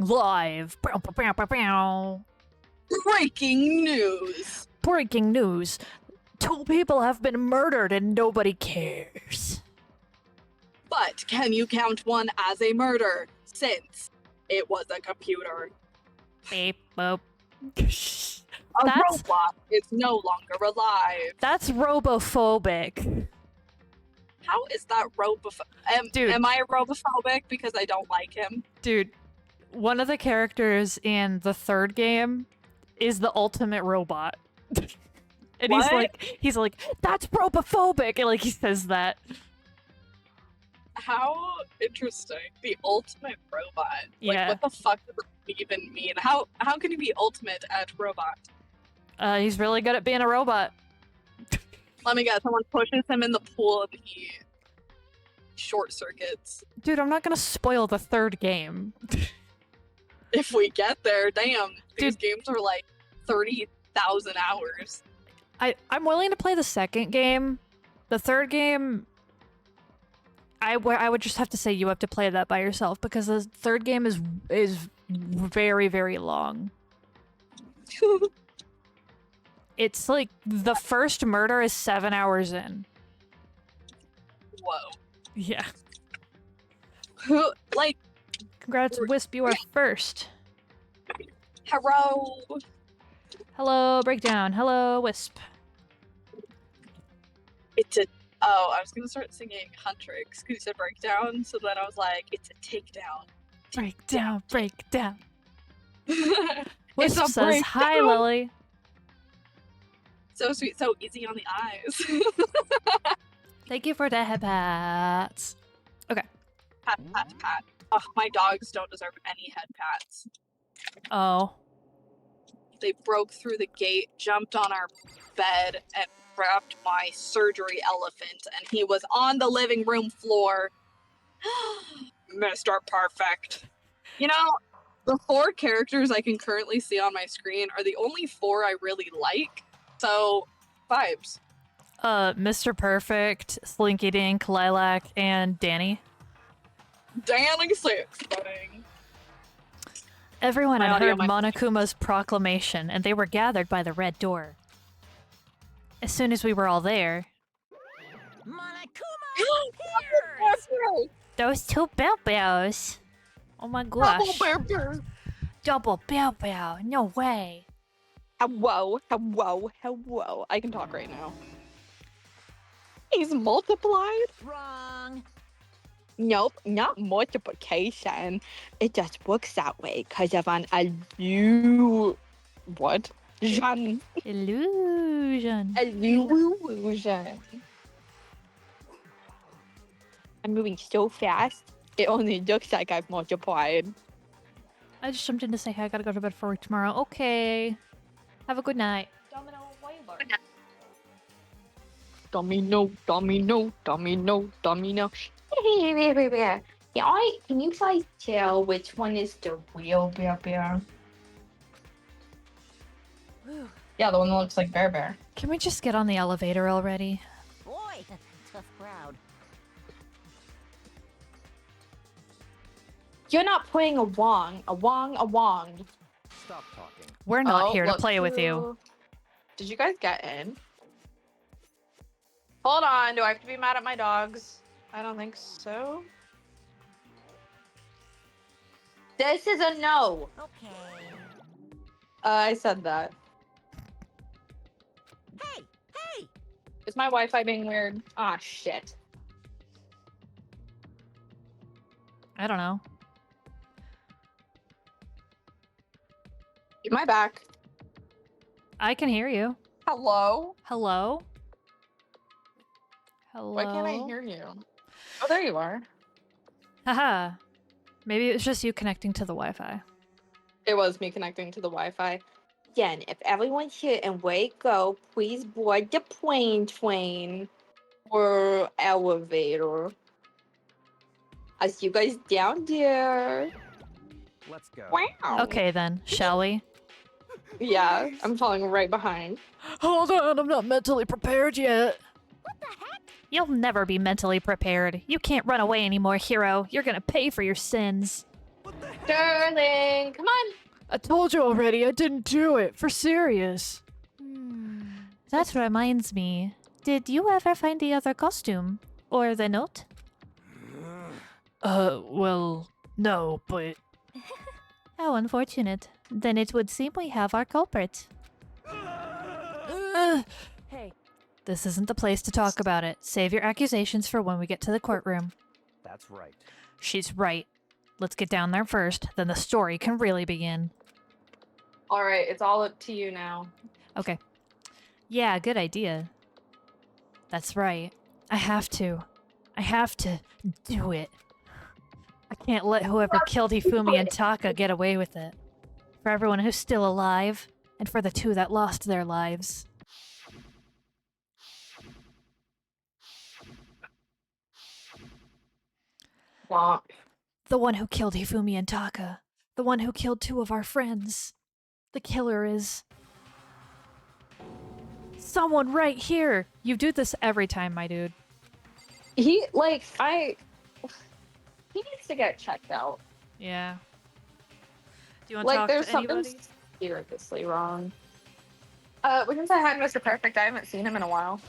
Live. Breaking news. Breaking news. 2 people have been murdered and nobody cares. But can you count one as a murder since it was a computer? Beep boop. A robot is no longer alive. That's robophobic. How is that Dude. Am I robophobic because I don't like him? Dude, one of the characters in the 3rd game is the ultimate robot. And What? he's like, that's robophobic, and like he says that. How interesting. The ultimate robot. Like, Yeah. what the fuck does it even mean? How can you be ultimate at robot? He's really good at being a robot. Let me guess, someone pushes him in the pool and he short circuits. Dude, I'm not gonna spoil the 3rd game. If we get there, damn. These Dude. games are like 30,000 hours. I'm willing to play the 2nd game. The 3rd game, I would just have to say you have to play that by yourself because the 3rd game is very, very long. It's like the first murder is 7 hours in. Whoa. Yeah. Like, Congrats, Wisp, you are first. hello. Hello, Breakdown. Hello, Wisp. It's a. Oh, I was gonna start singing Huntrix because you said breakdown, so then I was like, it's a takedown. Breakdown, breakdown. It's Wisp a says, breakdown. hi, Lilly. So sweet, so easy on the eyes. Thank you for the head pats. Pat, pat, pat. Oh, my dogs don't deserve any head pats. Oh. They broke through the gate, jumped on our bed, and grabbed my surgery elephant, and he was on the living room floor. Mr. Perfect. You know, the 4 characters I can currently see on my screen are the only 4 I really like, so vibes. Mr. Perfect, Slinky Dink, Lilac, and Danny. Danny Six, buddy. Everyone My had audio heard might- Monokuma's proclamation, and they were gathered by the red door. As soon as we were all there, those 2 Bilbos. Oh my gosh. Double Bilbo. No way. Hello, hello, hello. I can talk right now. He's multiplied? Wrong. Nope, not multiplication. It just works that way because of an what? Illusion. Illusion. Illusion. I'm moving so fast, it only looks like I've multiplied. I just jumped in to say, hey, I gotta go to bed for work tomorrow. Okay. Have a good night. Domino, why you bark? Domino, domino, domino, domino. Can you guys tell which one is the real bear? Yeah, the one that looks like Bear. Can we just get on the elevator already? Boy, tough crowd. You're not playing a Wong. Stop talking. We're not Oh, here to look play with you. who- Did you guys get in? Hold on, do I have to be mad at my dogs? I don't think so. This is a no. Okay. I said that. Hey, hey! Is my Wi-Fi being weird? Ah, shit. I don't know. Am I back? I can hear you. Hello? Hello? Hello? Why can't I hear you? Oh, there you are. Haha. Maybe it's just you connecting to the Wi-Fi. It was me connecting to the Wi-Fi. Again, if everyone's here and wait go, please board the plane or elevator. I see you guys down there. Let's go. Wow. Okay then, shall we? Yeah, I'm following right behind. Hold on, I'm not mentally prepared yet. What the heck? You'll never be mentally prepared. You can't run away anymore, hero. You're gonna pay for your sins. What the heck? Darling, come on. I told you already, I didn't do it. For serious. That reminds me. Did you ever find the other costume? Or the note? Well, no, but... How unfortunate. Then it would seem we have our culprit. Hey. This isn't the place to talk about it. Save your accusations for when we get to the courtroom. That's right. She's right. Let's get down there first, then the story can really begin. All right, it's all up to you now. Okay. Yeah, good idea. That's right. I have to do it. I can't let whoever killed Hifumi and Taka get away with it. For everyone who's still alive, and for the two that lost their lives. Womp. The one who killed Hifumi and Taka. The one who killed two of our friends. The killer is... someone right here! You do this every time, my dude. He needs to get checked out. Yeah. Do you want to Like, talk there's to something anybody? seriously wrong. Since I had Mr. Perfect, I haven't seen him in a while.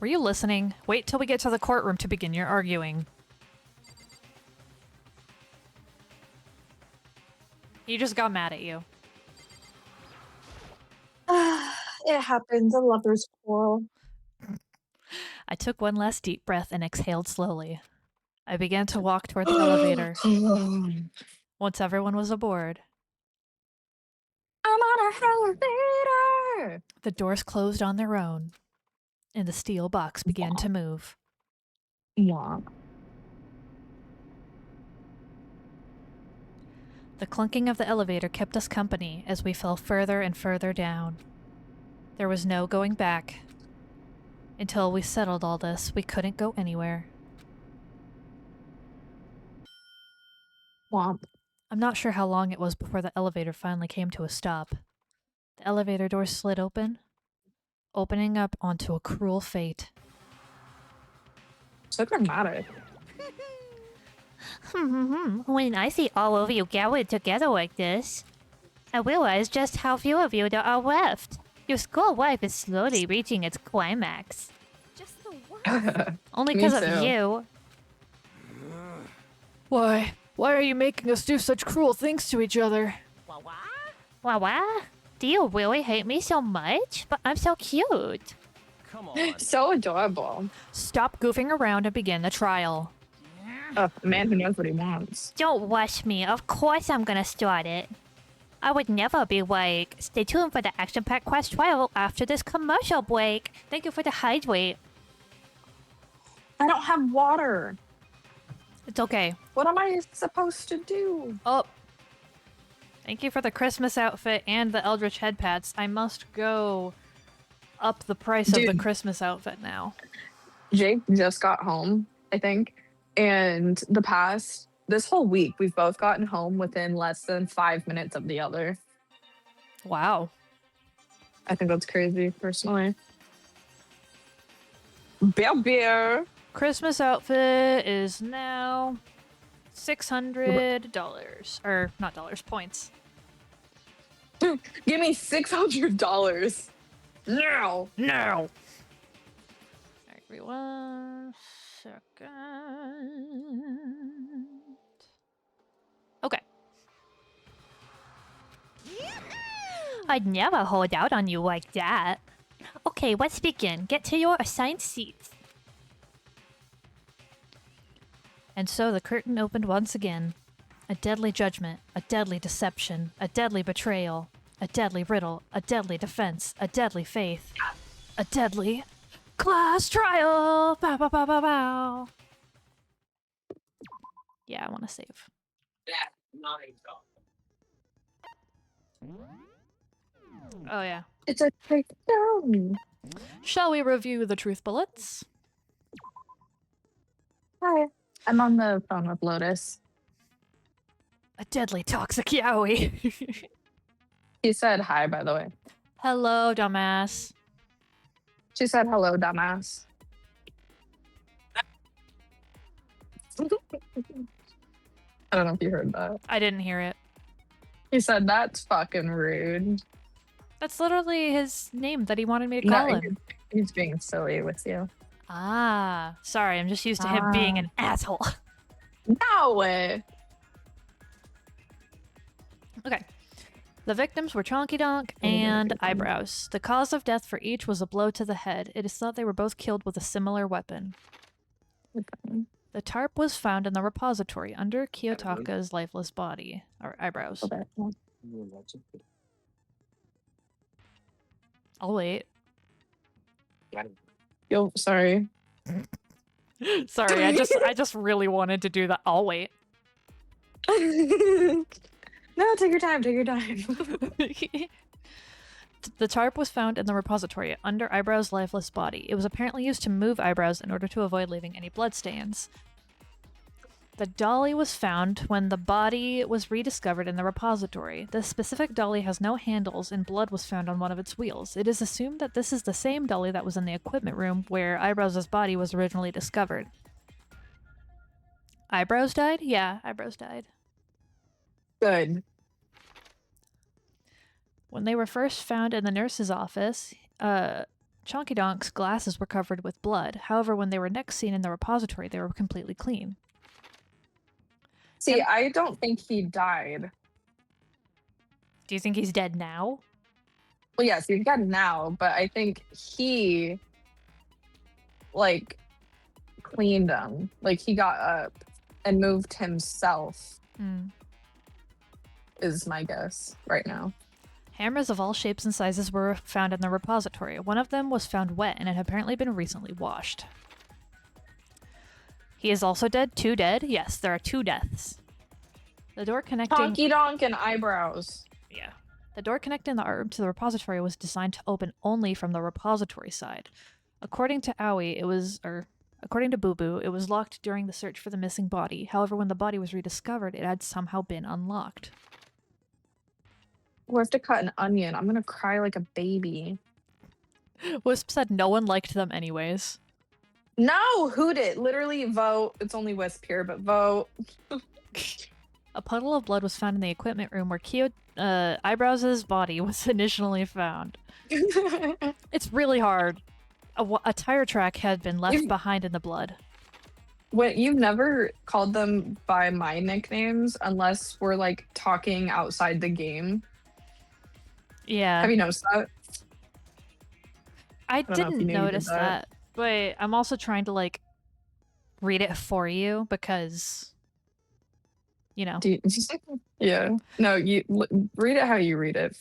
Were you listening? Wait till we get to the courtroom to begin your arguing. He just got mad at you. It happens. A lover's quarrel. I took one last deep breath and exhaled slowly. I began to walk toward the elevator. Once everyone was aboard, I'm on a elevator. the doors closed on their own, and the steel box began to move. Womp. The clunking of the elevator kept us company as we fell further and further down. There was no going back. Until we settled all this, we couldn't go anywhere. Womp. I'm not sure how long it was before the elevator finally came to a stop. The elevator doors slid open, opening up onto a cruel fate. So dramatic. When I see all of you gathered together like this, I realize just how few of you there are left. Your school life is slowly reaching its climax. Just the worst. Only Me because of too. you. Why? Why are you making us do such cruel things to each other? Wah wah. Wah wah? Do you really hate me so much? But I'm so cute. Come on. So adorable. Stop goofing around and begin the trial. A man who knows what he wants. Don't rush me. Of course I'm gonna start it. I would never be like, stay tuned for the action-packed quest trial after this commercial break. Thank you for the hydrate. I don't have water. It's okay. What am I supposed to do? Oh. Thank you for the Christmas outfit and the Eldritch head pats. I must go up the price of the Dude. Christmas outfit now. Jake just got home, I think. And this whole week, we've both gotten home within less than 5 minutes of the other. Wow. I think that's crazy, personally. Beer. Christmas outfit is now $600. Or, not dollars, points. Give me $600 now. No! Alright, give me 1 second. Okay. I'd never hold out on you like that. Okay, let's begin. Get to your assigned seats. And so the curtain opened once again. A deadly judgment, a deadly deception, a deadly betrayal, a deadly riddle, a deadly defense, a deadly faith, a deadly class trial! Bow, bow, bow, bow, bow. Yeah, I want to save. Oh, yeah. It's a takedown. Shall we review the truth bullets? Hi. I'm on the phone with Lotus. A deadly toxic yaoi. She said hi, by the way. Hello, dumbass. She said hello, dumbass. I don't know if you heard that. I didn't hear it. He said, that's fucking rude. That's literally his name that he wanted me to No, call him. he's being silly with you. Ah, sorry. I'm just used to him being an asshole. No way. Okay. The victims were Chonky Donk and Eyebrows. The cause of death for each was a blow to the head. It is thought they were both killed with a similar weapon. Okay. The tarp was found in the repository under Kiyotaka's lifeless body. Or Eyebrows. Okay. I'll wait. Yo, sorry. Sorry, I just really wanted to do that. I'll wait. No, take your time. Take your time. The tarp was found in the repository under Eyebrows' lifeless body. It was apparently used to move Eyebrows in order to avoid leaving any bloodstains. The dolly was found when the body was rediscovered in the repository. This specific dolly has no handles and blood was found on one of its wheels. It is assumed that this is the same dolly that was in the equipment room where Eyebrows' body was originally discovered. Eyebrows died? Yeah, Eyebrows died. Good. When they were first found in the nurse's office, Chonky Donk's glasses were covered with blood. However, when they were next seen in the repository, they were completely clean. See, I don't think he died. Do you think he's dead now? Well, yes, he's dead now, but I think he, like, cleaned him. Like, he got up and moved himself, is my guess right now. Hammers of all shapes and sizes were found in the repository. One of them was found wet and had apparently been recently washed. He is also dead. 2 dead? Yes, there are 2 deaths. The door connecting... Chonky Donk and Eyebrows. Yeah. The door connecting the art room to the repository was designed to open only from the repository side. According to according to Boo Boo, it was locked during the search for the missing body. However, when the body was rediscovered, it had somehow been unlocked. We have to cut an onion. I'm gonna cry like a baby. Wisp said no one liked them anyways. No, hoot it. Literally vote. It's only Wisp here, but vote. A puddle of blood was found in the equipment room where Eyebrows' body was initially found. It's really hard. A tire track had been left behind in the blood. What, you've never called them by my nicknames unless we're like talking outside the game. Yeah. Have you noticed that? I don't know if didn't you knew you did notice that, but I'm also trying to like read it for you because, you know. Yeah. No, you read it how you read it.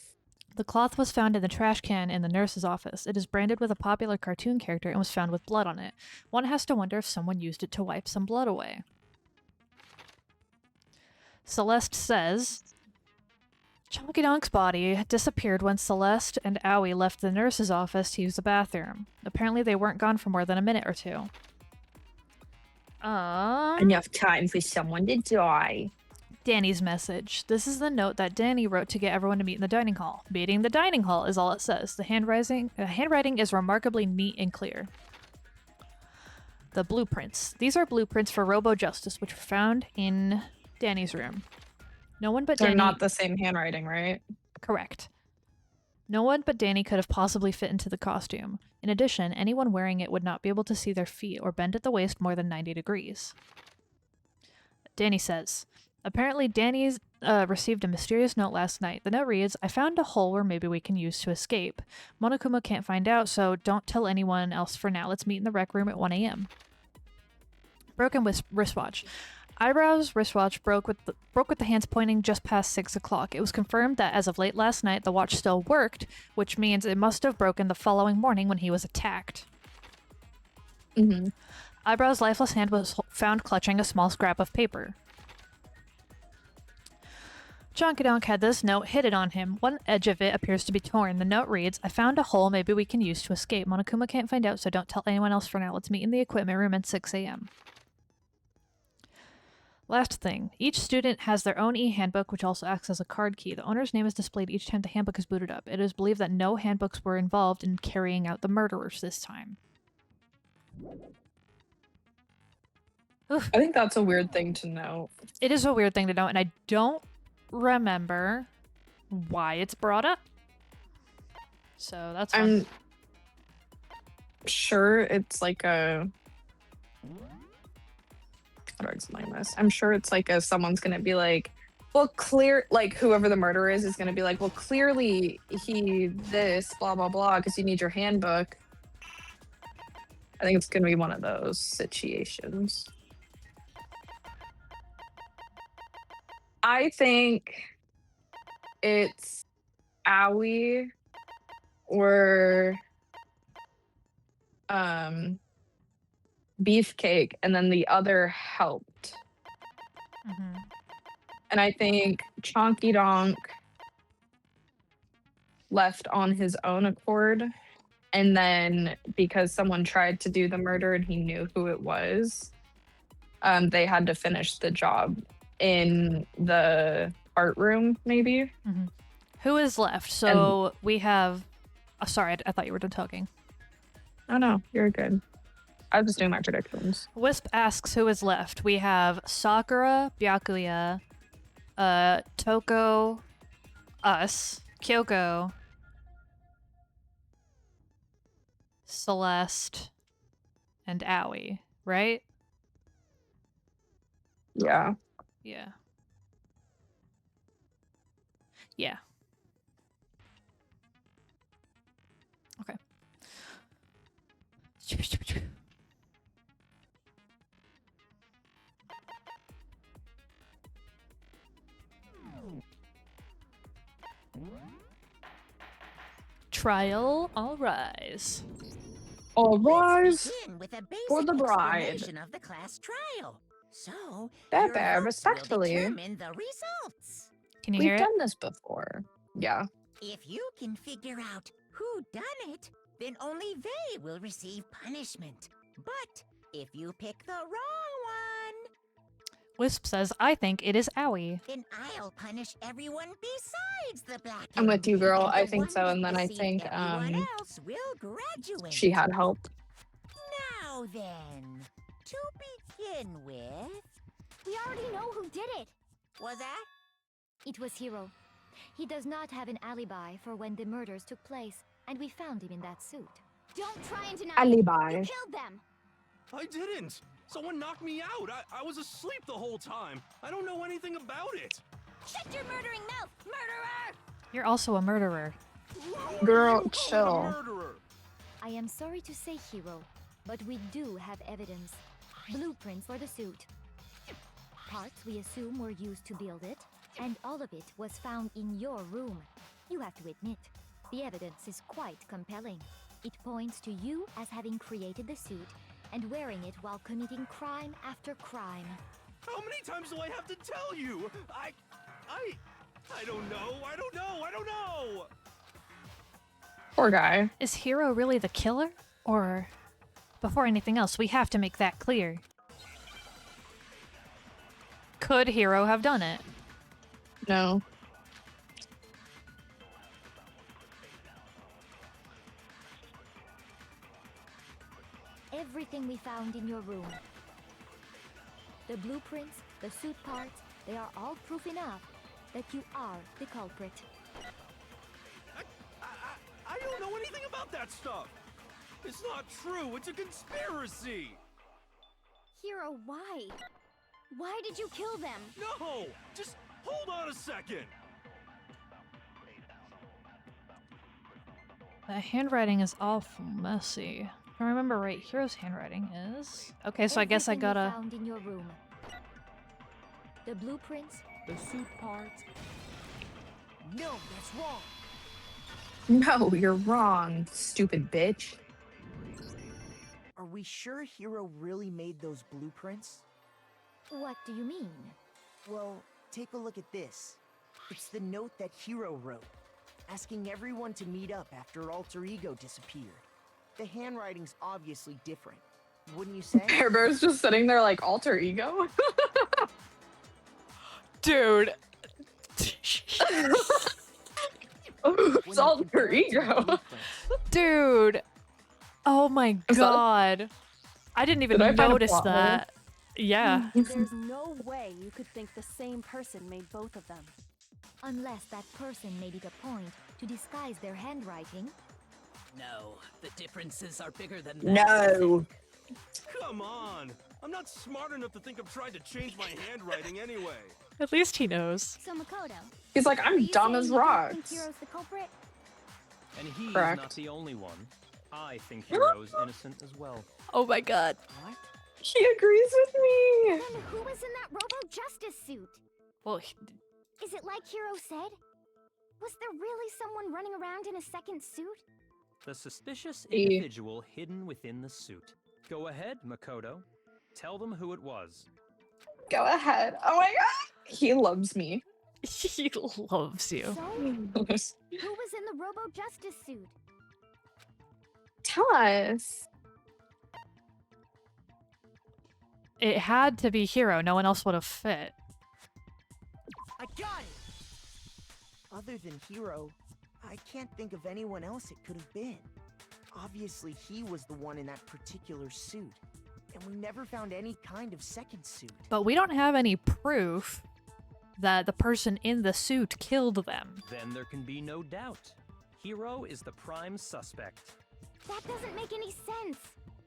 The cloth was found in the trash can in the nurse's office. It is branded with a popular cartoon character and was found with blood on it. One has to wonder if someone used it to wipe some blood away. Celeste says, Chonky Donk's body disappeared when Celeste and Owie left the nurse's office to use the bathroom. Apparently they weren't gone for more than a minute or 2. Enough time for someone to die. Danny's message. This is the note that Danny wrote to get everyone to meet in the dining hall. Meeting the dining hall is all it says. The handwriting is remarkably neat and clear. The blueprints. These are blueprints for Robo Justice, which were found in Danny's room. No one but They're Danny... not the same handwriting, right? Correct. No one but Danny could have possibly fit into the costume. In addition, anyone wearing it would not be able to see their feet or bend at the waist more than 90 degrees. Danny says, apparently Danny's received a mysterious note last night. The note reads, I found a hole where maybe we can use to escape. Monokuma can't find out, so don't tell anyone else for now. Let's meet in the rec room at 1 a.m. Broken wristwatch. Eyebrows' wristwatch broke with the hands pointing just past 6 o'clock. It was confirmed that as of late last night, the watch still worked, which means it must have broken the following morning when he was attacked. Eyebrows' lifeless hand was found clutching a small scrap of paper. Chonky Donk had this note hidden on him. One edge of it appears to be torn. The note reads, I found a hole maybe we can use to escape. Monokuma can't find out, so don't tell anyone else for now. Let's meet in the equipment room at 6 a.m. Last thing, each student has their own e-handbook, which also acts as a card key. The owner's name is displayed each time the handbook is booted up. It is believed that no handbooks were involved in carrying out the murderers this time. I think that's a weird thing to know. It is a weird thing to know, and I don't remember why it's brought up. So that's fun. I'm sure it's like a. How do I explain this? I'm sure it's like someone's gonna be like, well, like whoever the murderer is gonna be like, well, clearly he this blah blah blah because you need your handbook. I think it's gonna be one of those situations. I think it's Owie or Beefcake, and then the other helped. Mhm. And I think Chonky Donk left on his own accord. And then because someone tried to do the murder and he knew who it was, they had to finish the job in the art room, maybe. Who is left? So we have. Oh, sorry, I thought you were done talking. Oh no, you're good. I was just doing my predictions. Wisp asks who is left. We have Sakura, Byakuya, Toko, us, Kyoko, Celeste, and Aoi, right? Yeah. Yeah. Yeah. Okay. Trial, all rise. All rise Begin with a for basic the bride. explanation of the class trial. So, Bebe, your votes respectfully. will determine the results. Can you We've hear it? done this before. Yeah. If you can figure out who done it, then only they will receive punishment. But if you pick the wrong one, Wisp says, I think it is Aoi. then I'll punish everyone besides the black. I'm with you, girl. And I the think one so. with And then the I seat think everyone else will graduate. she had help. Now then, to begin with, We already know who did it. was that? It was Hiro. He does not have an alibi for when the murders took place, and we found him in that suit. Don't try and deny it. Alibi. You killed them. I didn't. Someone knocked me out. I was asleep the whole time. I don't know anything about it. Shut your murdering mouth, murderer! You're also a murderer. Girl, You called chill. a murderer. I am sorry to say, Hiro, but we do have evidence. Blueprints for the suit. Parts we assume were used to build it, and all of it was found in your room. You have to admit, the evidence is quite compelling. It points to you as having created the suit and wearing it while committing crime after crime. How many times do I have to tell you? I don't know. I don't know. I don't know. Poor guy. Is Hiro really the killer? Or, before anything else, we have to make that clear. Could Hiro have done it? No. Everything we found in your room. The blueprints, the suit parts, they are all proof enough that you are the culprit. I don't know anything about that stuff. It's not true. It's a conspiracy. Hiro, why? Why did you kill them? No, just hold on a second. The handwriting is awful messy. If I remember right, Hiro's handwriting is... Okay, so I guess I Everything we gotta... found in your room. The blueprints, the suit parts. No, that's wrong. No, you're wrong, stupid bitch. Are we sure Hiro really made those blueprints? What do you mean? Well, take a look at this. It's the note that Hiro wrote, asking everyone to meet up after Alter Ego disappeared. The handwriting's obviously different, wouldn't you say? Bear Bear's just sitting there like alter ego. Dude! It's alter ego. Dude! Oh my Is that- god! I didn't even Did I find a notice plot hole? that. Yeah. There's no way you could think the same person made both of them. Unless that person made it a point to disguise their handwriting. No, the differences are bigger than that. No. Come on! I'm not smart enough to think I'm trying to change my handwriting anyway. At least he knows. So Makoto, He's like, are I'm you dumb saying as you don't rocks. think Hiro's the culprit? And he's Correct. not the only one. I think Hiro's innocent as well. Oh my god. What? He agrees with me. Then who was in that Robo-Justice suit? Well, Is it like Hiro said? Was there really someone running around in a second suit? The suspicious E. individual hidden within the suit. Go ahead, Makoto. Tell them who it was. Go ahead. Oh my god. He loves me. he loves you. So, who was in the Robo-Justice suit? Tell us. It had to be Hiro. No one else would have fit. I got it! Other than Hiro, I can't think of anyone else it could have been. Obviously, he was the one in that particular suit, and we never found any kind of second suit. But we don't have any proof that the person in the suit killed them. Then there can be no doubt. Hiro is the prime suspect. That doesn't make any sense.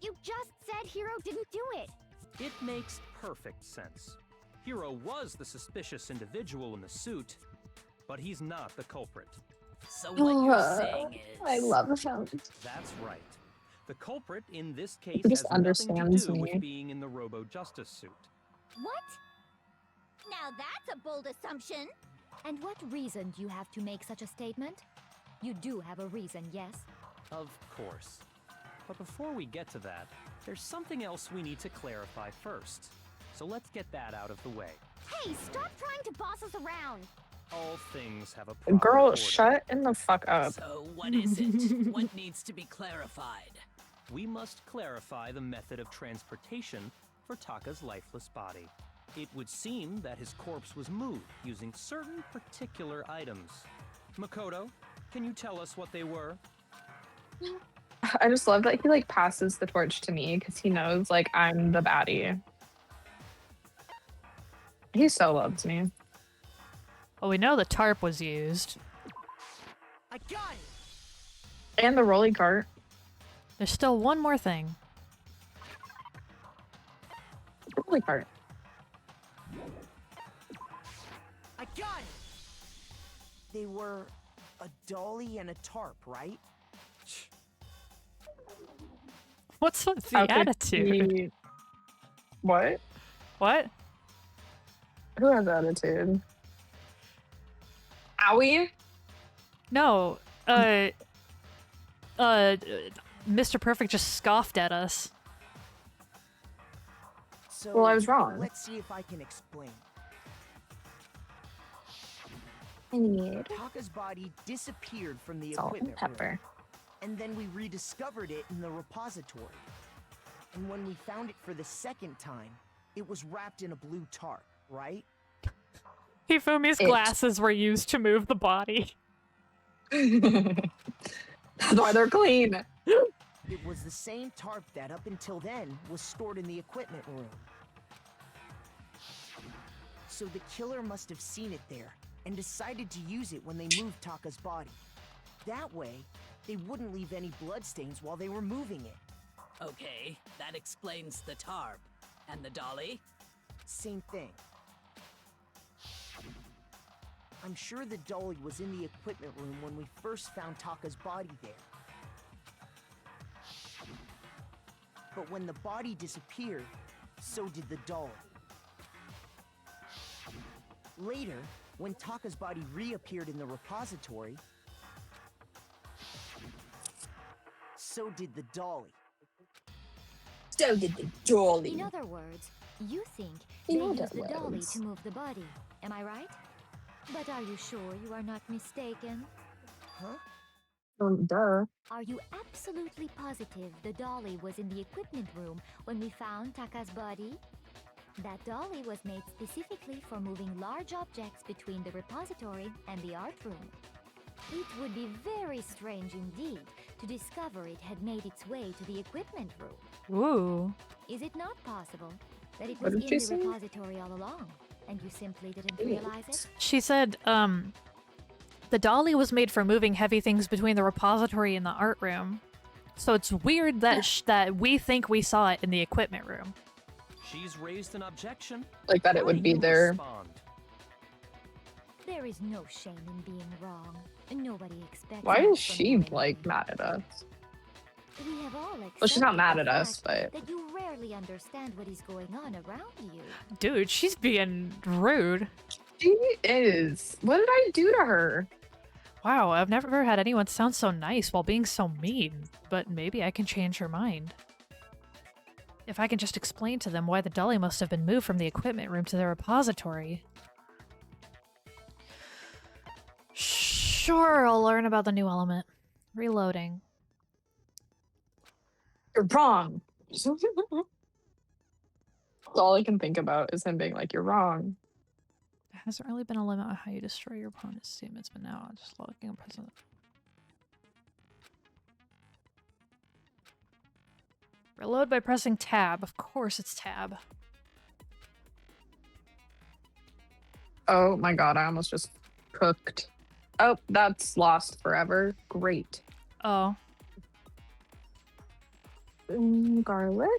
You just said Hiro didn't do it. It makes perfect sense. Hiro was the suspicious individual in the suit, but he's not the culprit. So what you're saying is... I love him. That's right. The culprit in this case He just has nothing to understands do me. with being in the Robo-Justice suit. What? Now that's a bold assumption. And what reason do you have to make such a statement? You do have a reason, yes? Of course. But before we get to that, there's something else we need to clarify first. So let's get that out of the way. Hey, stop trying to boss us around. All things have a proper Girl, order. shut in the fuck up. So what is it? What needs to be clarified? We must clarify the method of transportation for Taka's lifeless body. It would seem that his corpse was moved using certain particular items. Makoto, can you tell us what they were? I just love that he like passes the torch to me because he knows like I'm the baddie. He so loves me. Well, we know the tarp was used. I got it! And the rolly cart. There's still one more thing. Rolly cart. I got it! They were a dolly and a tarp, right? What's with the How could attitude? he- What? What? Who has attitude? Owie? No. Mr. Perfect just scoffed at us. So, Well, I was wrong. Let's see if I can explain. I need Taka's body disappeared from the salt and equipment room, pepper. and then we rediscovered it in the repository. And when we found it for the second time, it was wrapped in a blue tarp, right? Hifumi's It. glasses were used to move the body. That's why they're clean. It was the same tarp that up until then was stored in the equipment room. So the killer must have seen it there and decided to use it when they moved Taka's body. That way, they wouldn't leave any bloodstains while they were moving it. Okay, that explains the tarp. And the dolly? Same thing. I'm sure the dolly was in the equipment room when we first found Taka's body there. But when the body disappeared, so did the dolly. Later, when Taka's body reappeared in the repository, so did the dolly. So did the dolly. In other words, you think In they other used the dolly words. to move the body. Am I right? But are you sure you are not mistaken? Huh? Duh. Are you absolutely positive the dolly was in the equipment room when we found Taka's body? That dolly was made specifically for moving large objects between the repository and the art room. It would be very strange indeed to discover it had made its way to the equipment room. Ooh. Is it not possible That it What was did in she the say? repository all along, and you simply didn't realize it? She said, the dolly was made for moving heavy things between the repository and the art room. So it's weird that that we think we saw it in the equipment room. She's raised an objection. Like that it How would do be you there. respond? There is no shame in being wrong. Nobody expects Why much is from she you like anyway. mad at us? We have all Well, she's not accepted mad the at us, fact but that you rarely understand what is going on around you. Dude, she's being rude. she is. What did I do to her? Wow, I've never had anyone sound so nice while being so mean, but maybe I can change her mind. If I can just explain to them why the dolly must have been moved from the equipment room to the repository. Sure, I'll learn about the new element. Reloading. You're wrong. That's all I can think about is him being like, you're wrong. There hasn't really been a limit on how you destroy your opponent's statements, but now I'm just looking at present. Reload by pressing tab. Of course it's tab. Oh my god, I almost just cooked. Oh, that's lost forever. Great. Oh. Garlic.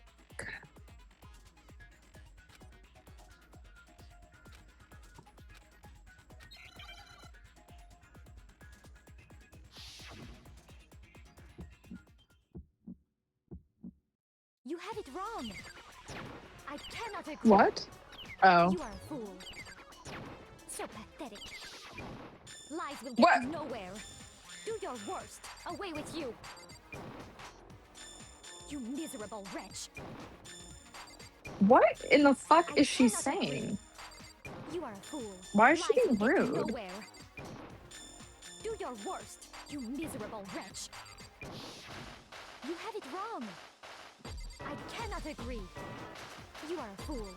You have it wrong. I cannot agree. What? Oh. You are a fool. So pathetic. Lies will get What? you nowhere. Do your worst. Away with you. You miserable wretch. What in the fuck I is she cannot agree. saying? You are a fool. Why is she Lies being will get you rude? nowhere. Do your worst. You miserable wretch. You have it wrong. I cannot agree. You are a fool.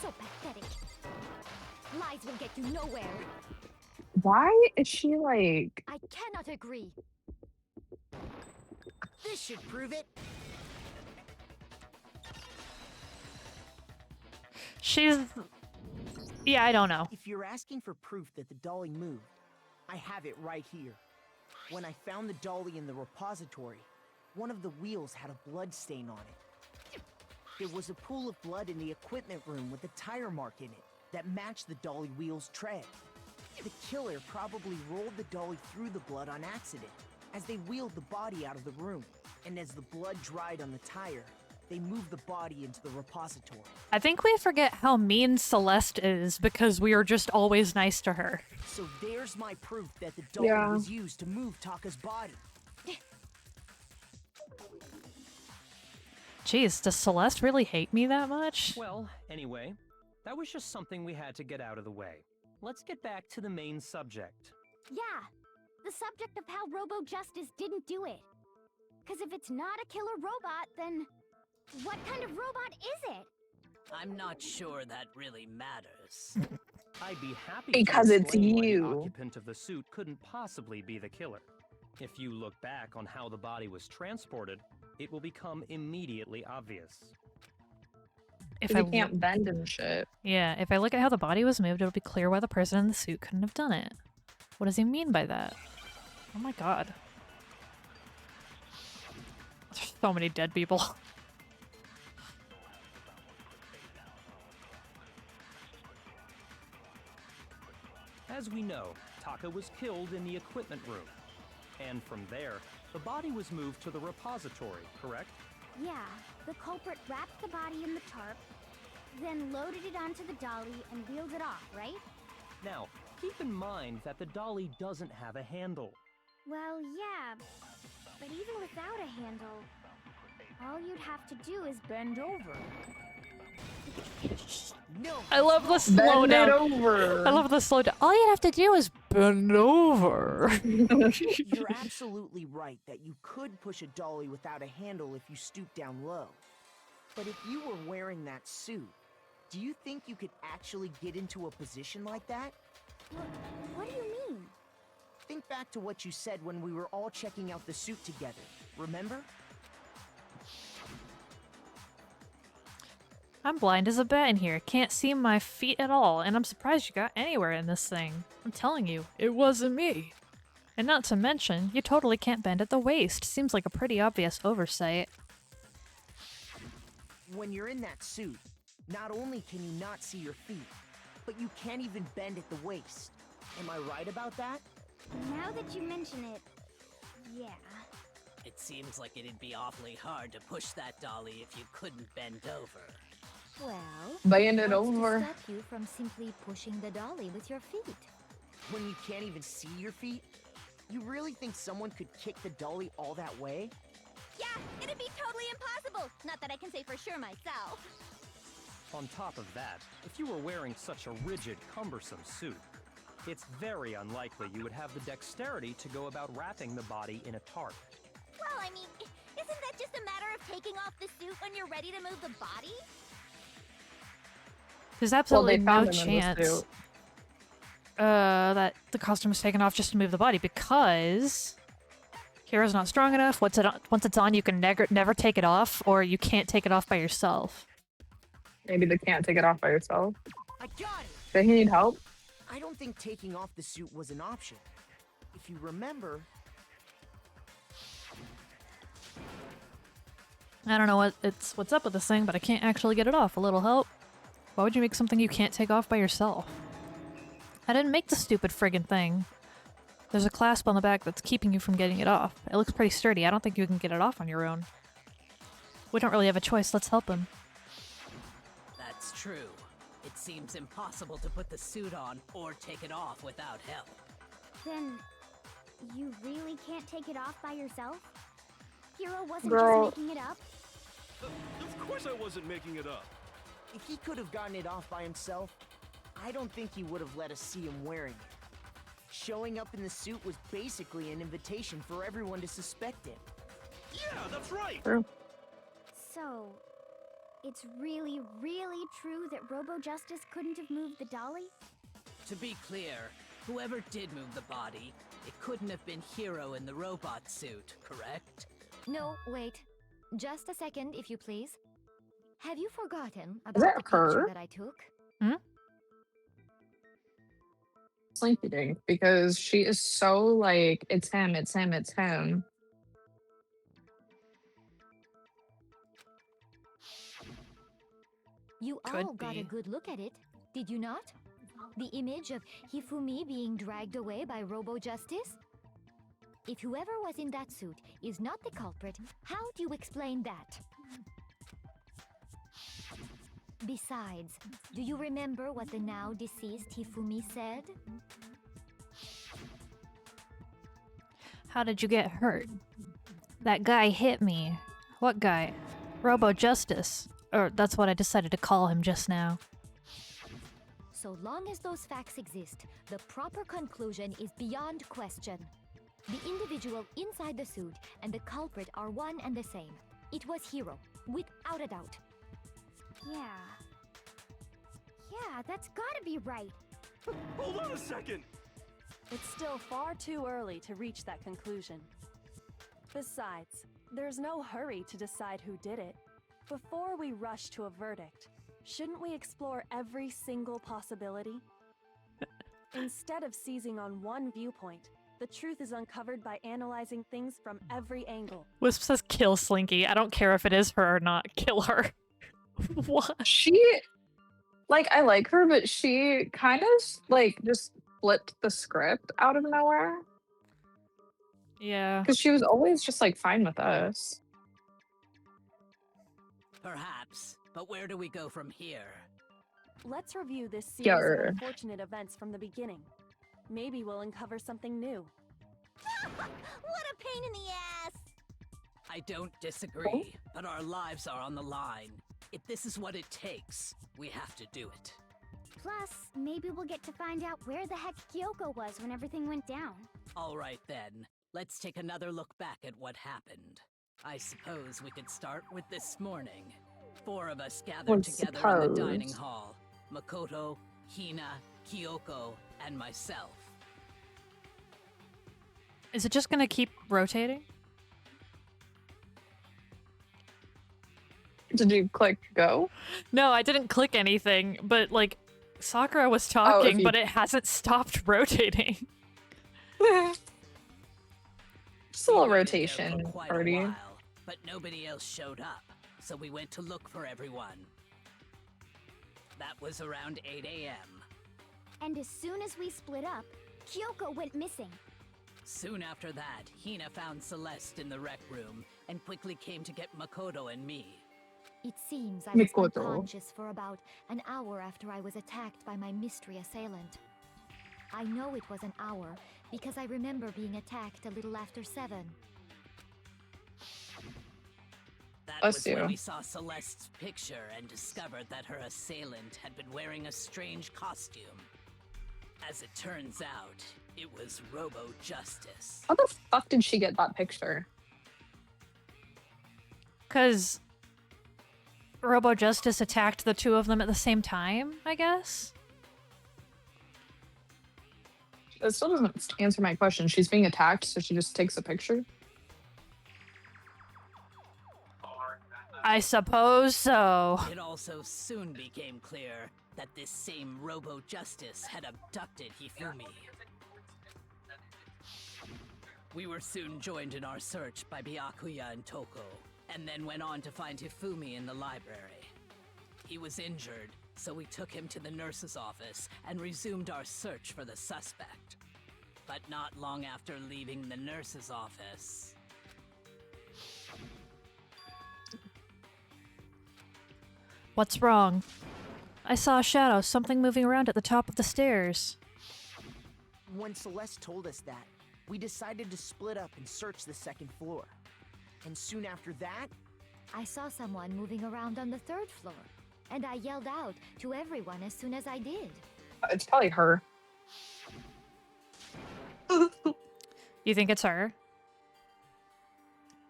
So pathetic. Lies will get you nowhere. Why is she like... I cannot agree. This should prove it. She's... Yeah, I don't know. If you're asking for proof that the dolly moved, I have it right here. When I found the dolly in the repository, one of the wheels had a blood stain on it. There was a pool of blood in the equipment room with a tire mark in it that matched the dolly wheel's tread. The killer probably rolled the dolly through the blood on accident as they wheeled the body out of the room. And as the blood dried on the tire, they moved the body into the repository. I think we forget how mean Celeste is because we are just always nice to her. So there's my proof that the dolly Yeah. was used to move Taka's body. Jeez, does Celeste really hate me that much? Well, anyway, that was just something we had to get out of the way. Let's get back to the main subject. Yeah, the subject of how Robo Justice didn't do it. Because if it's not a killer robot, then what kind of robot is it? I'm not sure that really matters. I'd be happy Because to it's explain why the you. occupant of the suit couldn't possibly be the killer. If you look back on how the body was transported, it will become immediately obvious. If You I can't bend and shit. Yeah, if I look at how the body was moved, it'll be clear why the person in the suit couldn't have done it. What does he mean by that? Oh my god. There's so many dead people. As we know, Taka was killed in the equipment room. And from there, the body was moved to the repository, correct? Yeah, the culprit wrapped the body in the tarp, then loaded it onto the dolly and wheeled it off, right? Now, keep in mind that the dolly doesn't have a handle. Well, yeah, but even without a handle, all you'd have to do is bend over. No, I love the Bend it slowdown. over. I love the slowdown. All you have to do is bend over. you're absolutely right that you could push a dolly without a handle if you stoop down low. But if you were wearing that suit, do you think you could actually get into a position like that? What do you mean? Think back to what you said when we were all checking out the suit together, remember? I'm blind as a bat in here. Can't see my feet at all, and I'm surprised you got anywhere in this thing. I'm telling you, it wasn't me. And not to mention, you totally can't bend at the waist. Seems like a pretty obvious oversight. When you're in that suit, not only can you not see your feet, but you can't even bend at the waist. Am I right about that? Now that you mention it, yeah. It seems like it'd be awfully hard to push that dolly if you couldn't bend over. Well, Bend it what's over. to stop you from simply pushing the dolly with your feet? When you can't even see your feet? You really think someone could kick the dolly all that way? Yeah, it'd be totally impossible. Not that I can say for sure myself. On top of that, if you were wearing such a rigid, cumbersome suit, it's very unlikely you would have the dexterity to go about wrapping the body in a tarp. Well, I mean, isn't that just a matter of taking off the suit when you're ready to move the body? There's absolutely they no found him in the chance suit. that the costume is taken off just to move the body because Hero's not strong enough. Once it's on, you can never take it off, or you can't take it off by yourself. Maybe they can't take it off by yourself. I got it! Does he need help? I don't think taking off the suit was an option. If you remember, I don't know what's up with this thing, but I can't actually get it off. A little help? Why would you make something you can't take off by yourself? I didn't make the stupid friggin' thing. There's a clasp on the back that's keeping you from getting it off. It looks pretty sturdy. I don't think you can get it off on your own. We don't really have a choice. Let's help him. That's true. It seems impossible to put the suit on or take it off without help. Then, you really can't take it off by yourself? Hero wasn't Girl. just making it up? Of course I wasn't making it up. if he could have gotten it off by himself, I don't think he would have let us see him wearing it. Showing up in the suit was basically an invitation for everyone to suspect him. Yeah, that's right! True. So, it's really, really true that Robo Justice couldn't have moved the dolly? To be clear, whoever did move the body, it couldn't have been Hero in the robot suit, correct? No, wait. Just a second, if you please. Have you forgotten that about the picture her? that I took? Slinky Dink, because she is so like, it's him, it's him, it's him. You Could all got be. a good look at it, did you not? The image of Hifumi being dragged away by Robo Justice? If whoever was in that suit is not the culprit, how do you explain that? Besides, do you remember what the now deceased Hifumi said? How did you get hurt? That guy hit me. What guy? Robo Justice. Or that's what I decided to call him just now. So long as those facts exist, the proper conclusion is beyond question. The individual inside the suit and the culprit are one and the same. It was Hero, without a doubt. Yeah. Yeah, that's gotta be right. Hold on a second! It's still far too early to reach that conclusion. Besides, there's no hurry to decide who did it. Before we rush to a verdict, shouldn't we explore every single possibility? Instead of seizing on one viewpoint, the truth is uncovered by analyzing things from every angle. Wisp says kill Slinky. I don't care if it is her or not. Kill her. What? She, like, I like her, but she kind of, like, just flipped the script out of nowhere. Yeah. Because she was always just, like, fine with us. Perhaps, but where do we go from here? Let's review this series Sure. of unfortunate events from the beginning. Maybe we'll uncover something new. What a pain in the ass! I don't disagree, but our lives are on the line. If this is what it takes, we have to do it. Plus, maybe we'll get to find out where the heck Kyoko was when everything went down. All right then, let's take another look back at what happened. I suppose we could start with this morning. 4 of us gathered together in the dining hall. Makoto, Hina, Kyoko, and myself. Is it just gonna keep rotating? Did you click go? No, I didn't click anything, but like Sakura was talking, but it hasn't stopped rotating. Just a little We waited there rotation for quite party. a while, but nobody else showed up, so we went to look for everyone. That was around 8 a.m. And as soon as we split up, Kyoko went missing. Soon after that, Hina found Celeste in the rec room and quickly came to get Makoto and me. It seems I was Mikoto. unconscious for about an hour after I was attacked by my mystery assailant. I know it was an hour because I remember being attacked a little after 7. That Bless was when you. we saw Celeste's picture and discovered that her assailant had been wearing a strange costume. As it turns out, it was Robo Justice. How the fuck did she get that picture? Because Robo Justice attacked the two of them at the same time, I guess? That still doesn't answer my question. She's being attacked, so she just takes a picture? I suppose so. It also soon became clear that this same Robo Justice had abducted Hifumi. We were soon joined in our search by Byakuya and Toko, and then went on to find Hifumi in the library. He was injured, so we took him to the nurse's office and resumed our search for the suspect. But not long after leaving the nurse's office... What's wrong? I saw a shadow, something moving around at the top of the stairs. When Celeste told us that, we decided to split up and search the second floor. And soon after that, I saw someone moving around on the 3rd floor, and I yelled out to everyone as soon as I did. It's probably her. You think it's her?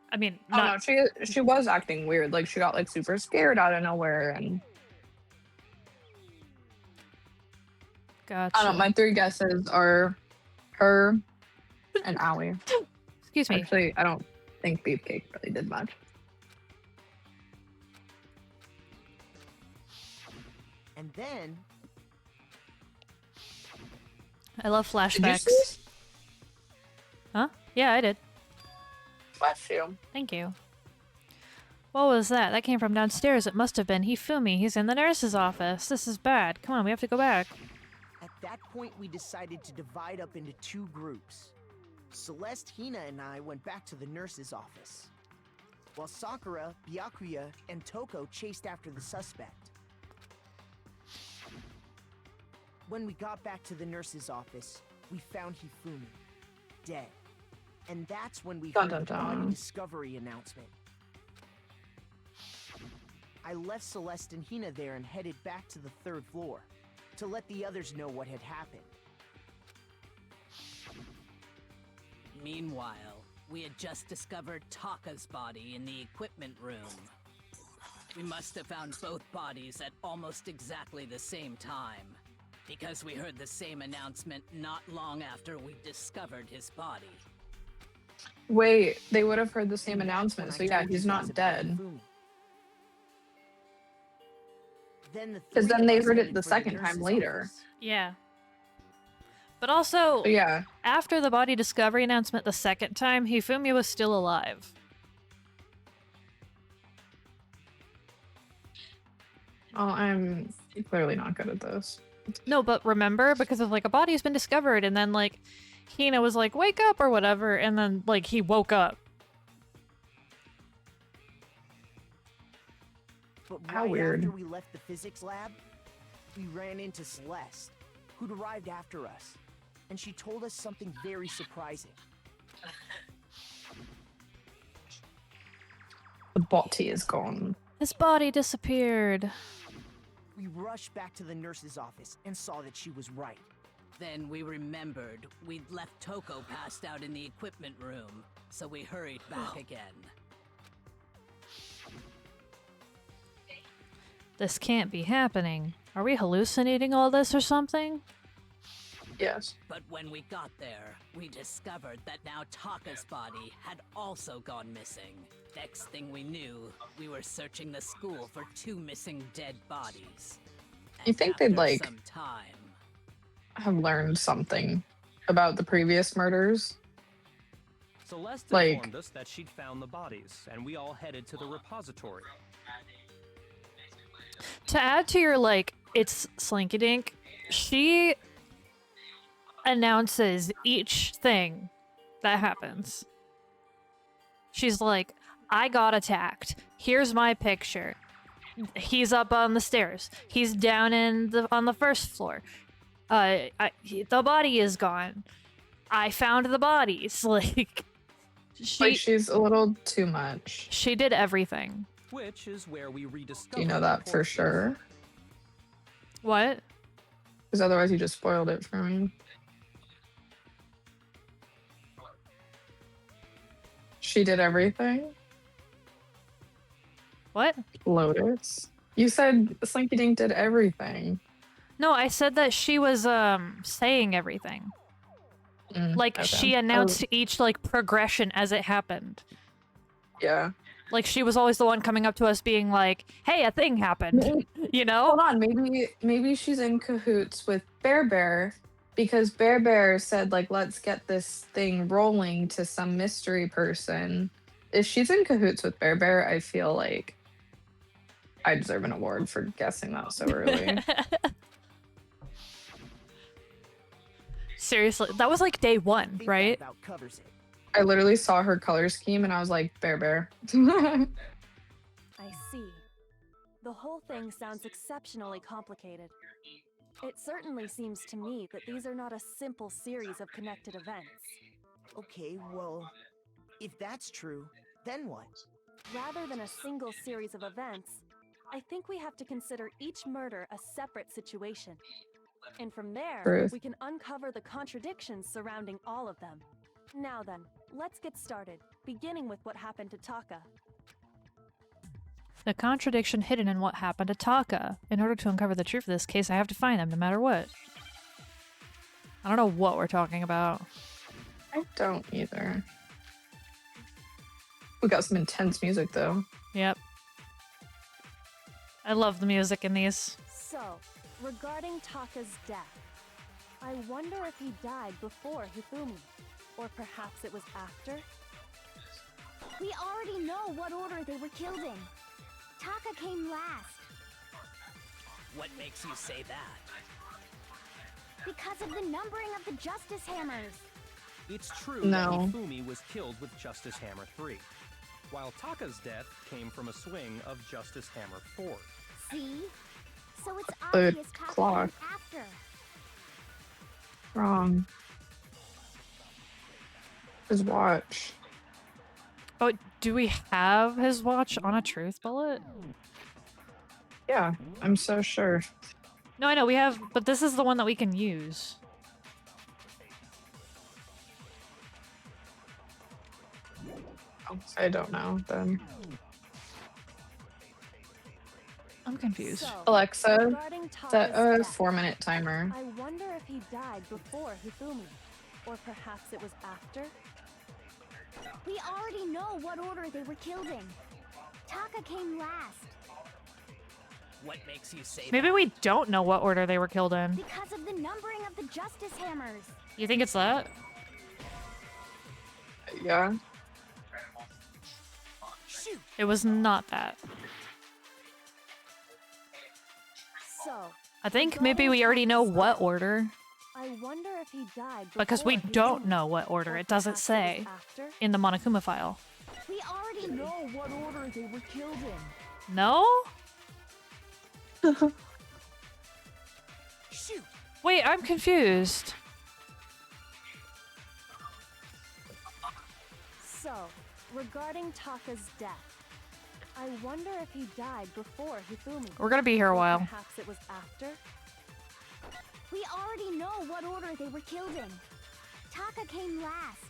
I mean, I don't know. She was acting weird. Like she got like super scared out of nowhere, and Gotcha. I don't know. My 3 guesses are her and Aoi. Excuse me. Actually, I don't think Beefcake really did much. and then I love Did you flashbacks. see? Huh? Yeah, I did. Bless you. Thank you. What was that? That came from downstairs. It must have been Hifumi. He's in the nurse's office. This is bad. Come on, we have to go back. at that point we decided to divide up into 2 groups. Celeste, Hina, and I went back to the nurse's office, while Sakura, Byakuya, and Toko chased after the suspect. When we got back to the nurse's office, we found Hifumi, dead. And that's when we Dun, heard the dun, body dun. discovery announcement. I left Celeste and Hina there and headed back to the 3rd floor to let the others know what had happened. Meanwhile, we had just discovered Taka's body in the equipment room. We must have found both bodies at almost exactly the same time, because we heard the same announcement not long after we discovered his body. Wait, they would have heard the same announcement, When so I yeah, told he's you not guys about dead. Hifumi. Then the 'Cause 3 then of they us heard it headed the for second time nurse's later. office. Yeah. But also, So yeah, after the body discovery announcement the second time, Hifumi was still alive. oh, I'm clearly not good at this. No, but remember, because of like a body's been discovered, and then like Hina was like, "Wake up" or whatever, and then like he woke up. But How right weird. after we left the physics lab, we ran into Celeste, who'd arrived after us, and she told us something very surprising. The body is gone. His body disappeared. We rushed back to the nurse's office and saw that she was right. Then we remembered we'd left Toko passed out in the equipment room, so we hurried back again. This can't be happening. Are we hallucinating all this or something? Yes. But when we got there, we discovered that now Taka's body had also gone missing. Next thing we knew, we were searching the school for 2 missing dead bodies. You think they'd, after like, some time, have learned something about the previous murders? Celeste Like- informed us that she'd found the bodies, and we all headed to the repository. To add to your, like, it's Slinky Dink, she announces each thing that happens. She's like, I got attacked. Here's my picture. He's up on the stairs. He's down on the first floor. The body is gone. I found the bodies. Like, she's a little too much. She did everything. Which is where we rediscovered. Do you know that for sure? What? Because otherwise you just spoiled it for me. She did everything? What? Lotus. You said Slinky Dink did everything. No, I said that she was saying everything. Like, okay. she announced each, like, progression as it happened. Yeah. Like, she was always the one coming up to us being like, hey, a thing happened. You know? Hold on, maybe she's in cahoots with Bear because Bear said, like, let's get this thing rolling to some mystery person. If she's in cahoots with Bear, I feel like I deserve an award for guessing that so early. Seriously, that was like day 1, right? I literally saw her color scheme and I was like, Bear. I see. The whole thing sounds exceptionally complicated. It certainly seems to me that these are not a simple series of connected events. Okay, well, if that's true, then what? Rather than a single series of events, I think we have to consider each murder a separate situation. And from there, Truth. we can uncover the contradictions surrounding all of them. Now then, let's get started, beginning with what happened to Taka. The contradiction hidden in what happened to Taka. In order to uncover the truth of this case, I have to find them no matter what. I don't know what we're talking about. I don't either. We got some intense music though. Yep. I love the music in these. So, regarding Taka's death, I wonder if he died before Hifumi, or perhaps it was after? We already know what order they were killed in. Taka came last. what makes you say that? Because of the numbering of the Justice Hammers. It's true No. that Hifumi was killed with Justice Hammer 3, while Taka's death came from a swing of Justice Hammer 4. See? So it's The obvious Taka clock. came after. Wrong. His watch. Oh, do we have his watch on a truth bullet? Yeah, I'm so sure. No, I know we have, but this is the one that we can use. I don't know then. I'm confused. So, Alexa, regarding set Taka's a death, 4-minute timer. I wonder if he died before Hifumi, or perhaps it was after? We already know what order they were killed in. Taka came last. What makes you say Maybe that? we don't know what order they were killed in. Because of the numbering of the Justice Hammers. You think it's that? Yeah. It was not that. So, I think maybe we already know what order, I wonder if he died because we before don't Hifumi, know what order. or It doesn't perhaps say was after? in the Monokuma file. We already know what order they were killed in. No? Shoot! Wait, I'm confused. So, regarding Taka's death, I wonder if he died before Hifumi. We're gonna be here a or while. Perhaps it was after? We already know what order they were killed in. Taka came last.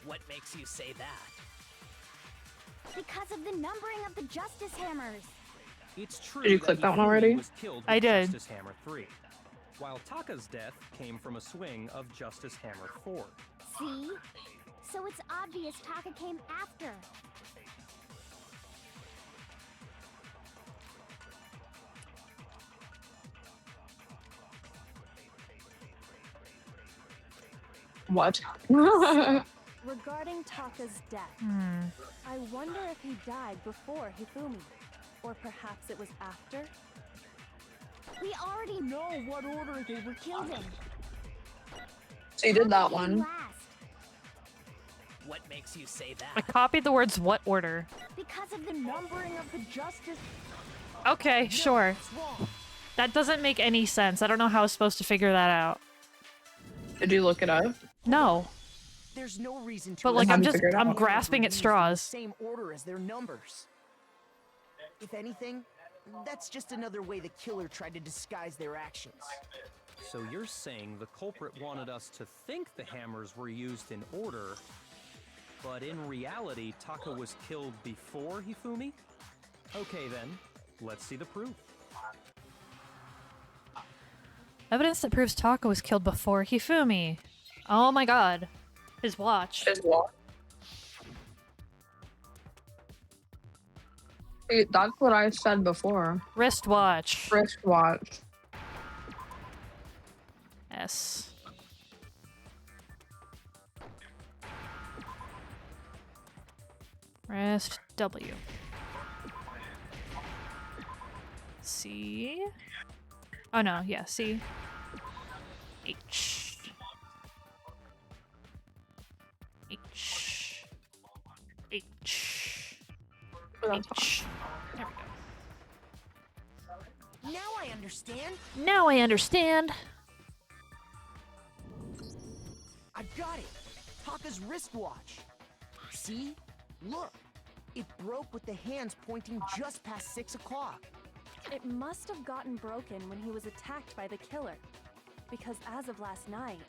What makes you say that? Because of the numbering of the Justice Hammers. It's true Did you click that one Hifumi already? was killed with I did. Justice Hammer 3, while Taka's death came from a swing of Justice Hammer 4. See? So it's obvious Taka came after. What? Regarding Taka's death, I wonder if he died before Hifumi, or perhaps it was after? We already know what order they were killed in. So you did that one. Last, What makes you say I that? copied the words "what order." because of the numbering of the justice. Okay, sure. It's wrong. That doesn't make any sense. I don't know how I was supposed to figure that out. Did you look it up? No. There's no reason to. But like, How I'm do you just, figure it I'm out? grasping at straws. Same order as their numbers. If anything, that's just another way the killer tried to disguise their actions. So you're saying the culprit wanted us to think the hammers were used in order, but in reality, Taka was killed before Hifumi? Okay then, let's see the proof. Evidence that proves Taka was killed before Hifumi. Oh my god. His watch. His watch. See, that's what I said before. Wristwatch. Wristwatch. S. Rest W. C. Oh no, yeah, C. H. H. H. H. There we go. Now I understand. Now I understand. I've got it. Taka's wristwatch. See? Look. It broke with the hands pointing just past 6 o'clock. It must have gotten broken when he was attacked by the killer, because as of last night,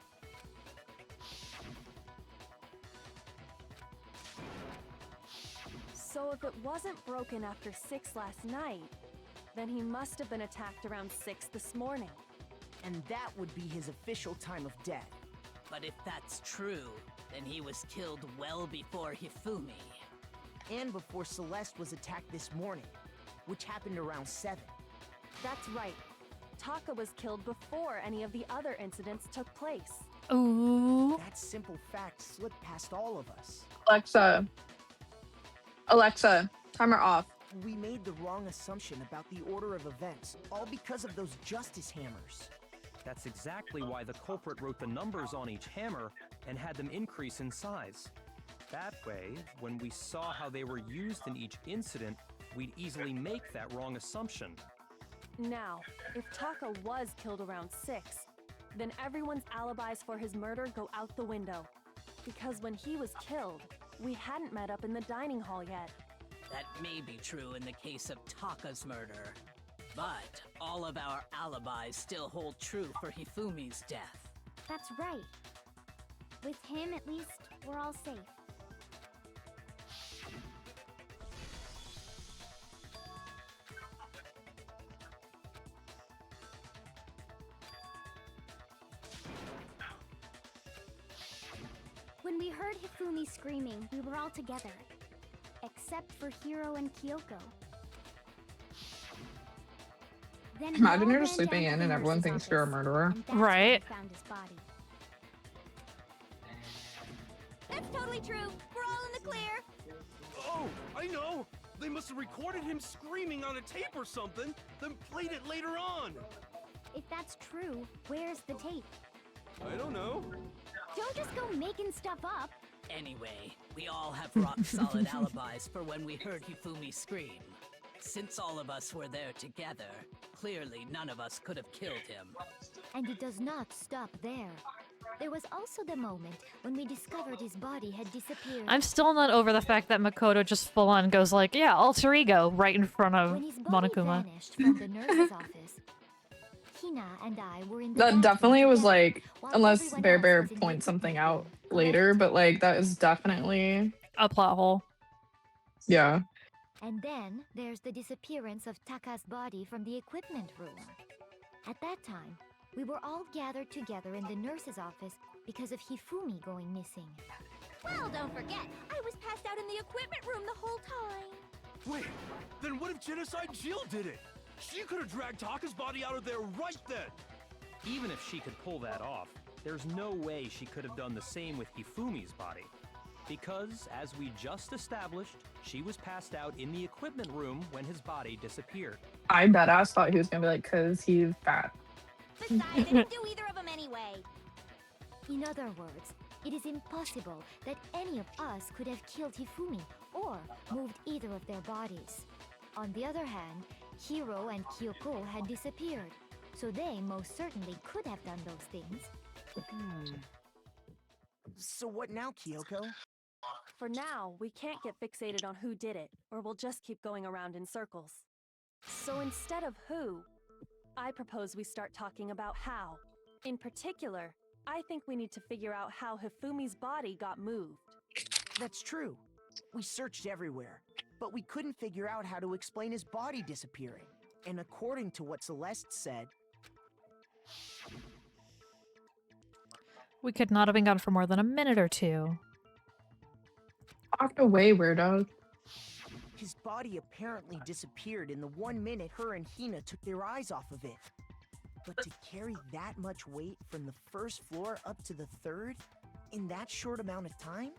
so if it wasn't broken after 6 last night, then he must have been attacked around 6 this morning. And that would be his official time of death. But if that's true, then he was killed well before Hifumi. And before Celeste was attacked this morning, which happened around 7. That's right. Taka was killed before any of the other incidents took place. Ooh. That simple fact slipped past all of us. Alexa, timer off. We made the wrong assumption about the order of events, all because of those justice hammers. That's exactly why the culprit wrote the numbers on each hammer and had them increase in size. That way, when we saw how they were used in each incident, we'd easily make that wrong assumption. Now, if Taka was killed around 6, then everyone's alibis for his murder go out the window. Because when he was killed, we hadn't met up in the dining hall yet. That may be true in the case of Taka's murder. But all of our alibis still hold true for Hifumi's death. That's right. With him, at least, we're all safe. When we heard Hifumi screaming, we were all together. Except for Hiro and Kyoko. Then we Imagine all you're just ran sleeping down to in the and everyone nurse's thinks you're a office, murderer. and that's Right. where we found his body. That's totally true. We're all in the clear. Oh, I know! They must have recorded him screaming on a tape or something, then played it later on! If that's true, where's the tape? I don't know. Don't just go making stuff up. Anyway, we all have rock-solid alibis for when we heard Hifumi scream. Since all of us were there together, clearly none of us could have killed him. And it does not stop there. There was also the moment when we discovered his body had disappeared. I'm still not over the fact that Makoto just full on goes like, yeah, alter ego, right in front of When his body Monokuma. vanished from the nurse's office, Hina and I were in the That bathroom definitely was together, like, while unless everyone Bear else Bear was in the points something equipment out room, later, correct? but like that is definitely, A plot hole. yeah. And then there's the disappearance of Taka's body from the equipment room. At that time, We were all gathered together in the nurse's office because of Hifumi going missing. Well, don't forget, I was passed out in the equipment room the whole time. Wait, then what if Genocide Jill did it? She could have dragged Taka's body out of there right then. Even if she could pull that off, there's no way she could have done the same with Hifumi's body. Because, as we just established, she was passed out in the equipment room when his body disappeared. I bet I thought he was gonna be like, cause he's fat. Besides, I didn't do either of them anyway. In other words, it is impossible that any of us could have killed Hifumi or moved either of their bodies. On the other hand, Hiro and Kyoko had disappeared, so they most certainly could have done those things. So what now, Kyoko? For now, we can't get fixated on who did it, or we'll just keep going around in circles. So instead of who, I propose we start talking about how. In particular, I think we need to figure out how Hifumi's body got moved. That's true. We searched everywhere, but we couldn't figure out how to explain his body disappearing. And according to what Celeste said, We could not have been gone for more than a minute or two. Walk away, weirdo. his body apparently disappeared in the 1 minute her and Hina took their eyes off of it. But to carry that much weight from the first floor up to the third in that short amount of time?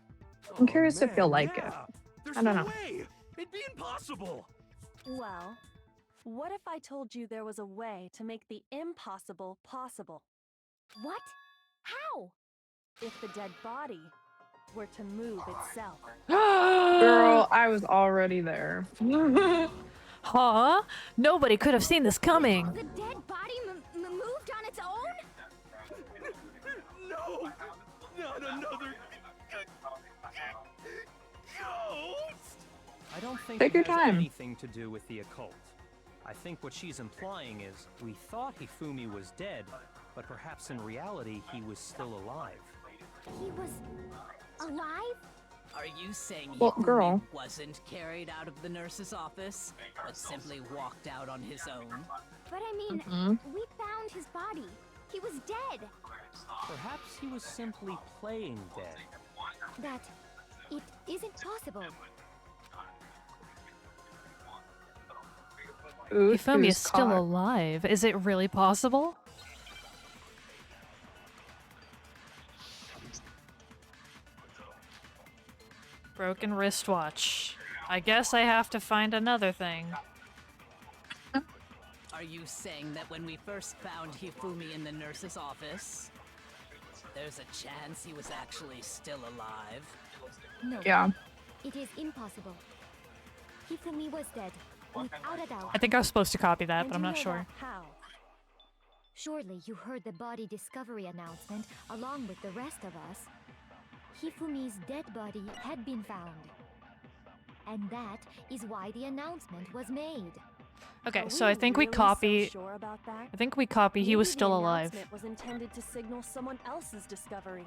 I'm curious if you'll like it. There's I don't no know. way! It'd be impossible! Well, what if I told you there was a way to make the impossible possible? What? How? If the dead body were to move itself. Girl, I was already there. Huh? Nobody could have seen this coming. The dead body moved on its own? No! Not another ghost! I don't think Take your it has time. anything to do with the occult. I think what she's implying is we thought Hifumi was dead, but perhaps in reality he was still alive. He was alive? Are you saying Well, Hifumi girl. wasn't carried out of the nurse's office, but simply walked out on his own? But I mean, we found his body. He was dead. Perhaps he was simply playing dead. That it isn't possible. Hifumi is still alive. Is it really possible? Broken wristwatch. I guess I have to find another thing. Are you saying that when we first found Hifumi in the nurse's office, there's a chance he was actually still alive? No. Yeah. It is impossible. Hifumi was dead, without a doubt. I think I was supposed to copy that, And but I'm you not know sure. that how? Surely you heard the body discovery announcement along with the rest of us. Hifumi's dead body had been found. And that is why the announcement was made. Okay, Are so I think we really copy. So sure about that? I think we copy. He was Maybe still the alive. announcement was intended to signal someone else's discovery.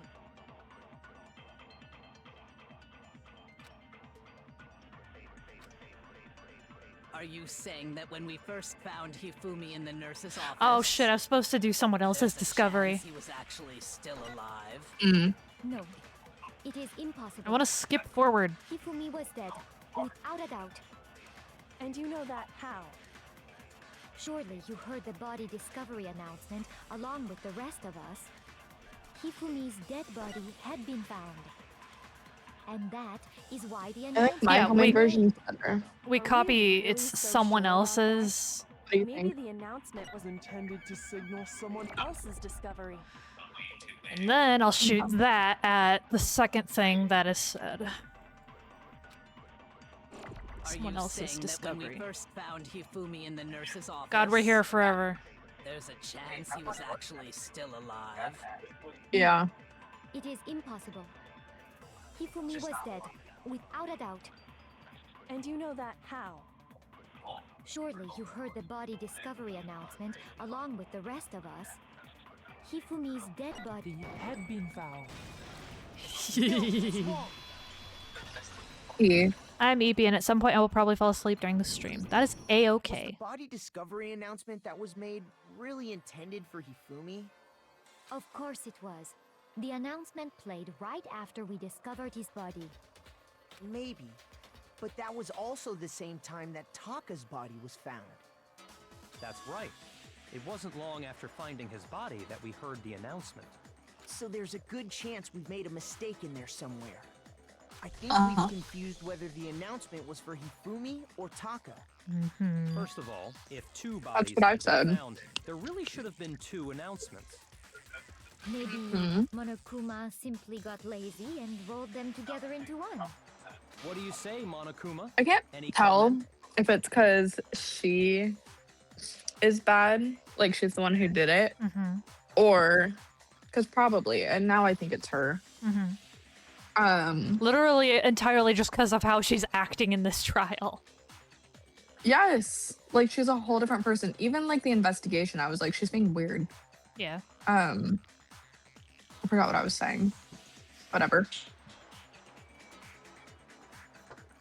Are you saying that when we first found Hifumi in the nurse's office, Oh shit! I was supposed to do someone else's there's a discovery. chance he was actually still alive? No, it is impossible. I want to skip forward. Hifumi was dead, without a doubt. And you know that how? Surely you heard the body discovery announcement along with the rest of us. Hifumi's dead body had been found. And that is why the I announcement think my Yeah, homemade wait. version's better. We Are copy. really It's so someone sure about that? else's. What do you Maybe think? the announcement was intended to signal someone else's discovery. And then I'll shoot that at the second thing that is said. Are Someone you else's saying that when we discovery. first found Hifumi in the nurse's office, God, we're here forever. there's a chance he was actually still alive? Yeah. It is impossible. Hifumi was dead, without a doubt. And you know that how? Surely you heard the body discovery announcement along with the rest of us. Hifumi's dead body Had been found. EP. I'm EP, and at some point I will probably fall asleep during the stream. That is Was A-okay. the body discovery announcement that was made really intended for Hifumi? Of course it was. The announcement played right after we discovered his body. Maybe. But that was also the same time that Taka's body was found. That's right. It wasn't long after finding his body that we heard the announcement. So there's a good chance we've made a mistake in there somewhere. I think we've confused whether the announcement was for Hifumi or Taka. First of all, if two bodies what I had said. been found, there really should have been two announcements. Maybe Monokuma simply got lazy and rolled them together into one. What do you say, Monokuma? I can't Any tell comment? if it's because she is bad, like she's the one who did it, or because probably, and now I think it's her. Literally entirely just because of how she's acting in this trial. Yes, like she's a whole different person. Even like the investigation, I was like, she's being weird. Yeah. I forgot what I was saying. Whatever.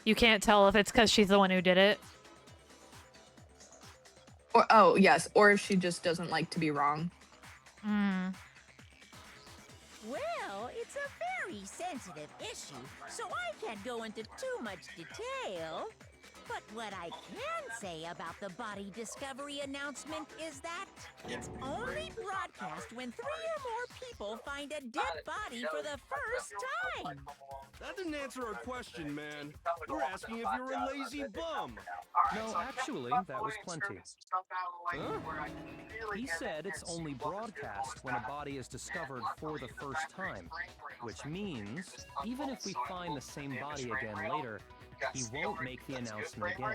You can't tell if it's because she's the one who did it. Or oh yes, or if she just doesn't like to be wrong. Well, it's a very sensitive issue, so I can't go into too much detail. But what I can say about the body discovery announcement is that it's only broadcast when 3 or more people find a dead body for the first time. That didn't answer our question, man. We're asking if you're a lazy bum. No, actually, that was plenty. Huh? He said it's only broadcast when a body is discovered for the first time, which means even if we find the same body again later, he won't make the announcement again.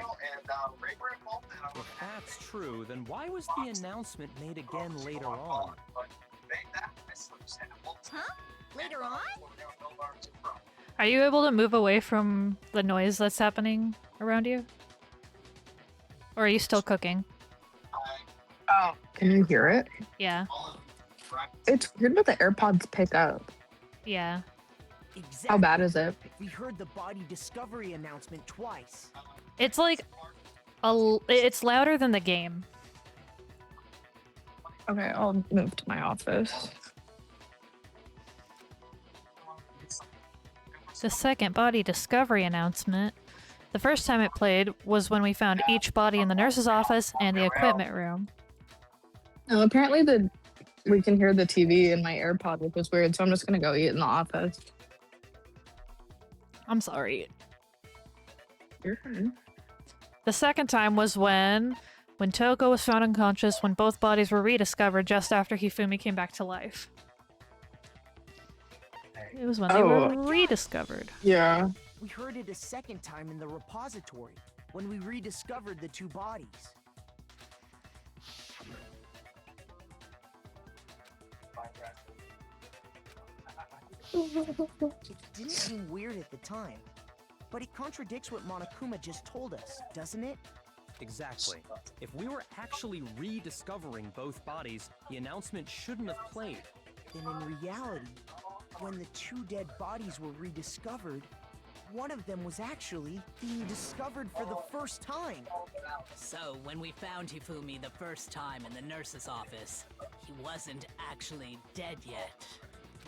If that's true, then why was the announcement made again later on? Huh? Later on? Are you able to move away from the noise that's happening around you? Or are you still cooking? Oh, can you hear it? Yeah. It's weird that the AirPods pick up. Yeah. Exactly. How bad is it? We heard the body discovery announcement twice. It's like it's louder than the game. Okay, I'll move to my office. The second body discovery announcement. The first time it played was when we found each body in the nurse's office and the equipment room. No, apparently we can hear the TV in my AirPod, which was weird, so I'm just gonna go eat in the office. I'm sorry. You're fine. The second time was when Toko was found unconscious when both bodies were rediscovered just after Hifumi came back to life. It was when they were rediscovered. Yeah. We heard it a second time in the repository, when we rediscovered the 2 bodies. It didn't seem weird at the time, but it contradicts what Monokuma just told us, doesn't it? Exactly. If we were actually rediscovering both bodies, the announcement shouldn't have played. Then in reality, when the 2 dead bodies were rediscovered, one of them was actually being discovered for the first time. So, when we found Hifumi the first time in the nurse's office, he wasn't actually dead yet.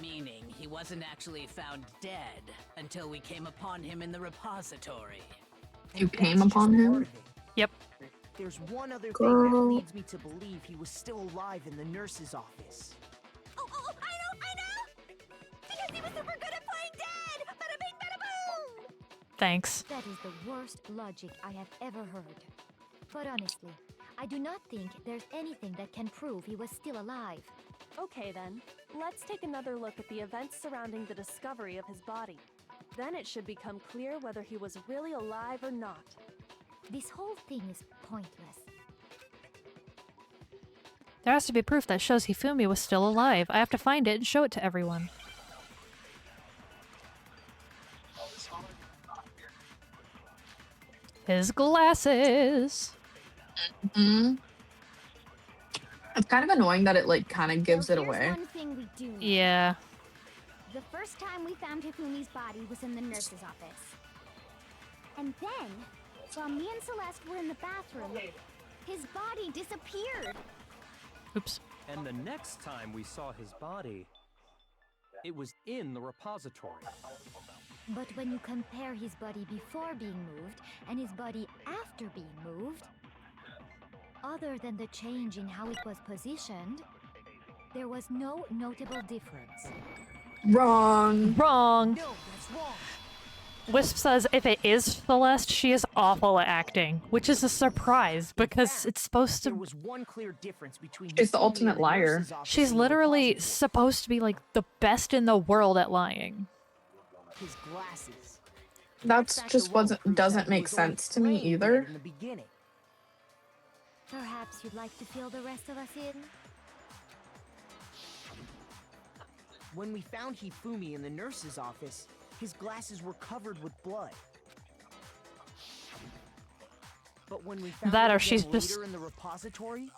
Meaning, he wasn't actually found dead until we came upon him in the repository. You came upon him? Yep. There's one other thing that leads me to believe he was still alive in the nurse's office. Oh, I know! Because he was super good at playing dead! Bada bing, bada boom! Thanks. That is the worst logic I have ever heard. But honestly, I do not think there's anything that can prove he was still alive. Okay then, let's take another look at the events surrounding the discovery of his body. Then it should become clear whether he was really alive or not. This whole thing is pointless. There has to be proof that shows Hifumi was still alive. I have to find it and show it to everyone. His glasses. It's kind of annoying that it like kind of gives it away. One thing we do know. Yeah. The first time we found Hifumi's body was in the nurse's office. And then, while me and Celeste were in the bathroom, his body disappeared. Oops. And the next time we saw his body, it was in the repository. But when you compare his body before being moved and his body after being moved, other than the change in how it was positioned, there was no notable difference. Wrong. Wrong. No, that's wrong. Wisp says if it is Celeste, she is awful at acting, which is a surprise because fact, it's supposed There to. was one clear difference between She's the Hifumi ultimate and the liar. nurse's office She's and the literally repository. supposed to be like the best in the world at lying. His glasses. That's Fact just alone proves doesn't that he make was only sense to me playing either. dead in the beginning. Perhaps you'd like to fill the rest of us in? When we found Hifumi in the nurse's office, his glasses were covered with blood. But when we found That him or again she's later just- in the repository,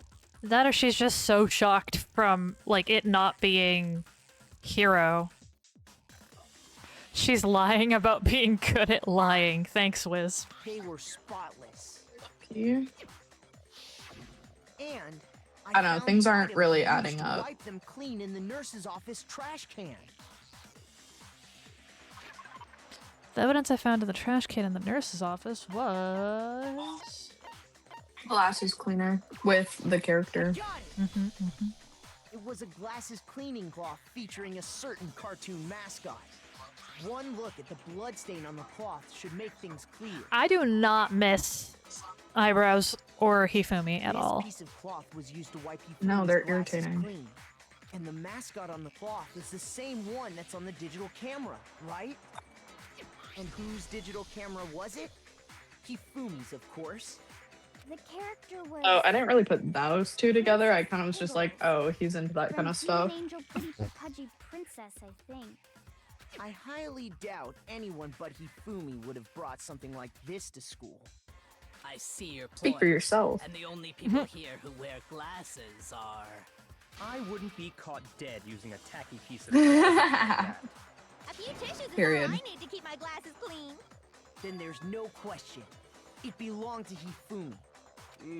That or she's just so shocked from like it not being Hero. She's lying about being good at lying. Thanks, Wiz. they were spotless. Yeah. And I don't know, found things the aren't item really used adding to up. Wipe them clean in the nurse's office trash can. The evidence I found in the trash can in the nurse's office was. Glasses cleaner with the character. Got it. Mm-hmm. It was a glasses cleaning cloth featuring a certain cartoon mascot. One look at the bloodstain on the cloth should make things clear. I do not miss eyebrows or Hifumi at This all. piece of cloth was used to wipe Hifumi's No, they're glasses irritating. clean. And the mascot on the cloth is the same one that's on the digital camera, right? And whose digital camera was it? Hifumi's, of course. The character was. Oh, I didn't really put those two together. I kind of was just like, oh, he's into that kind from of stuff. Demon Angel Pretty Pudgy Princess, I think. I highly doubt anyone but Hifumi would have brought something like this to school. I see your point. Speak for yourself. And the only people here who wear glasses are... I wouldn't be caught dead using a tacky piece of plastic like that. A few tissues is Period. all I need to keep my glasses clean. Then there's no question. It belonged to Hifumi.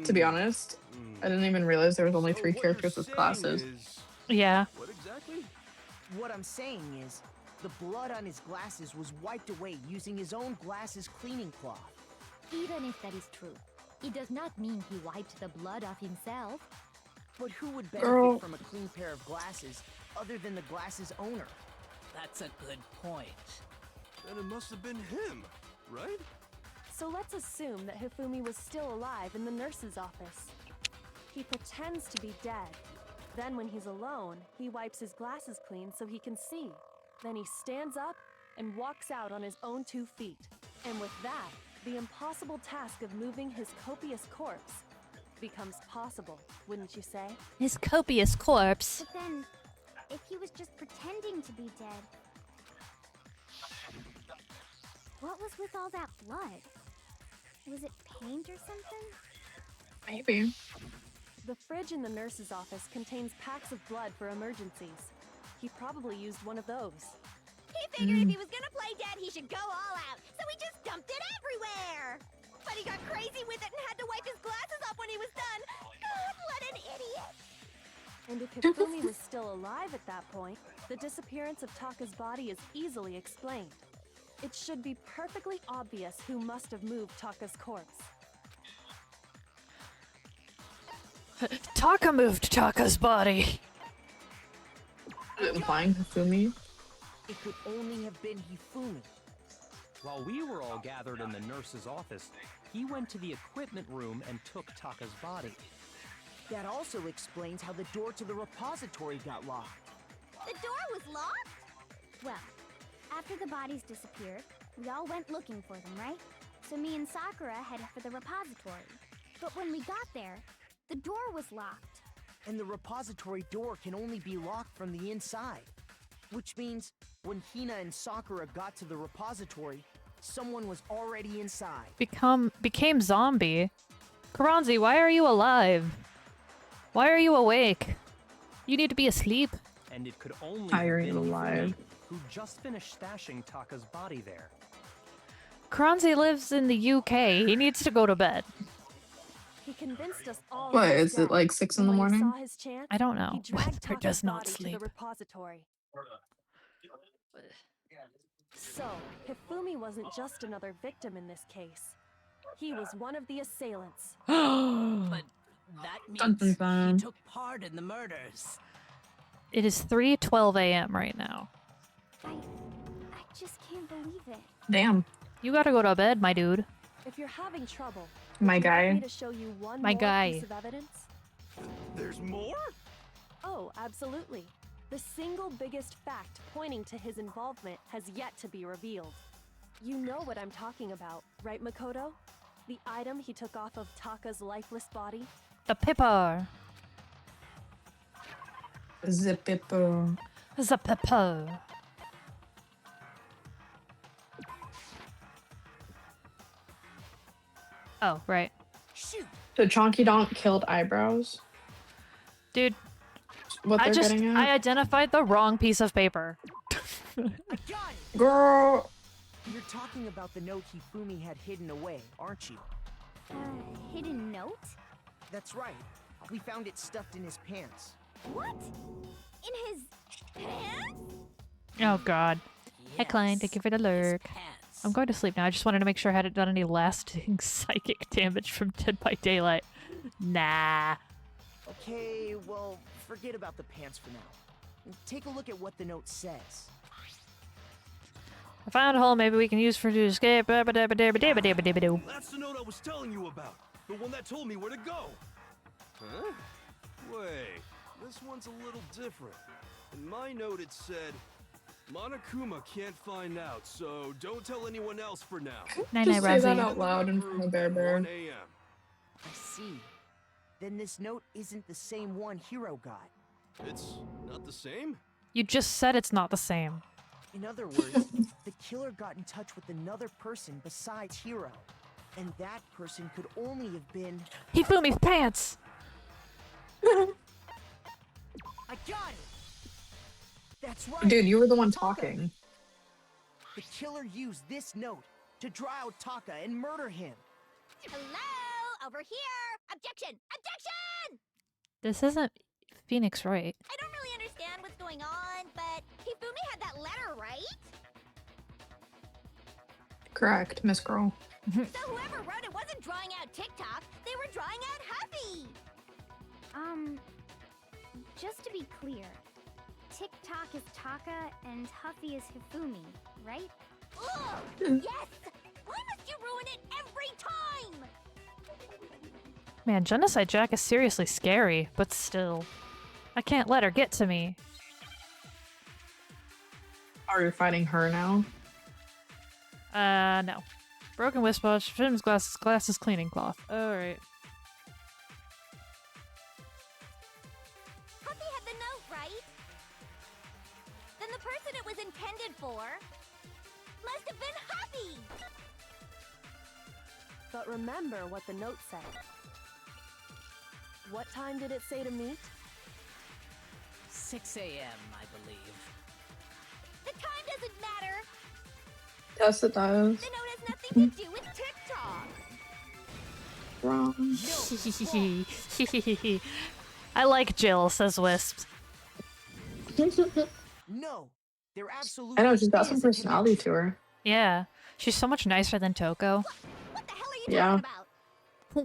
To be honest, I didn't even realize there was only So 3 what characters you're with glasses. saying is- Yeah. What exactly? What I'm saying is, the blood on his glasses was wiped away using his own glasses cleaning cloth. Even if that is true, it does not mean he wiped the blood off himself. But who would benefit Girl. from a clean pair of glasses other than the glasses owner? That's a good point. Then it must have been him, right? So let's assume that Hifumi was still alive in the nurse's office. He pretends to be dead. Then when he's alone, he wipes his glasses clean so he can see. Then he stands up and walks out on his own 2 feet. And with that, the impossible task of moving his copious corpse becomes possible, wouldn't you say? His copious corpse. But then, if he was just pretending to be dead, what was with all that blood? Was it paint or something? Maybe. The fridge in the nurse's office contains packs of blood for emergencies. He probably used one of those. He figured if he was gonna play dead, he should go all out, so he just dumped it everywhere. But he got crazy with it and had to wipe his glasses off when he was done. God, what an idiot! And if Hifumi was still alive at that point, the disappearance of Taka's body is easily explained. It should be perfectly obvious who must have moved Taka's corpse. Taka moved Taka's body. Implying Hifumi. It could only have been Hifumi. While we were all gathered in the nurse's office, he went to the equipment room and took Taka's body. That also explains how the door to the repository got locked. The door was locked? Well, after the bodies disappeared, we all went looking for them, right? So me and Sakura headed for the repository. But when we got there, the door was locked. And the repository door can only be locked from the inside. Which means, when Hina and Sakura got to the repository, someone was already inside. Became zombie. Karanzi, why are you alive? Why are you awake? You need to be asleep. And it could only Tired have been alive. Hifumi, who just finished stashing Taka's body there. Kranzi lives in the UK. He needs to go to bed. He convinced us all. What, he was is it dead. like 6 in And the when he morning? saw his chance, I don't he know. dragged Weather Taka's does not body to the sleep. repository. So, Hifumi wasn't just another victim in this case. He was one of the assailants. But that Dun, dun, means dun. he took part in the murders. It is 3:12 a.m. right now. I just can't believe it. Damn. You gotta go to bed, my dude. If you're having trouble, My would you like guy. me to show you one My more guy. piece of evidence? There's more? Oh, absolutely. The single biggest fact pointing to his involvement has yet to be revealed. You know what I'm talking about, right, Makoto? The item he took off of Taka's lifeless body? The pepper. The pepper. The pepper. Oh, right. Shoot! So Chonky Donk killed eyebrows? Dude, What they're getting I at? identified the wrong piece of paper. I got it! Girl. You're talking about the note Hifumi had hidden away, aren't you? Hidden note? That's right. We found it stuffed in his pants. What? In his pants? Oh god. Hi Klein, thank you for the lurk. Pants. I'm going to sleep now. I just wanted to make sure I hadn't done any lasting psychic damage from Dead by Daylight. Nah. Okay, well, forget about the pants for now. Take a look at what the note says. I found a hole maybe we can use for to escape. That's the note I was telling you about. The one that told me where to go. Huh? Wait, this one's a little different. In my note it said, Monokuma can't find out, so don't tell anyone else for now. Night Just night, say that Razzie. out loud in front of Bear Bear. 1 a.m. I see. Then this note isn't the same one Hiro got. It's not the same? You just said it's not the same. In other words, the killer got in touch with another person besides Hiro. And that person could only have been... Hifumi's pants! I got it! That's right! Dude, you were the one talking. The killer used this note to draw out Taka and murder him. Hello? Over here! Objection! Objection! This isn't Phoenix Wright. I don't really understand what's going on, but Hifumi had that letter, right? Correct, Miss Girl. So whoever wrote it wasn't drawing out TikTok, they were drawing out Huffy! Just to be clear, TikTok is Taka and Huffy is Hifumi, right? Ugh! Yes! Why must you ruin it every time? Man, Genocide Jack is seriously scary, but still. I can't let her get to me. Are you fighting her now? No. Broken wristwatch, Jim's glasses, cleaning cloth. Alright. Huffy had the note, right? Then the person it was intended for must have been Huffy! But remember what the note said. What time did it say to meet? 6 a.m., I believe. The time doesn't matter! Yes, it does. The note has nothing to do with TikTok! Wrong. I like Jill, says Wisp. No, there absolutely I know, she's got is some a personality connection. to her. Yeah. She's so much nicer than Toko. What the hell are you Yeah. talking about?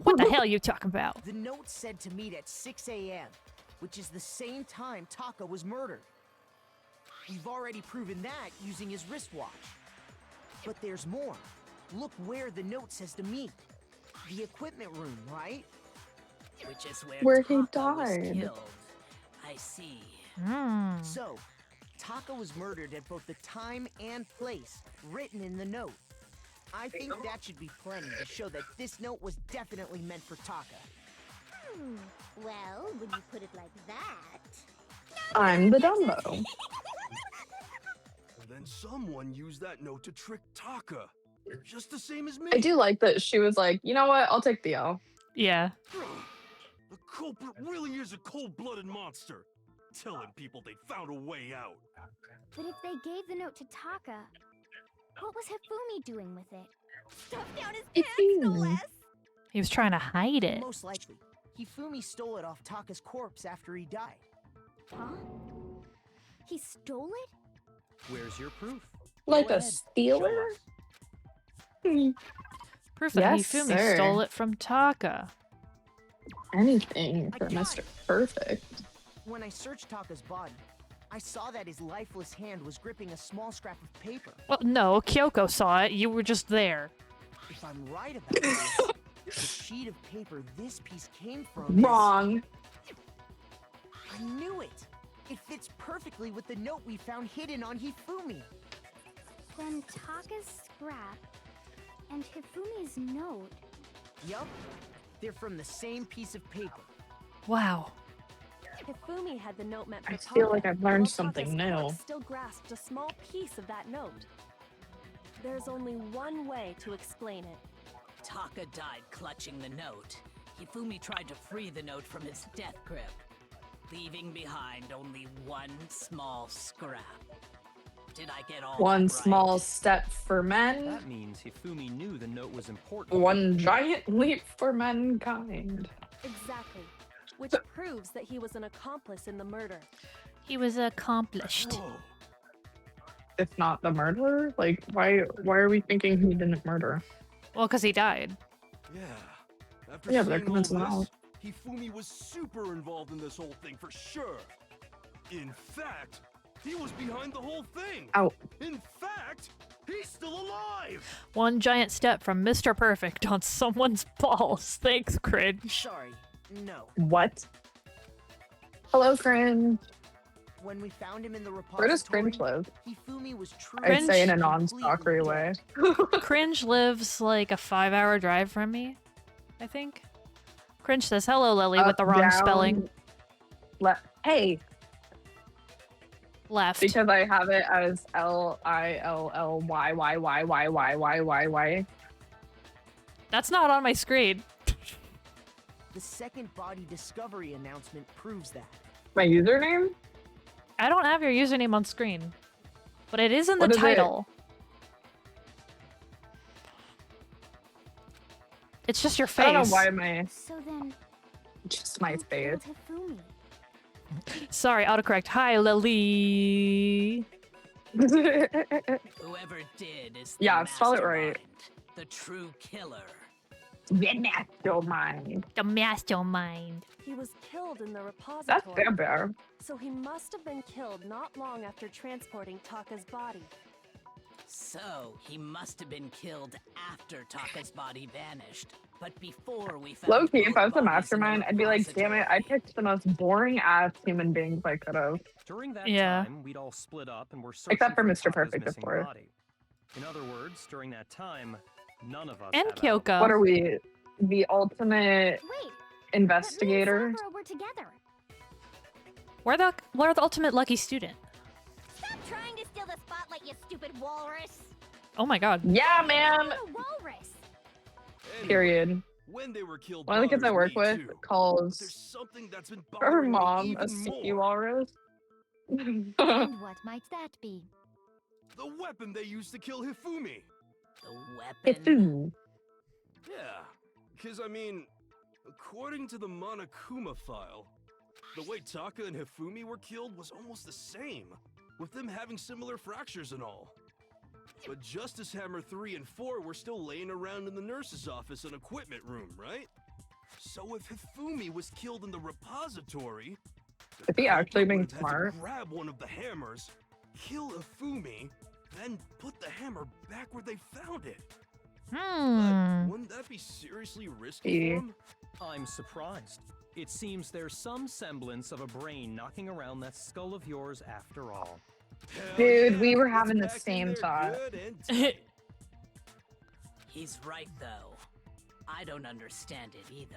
What the hell are you talking about? The note said to meet at 6 a.m., which is the same time Taka was murdered. We've already proven that using his wristwatch. But there's more. Look where the note says to meet. The equipment room, right? Which is Where he Taka was died. killed. I see. Hmm. So, Taka was murdered at both the time and place written in the note. I think that should be plenty to show that this note was definitely meant for Taka. Well, when you put it like that... I'm the Dumbo. And then someone used that note to trick Taka. Just the same as me. I do like that she was like, you know what? I'll take the L. Yeah. The culprit really is a cold-blooded monster. Telling people they found a way out. But if they gave the note to Taka, what was Hifumi doing with it? Stuffed down his pants, no Ew. less. He was trying to hide it. Most likely, Hifumi stole it off Taka's corpse after he died. Huh? He stole it? Where's your proof? Like Go a ahead, stealer? show us. Proof that Yes, Hifumi sir. stole it from Taka. Anything I for got Mr. it. Perfect. When I searched Taka's body, I saw that his lifeless hand was gripping a small scrap of paper. Well, no, Kyoko saw it. You were just there. If I'm right about this, the sheet of paper this piece came from is- Wrong. I knew it! It fits perfectly with the note we found hidden on Hifumi. Then Taka's scrap and Hifumi's note. Yup, they're from the same piece of paper. Wow. Hifumi had the note meant for I feel Taka, like I've learned while something Taka's new. corpse still grasped a small piece of that note. There's only one way to explain it. Taka died clutching the note. Hifumi tried to free the note from its death grip, leaving behind only one small scrap. Did I get all One that right? small step for men, That means Hifumi knew the note was important. one giant leap for mankind. Exactly. Which proves that he was an accomplice in the murder. He was accomplished. Whoa. If not the murderer, like why are we thinking he didn't murder? Well, because he died. Yeah. After Yeah, but they're seeing all convincing him this, out. Hifumi was super involved in this whole thing for sure. In fact, he was behind the whole thing. Ow. In fact, he's still alive. One giant step from Mr. Perfect on someone's balls. Thanks, Cringe. Sorry, no. What? Hello, Cringe. When we found him in the repository, Where does Cringe live? Hifumi was I'd say in a truly non-stalkery way. Cringe lives like a 5-hour drive from me, I think. Cringe says, hello, Lily, with Up, the wrong down, spelling. Hey, Left. because I have it as LILLYYYYYYYY. That's not on my screen. The second body discovery announcement proves that. My username? I don't have your username on screen, but it is in the What is it? title. It's just your face. I don't know why my So then, just my who face. killed Hifumi? Sorry, autocorrect. Hi, Lily. Whoever did is the Yeah, spell it right. mastermind, the true killer. The mastermind. The mastermind. He was killed in the That's repository. Bear Bear. So he must have been killed not long after transporting Taka's body. So, he must have been killed after Taka's body vanished, but before we found Low key, if both I was a bodies in the mastermind, I'd be like, damn it, I repository. picked the most boring ass human beings I could have. During that Yeah. time, we'd all split up and were searching Except for Mr. Taka's Perfect, of missing course. body. In other words, during that time, none of us And had Kyoko. What are we? The ultimate Wait, but me and investigator? Sakura were together. We're the ultimate lucky student. Stop trying to steal the spotlight, you stupid walrus. Oh my god. Yeah, man. You're a walrus. Anyway, Period. when they were killed, One of the kids I bothers work me with too. But there's calls something that's been her bothering me mom a even sticky more. walrus. And what might that be? The weapon they used to kill Hifumi. The weapon? Ew. Yeah, because I mean, according to the Monokuma file, the way Taka and Hifumi were killed was almost the same, with them having similar fractures and all. But Justice Hammer 3 and 4 were still laying around in the nurse's office and equipment room, right? So if Hifumi was killed in the repository, Is he actually being would've had to smart? grab one of the hammers, kill Hifumi, then put the hammer back where they found it. Hmm. Wouldn't that be seriously risky for him? I'm surprised. It seems there's some semblance of a brain knocking around that skull of yours after all. Hell Dude, yeah, we were it's having the back in same there thought. good and tight. He's right, though. I don't understand it either.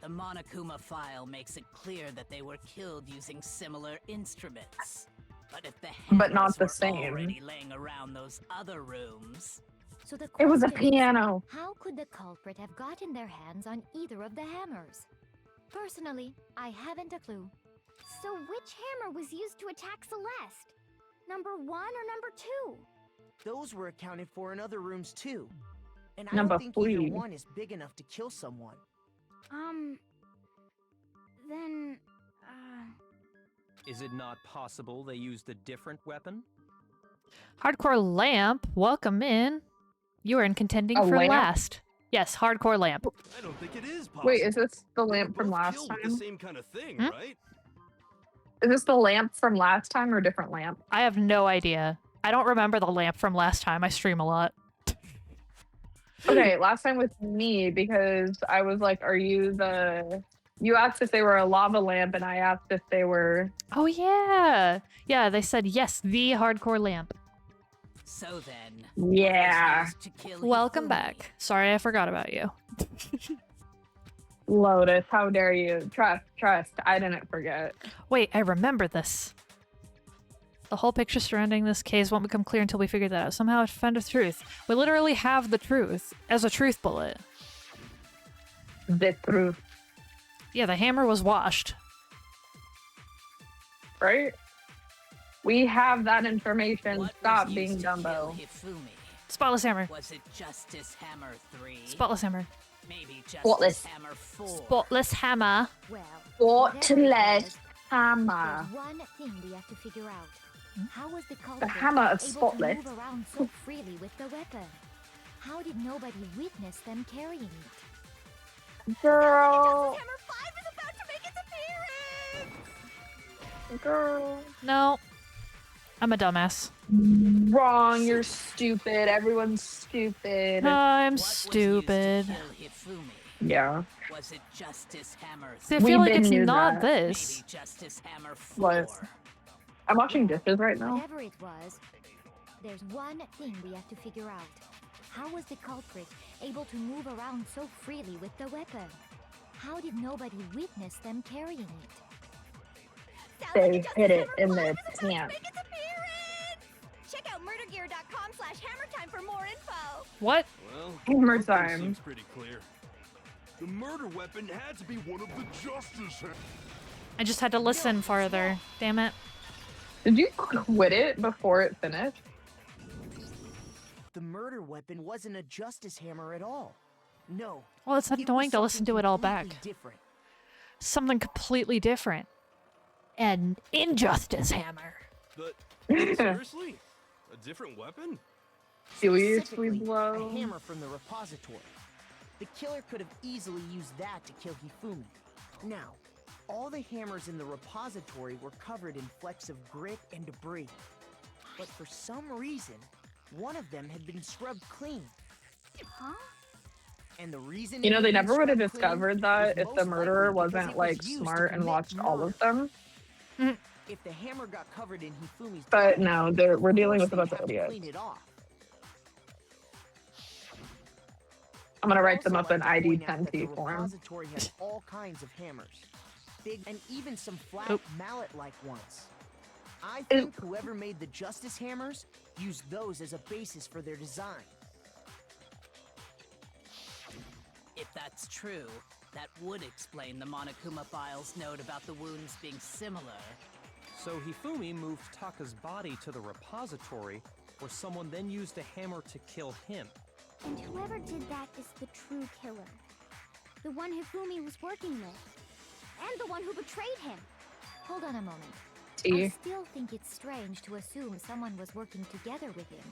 The Monokuma file makes it clear that they were killed using similar instruments. But if the But not hammers the were same. already laying around those other rooms, So the It was a question is, piano. How could the culprit have gotten their hands on either of the hammers? Personally, I haven't a clue. So which hammer was used to attack Celeste? Number 1 or number 2? Those were accounted for in other rooms too. And I Number don't think either 3. one is big enough to kill someone. Then, Is it not possible they used a different weapon? Hardcore Lamp, welcome in. You are in contending A for lamp? last. Yes, Hardcore Lamp. I don't think it is possible. Wait, is this the They were lamp from both last killed with time? the same kind of thing, Hmm? right? Is this the lamp from last time or a different lamp? I have no idea. I don't remember the lamp from last time. I stream a lot. Okay, last time with me because I was like, "Are you the?" You asked if they were a lava lamp, and I asked if they were. Oh yeah, yeah. They said yes, the Hardcore Lamp. So then, Yeah. to kill Welcome Hifumi? back. Sorry, I forgot about you. Lotus, how dare you? Trust. I didn't forget. Wait, I remember this. The whole picture surrounding this case won't become clear until we figure that out. Somehow I found the truth. We literally have the truth as a truth bullet. The truth, Yeah, the hammer was washed. right? We have that information. What Stop was being used to kill Dumbo. Hifumi? Spotless hammer. Was it Justice Hammer 3? Spotless hammer. Maybe Justice Spotless. Hammer 4? Spotless hammer. well, whatever it Spotless was, hammer. there's one thing we have to figure out. How was the The culprit hammer of able spotless. to move around so freely with the weapon? How did nobody witness them carrying it? Girl. Hammer 5 is about to make its appearance! Girl. No. I'm a dumbass. Wrong. You're stupid. Everyone's stupid. I'm What was used to stupid. kill Hifumi? Yeah. Was it Justice Hammer See, I 3? feel We like it's knew not that. this. Maybe Justice Hammer 4? Was. I'm washing dishes right now. Whatever it was, there's one thing we have to figure out. How was the culprit able to move around so freely with the weapon? How did nobody witness them carrying it? Sounds They like hid it Justice in Hammer their 5 is about to pants. make its appearance! Check out murdergear.com/hammertime for more info. What? Well, Hammer one thing time. seems pretty clear. The murder weapon had to be one of the Justice Hammers. I just had to listen farther. Damn it. Did you quit it before it finished? The murder weapon wasn't a Justice Hammer at all. No. Well, it's it was annoying to listen something to it all completely back. Different. Something completely different. An injustice hammer. But seriously? A different weapon? Seriously, Specifically, blow. a hammer from the repository. The killer could have easily used that to kill Hifumi. Now, all the hammers in the repository were covered in flecks of grit and debris. But for some reason, one of them had been scrubbed clean. Huh? And the reason You it know, had they been never would have scrubbed clean discovered that was if the most murderer likely because wasn't it was like used to smart and commit watched all murder. of them. If the hammer got covered in Hifumi's But blood, no, we're of dealing course with a bunch they'd of have to idiots. clean it off. I'm gonna I'd write them also up in like to point ID out that 10T the form. repository has all kinds of hammers, big and even some flat Oop. mallet-like ones. I think whoever made the Justice Hammers used those as a basis for their design. If that's true, that would explain the Monokuma Files note about the wounds being similar. So Hifumi moved Taka's body to the repository, where someone then used a hammer to kill him. And whoever did that is the true killer. The one Hifumi was working with. And the one who betrayed him. Hold on a moment. I T. still think it's strange to assume someone was working together with him.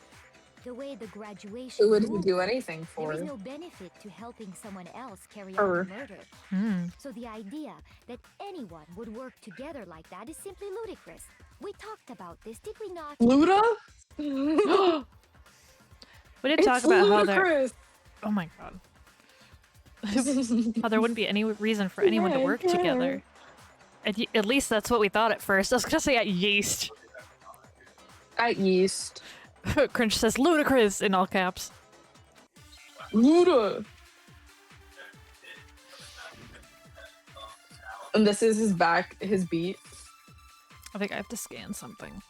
The way the graduation Who would he rules do work, anything there for? is no benefit to helping someone else carry out Her. the murder. Hmm. So the idea that anyone would work together like that is simply ludicrous. We talked about this, did we not? Luda? We did talk about how there. ludicrous. Oh my god. How there wouldn't be any reason for anyone to Yeah, work yeah. together. At least that's what we thought at first. I was gonna say at yeast. At yeast. Cringe says ludicrous in all caps. Luda. And this is his beat. I think I have to scan something.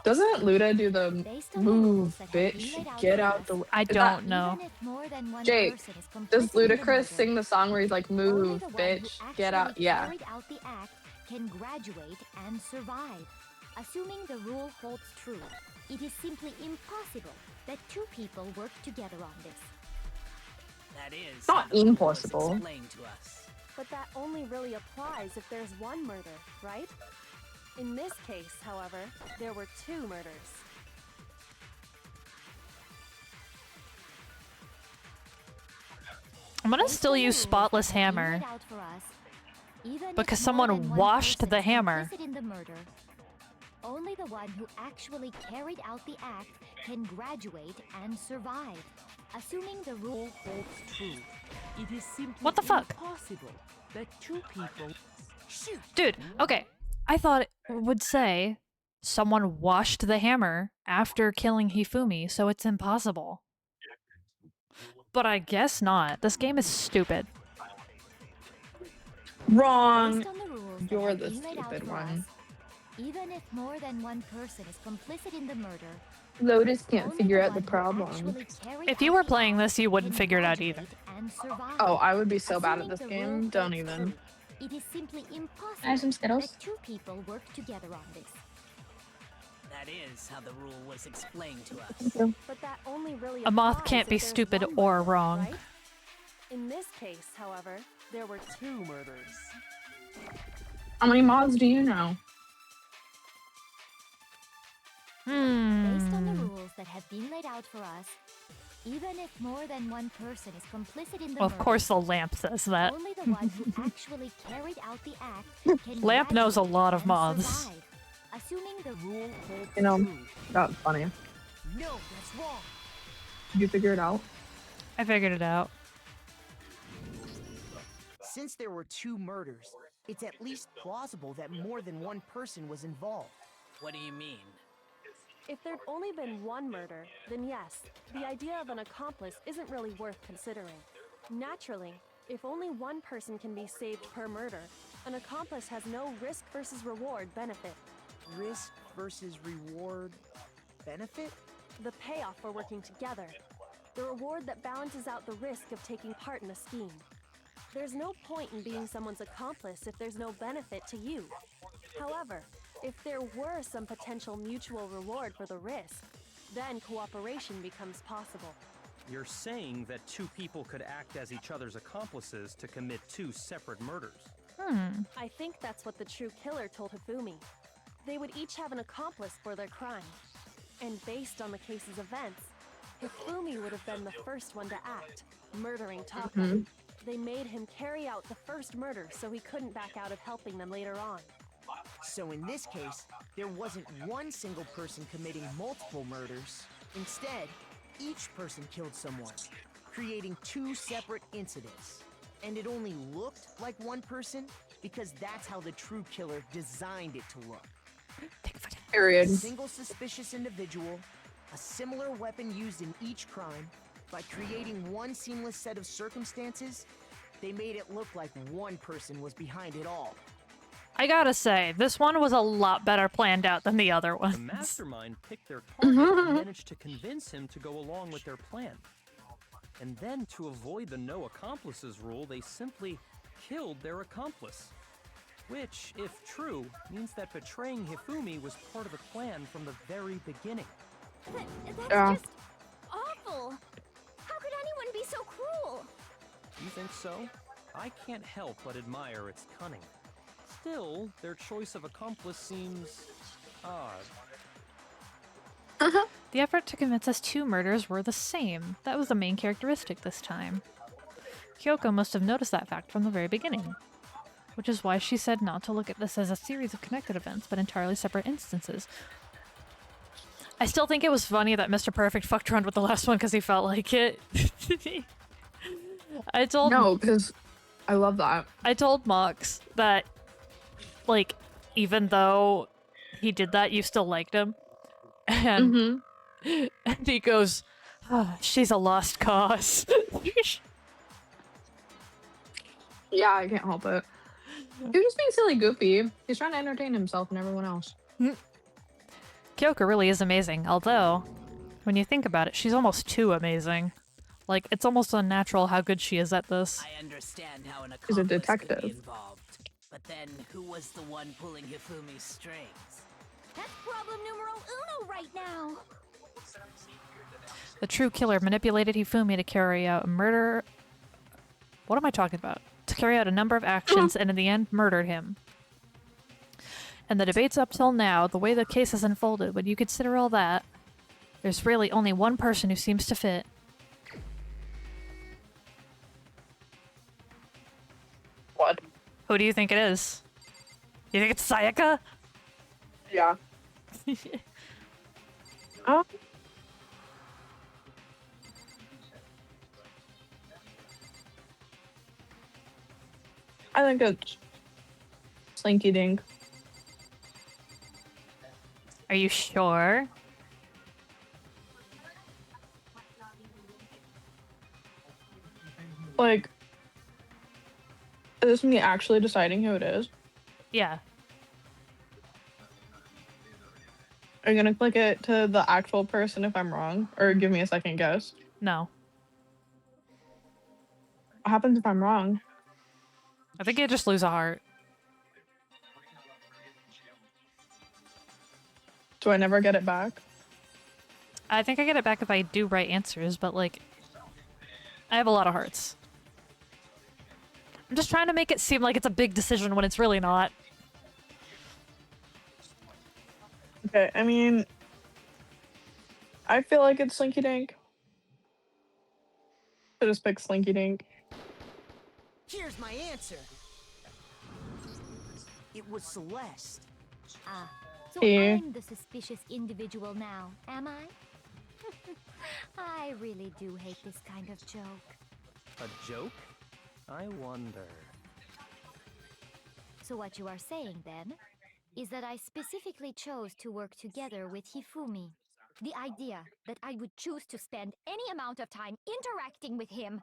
Doesn't Luda do the Based on the move, rules that have been bitch, laid out get for out us, the I is that- don't know. even if more than one Jake, person is Does complicit in the Ludacris murder, sing the song where he's like, only move, the one who bitch, get actually out? Yeah. carried out the act can graduate and survive. Assuming the rule holds true, it is simply impossible that two people work together on this. That is It's not how the rule was impossible. explained to us. But that only really applies if there's one murder, right? In this case, however, there were two murders. I'm gonna Based still on the use rules Spotless that have been Hammer laid out for us, even if because more someone than one washed person the is hammer. complicit in the murder, only the one who actually carried out the act can graduate and survive. Assuming the rule holds true, it is simply What the fuck? impossible that two people. Shoot! Dude, okay. I thought it would say someone washed the hammer after killing Hifumi, so it's impossible. But I guess not. This game is stupid. Wrong. Based on the rules that You're have the been laid out stupid for one. us, even if more than one person is complicit in the murder, Lotus can't only figure out one the who problem. actually carried If you out were the playing act this, you wouldn't can figure it out either. graduate and survive. Oh, I would be so bad at Assuming this the game. rule Don't holds even. true, it is simply I have impossible some Skittles. that two people work together on this. That is how the rule was explained to us. Thank you. But that only really A moth applies can't if be there's stupid one or murder, wrong. right? In this case, however, there were two murders. How many mods do you know? Based on the Hmm. rules that have been laid out for us, even if more than one person is complicit in the Well, of murder, course the lamp says that. only the one who actually carried out the act can Lamp knows a graduate lot of and mods. survive. Assuming the rule holds You know, true. that's funny. No, that's wrong. Did you figure it out? I figured it out. Since there were two murders, it's at least plausible that more than one person was involved. What do you mean? If there'd only been one murder, then yes, the idea of an accomplice isn't really worth considering. Naturally, if only one person can be saved per murder, an accomplice has no risk versus reward benefit. Risk versus reward benefit? The payoff for working together. The reward that balances out the risk of taking part in a scheme. There's no point in being someone's accomplice if there's no benefit to you. However, if there were some potential mutual reward for the risk, then cooperation becomes possible. You're saying that two people could act as each other's accomplices to commit two separate murders. I think that's what the true killer told Hifumi. They would each have an accomplice for their crime. And based on the case's events, Hifumi would have been the first one to act, murdering Taka. They made him carry out the first murder so he couldn't back out of helping them later on. So in this case, there wasn't one single person committing multiple murders. Instead, each person killed someone, creating two separate incidents. And it only looked like one person because that's how the true killer designed it to look. Period. A single suspicious individual, a similar weapon used in each crime. By creating one seamless set of circumstances, they made it look like one person was behind it all. I gotta say, this one was a lot better planned out than the other The ones. mastermind picked their target and managed to convince him to go along with their plan. And then, to avoid the no accomplices rule, they simply killed their accomplice. Which, if true, means that betraying Hifumi was part of the plan from the very beginning. That's Yeah. just awful. How could anyone be so cruel? You think so? I can't help but admire its cunning. Still, their choice of accomplice seems odd. The effort to convince us two murders were the same. That was the main characteristic this time. Kyoko must have noticed that fact from the very beginning, which is why she said not to look at this as a series of connected events, but entirely separate instances. I still think it was funny that Mr. Perfect fucked around with the last one because he felt like it. I told No, because I love that. I told Mox that, like, even though he did that, you still liked him. And, and he goes, "Ah, she's a lost cause." Yeah, I can't help it. He was just being silly goofy. He's trying to entertain himself and everyone else. Kyoko really is amazing, although, when you think about it, she's almost too amazing. Like, it's almost unnatural how good she is at this. I understand how an He's a accomplice could be detective. involved, but then who was the one pulling Hifumi's strings? That's problem numero uno right now. The true killer manipulated Hifumi to carry out a murder. What am I talking about? To carry out a number of actions and in the end murdered him. And the debates up till now, the way the case has unfolded, when you consider all that, there's really only one person who seems to fit. What? Who do you think it is? You think it's Sayaka? Yeah. Oh. I think it's Slinky Dink. Are you sure? Like, is this me actually deciding who it is? Yeah. Are you gonna click it to the actual person if I'm wrong? Or give me a second guess? No. What happens if I'm wrong? I think you just lose a heart. Do I never get it back? I think I get it back if I do right answers, but like, I have a lot of hearts. I'm just trying to make it seem like it's a big decision when it's really not. Okay, I mean, I feel like it's Slinky Dink. I just pick Slinky Dink. Here's my answer. It was Celeste. Ah, so Yeah. I'm the suspicious individual now, am I? I really do hate this kind of joke. A joke? I wonder. So what you are saying then is that I specifically chose to work together with Hifumi. The idea that I would choose to spend any amount of time interacting with him,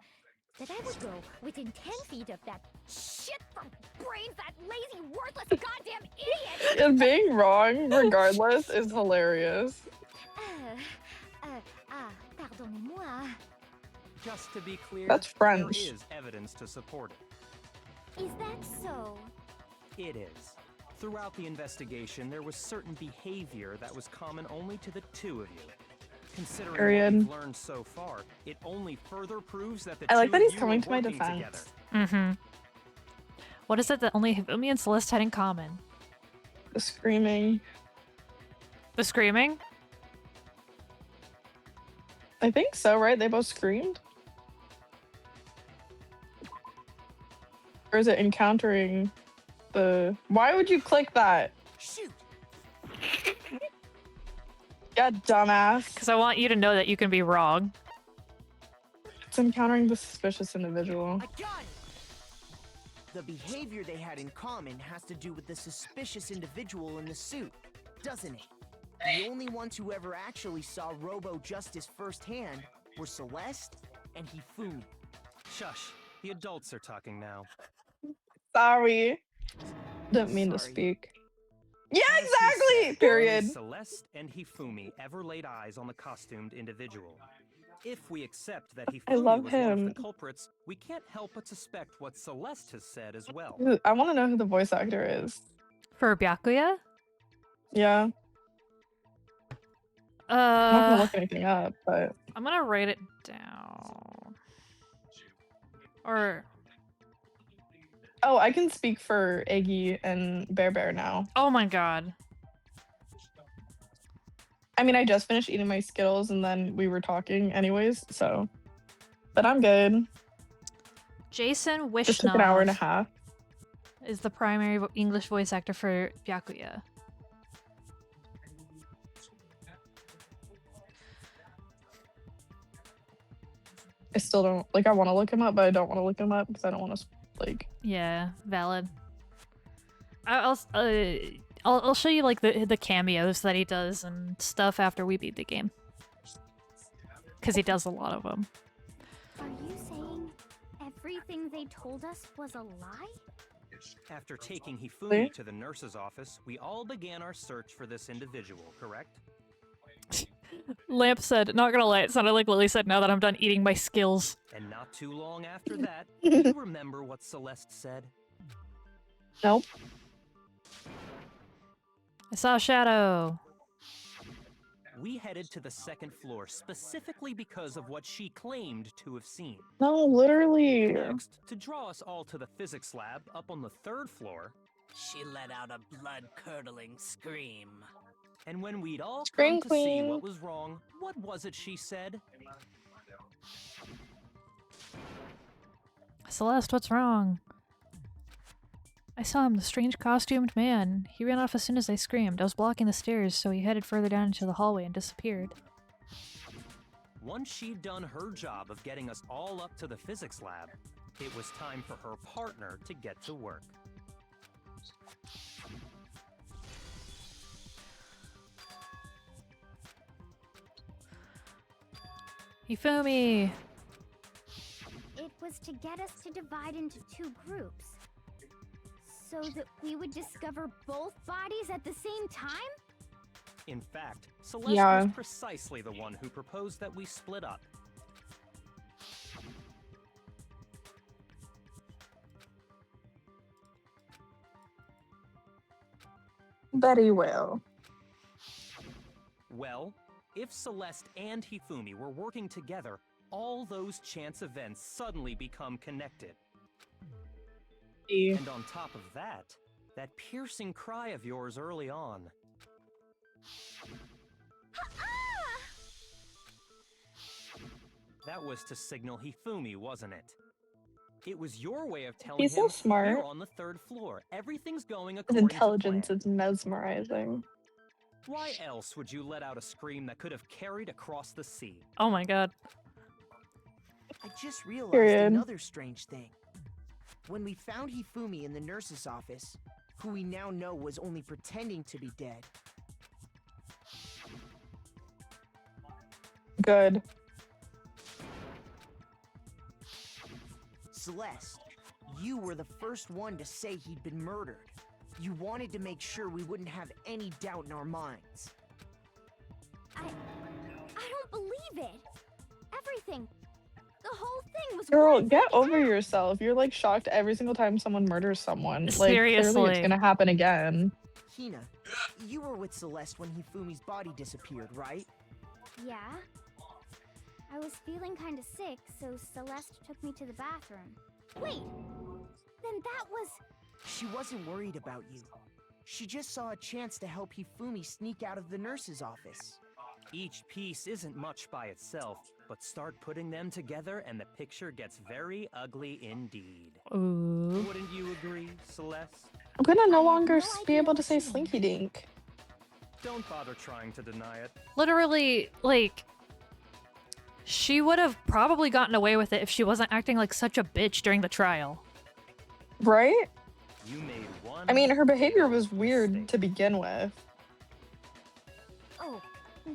that I would go within 10 feet of that shit from brains, that lazy, worthless, goddamn idiot! And being wrong, regardless, is hilarious. Pardonnez-moi. Just to be clear, That's French. there is evidence to support it. Is that so? It is. Throughout the investigation, there was certain behavior that was common only to the two of you. Considering Period. what we've learned so far, it only further proves that the I like two that of he's you coming were to my working defense. together. Mm-hmm. What is it that only Hifumi and Celeste had in common? The screaming. The screaming? I think so, right? They both screamed? Or is it encountering the... Why would you click that? Shoot. Yeah, dumbass. Because I want you to know that you can be wrong. It's encountering the suspicious individual. I got it. The behavior they had in common has to do with the suspicious individual in the suit, doesn't it? The only ones who ever actually saw Robo Justice firsthand were Celeste and Hifumi. Shush. The adults are talking now. Sorry. Didn't mean to Sorry. speak. Yeah, As he exactly! said, Period. only Celeste and Hifumi ever laid eyes on the costumed individual. If we accept that I Hifumi love was one of him. the culprits, we can't help but suspect what Celeste has said as well. I want to know who the voice actor is. For Byakuya? Yeah. I'm not gonna look anything up, but... I'm gonna write it down. Or... Oh, I can speak for Eggy and Bear Bear now. Oh my god. I mean, I just finished eating my Skittles and then we were talking anyways, so... But I'm good. Jason Just took an hour and a Wishnov half. is the primary English voice actor for Byakuya. I still don't... Like, I want to look him up, but I don't want to look him up because I don't want to, like... Yeah, valid. I'll show you like the cameos that he does and stuff after we beat the game. Because he does a lot of them. Are you saying everything they told us was a lie? After taking Hifumi Really? to the nurse's office, we all began our search for this individual, correct? Lamp said, not gonna lie, it sounded like Lily said, now that I'm done eating my skills. And not too long after that, do you remember what Celeste said? Nope. I saw a shadow. We headed to the second floor specifically because of what she claimed to have seen. No, literally. Next, to draw us all to the physics lab up on the third floor, She let out a blood-curdling scream. and when we'd all Scream come to see Queen. what was wrong, what was it she said? Celeste, what's wrong? I saw him, the strange costumed man. He ran off as soon as I screamed. I was blocking the stairs, so he headed further down into the hallway and disappeared. Once she'd done her job of getting us all up to the physics lab, it was time for her partner to get to work. Hifumi! It was to get us to divide into two groups. So that we would discover both bodies at the same time? In fact, Celeste Yeah. was precisely the one who proposed that we split up. Very well. Well, if Celeste and Hifumi were working together, all those chance events suddenly become connected. And on top of that, that piercing cry of yours early on. That was to signal Hifumi, wasn't it? It was your way of telling He's him so smart. we're on the third floor. Everything's going His according intelligence to plan. is mesmerizing. Why else would you let out a scream that could have carried across the sea? Oh my god. I just realized Period. another strange thing. When we found Hifumi in the nurse's office, who we now know was only pretending to be dead, Good. Celeste, you were the first one to say he'd been murdered. You wanted to make sure we wouldn't have any doubt in our minds. I don't believe it. Everything. The whole thing was Girl, one get big over act. yourself. You're like shocked every single time someone murders someone. Like, clearly Seriously. it's gonna happen again. Hina, you were with Celeste when Hifumi's body disappeared, right? Yeah. I was feeling kind of sick, so Celeste took me to the bathroom. Wait! Then that was... She wasn't worried about you. She just saw a chance to help Hifumi sneak out of the nurse's office. Each piece isn't much by itself, but start putting them together and the picture gets very ugly indeed. Ooh. Wouldn't you agree, Celeste? I'm gonna no I had longer no be idea able to what say you Slinky Dink. Don't bother trying to deny it. Literally, like, she would have probably gotten away with it if she wasn't acting like such a bitch during the trial. Right? You made one. I mean, her behavior was big weird mistake. to begin with. Oh,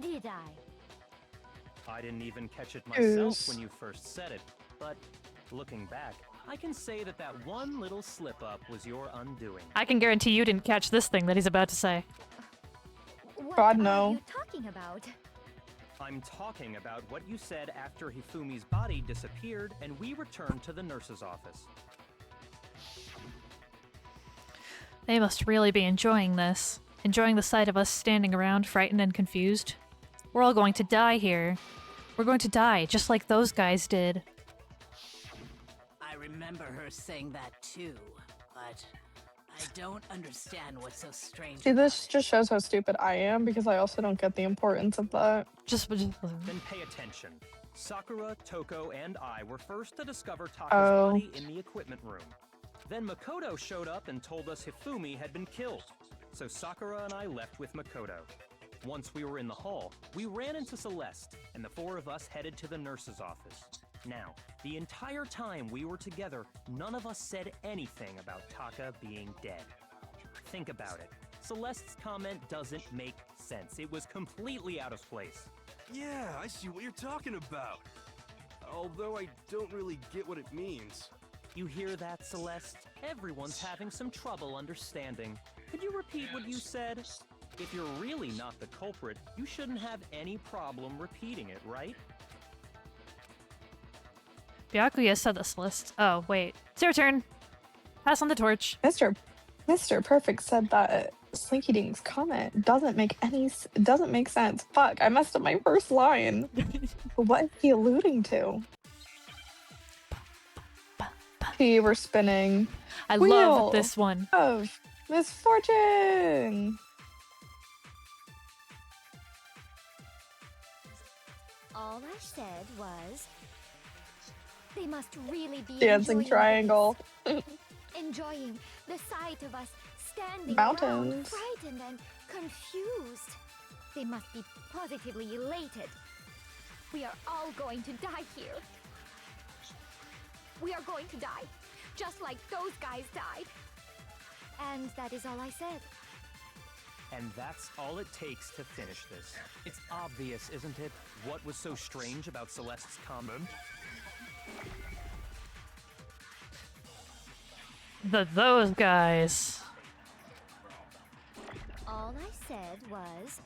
did I? I didn't even catch it myself Oops. when you first said it, but looking back, I can say that that one little slip-up was your undoing. I can guarantee you didn't catch this thing that he's about to say. What God, are no. you talking about? I'm talking about what you said after Hifumi's body disappeared and we returned to the nurse's office. They must really be enjoying this. Enjoying the sight of us standing around, frightened and confused. We're all going to die here. We're going to die, just like those guys did. I remember her saying that too, but I don't understand what's so strange. See, about this it. just shows how stupid I am because I also don't get the importance of that. Just Then pay attention. Sakura, Toko, and I were first to discover Taka's Oh. body in the equipment room. Then Makoto showed up and told us Hifumi had been killed. So Sakura and I left with Makoto. Once we were in the hall, we ran into Celeste, and the four of us headed to the nurse's office. Now, the entire time we were together, none of us said anything about Taka being dead. Think about it. Celeste's comment doesn't make sense. It was completely out of place. Yeah, I see what you're talking about. Although I don't really get what it means. You hear that, Celeste? Everyone's having some trouble understanding. Could you repeat what you said? If you're really not the culprit, you shouldn't have any problem repeating it, right? Byakuya said this list. Oh, wait. It's your turn. Pass on the torch. Mr. Perfect said that Slinky Dink's comment doesn't make sense. Fuck, I messed up my first line. What is he alluding to? P, we're spinning. I Wheel love this one. of misfortune. All I said was, they must really be Dancing enjoying triangle. this. Enjoying the sight of us standing Mountains. around, frightened and confused. They must be positively elated. We are all going to die here. We are going to die, just like those guys died. And that is all I said. And that's all it takes to finish this. It's obvious, isn't it? What was so strange about Celeste's comment? Those guys. All I said was,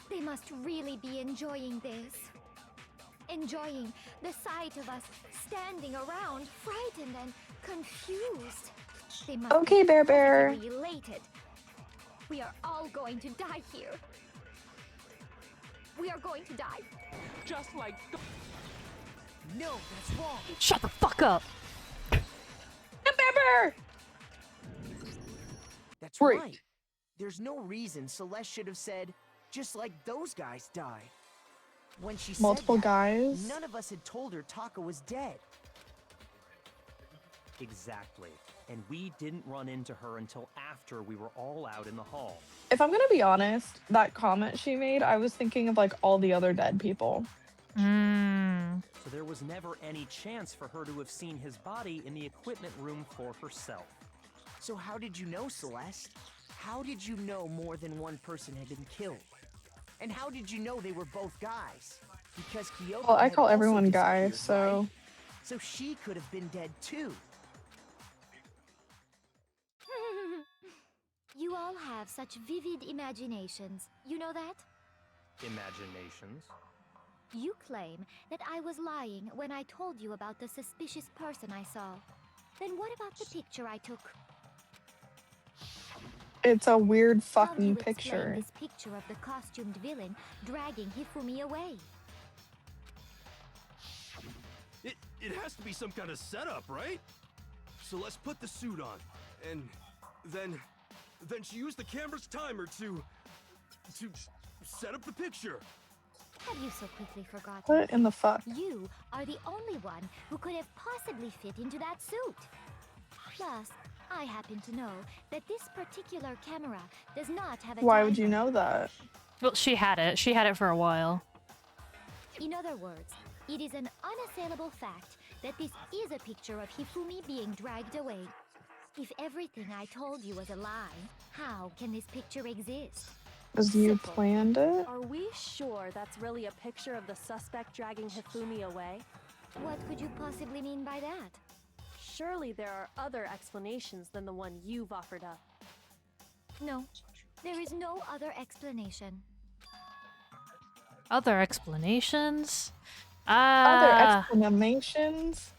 they must really be enjoying this. Enjoying the sight of us standing around, frightened and confused. They must Okay, be Bear Bear. positively elated. We are all going to die here. We are going to die. Just like. No, that's wrong. Shut the fuck up. Bear! That's Right. right. There's no reason Celeste should have said, just like those guys died. When she Multiple said that, guys. none of us had told her Taka was dead. Exactly. And we didn't run into her until after we were all out in the hall. If I'm gonna be honest, that comment she made, I was thinking of like all the other dead people. So there was never any chance for her to have seen his body in the equipment room for herself. So how did you know, Celeste? How did you know more than one person had been killed? And how did you know they were both guys? Because Kyoko Well, I had call also everyone guy, disappeared, so right? So she could have been dead too. You all have such vivid imaginations. You know that? Imaginations. You claim that I was lying when I told you about the suspicious person I saw. Then what about the picture I took? it's a weird How do fucking you explain picture. this picture of the costumed villain dragging Hifumi away? It has to be some kind of setup, right? So let's put the suit on, and then she used the camera's timer to set up the picture. Have you so quickly forgotten? What in the fuck? You are the only one who could have possibly fit into that suit. Plus, I happen to know that this particular camera does not have a Why would you timer. know that? Well, she had it. She had it for a while. In other words, it is an unassailable fact that this is a picture of Hifumi being dragged away. If everything I told you was a lie, how can this picture exist? Because you Simple. planned it? Are we sure that's really a picture of the suspect dragging Hifumi away? What could you possibly mean by that? Surely there are other explanations than the one you've offered up. No, there is no other explanation. Other explanations? Other explanations?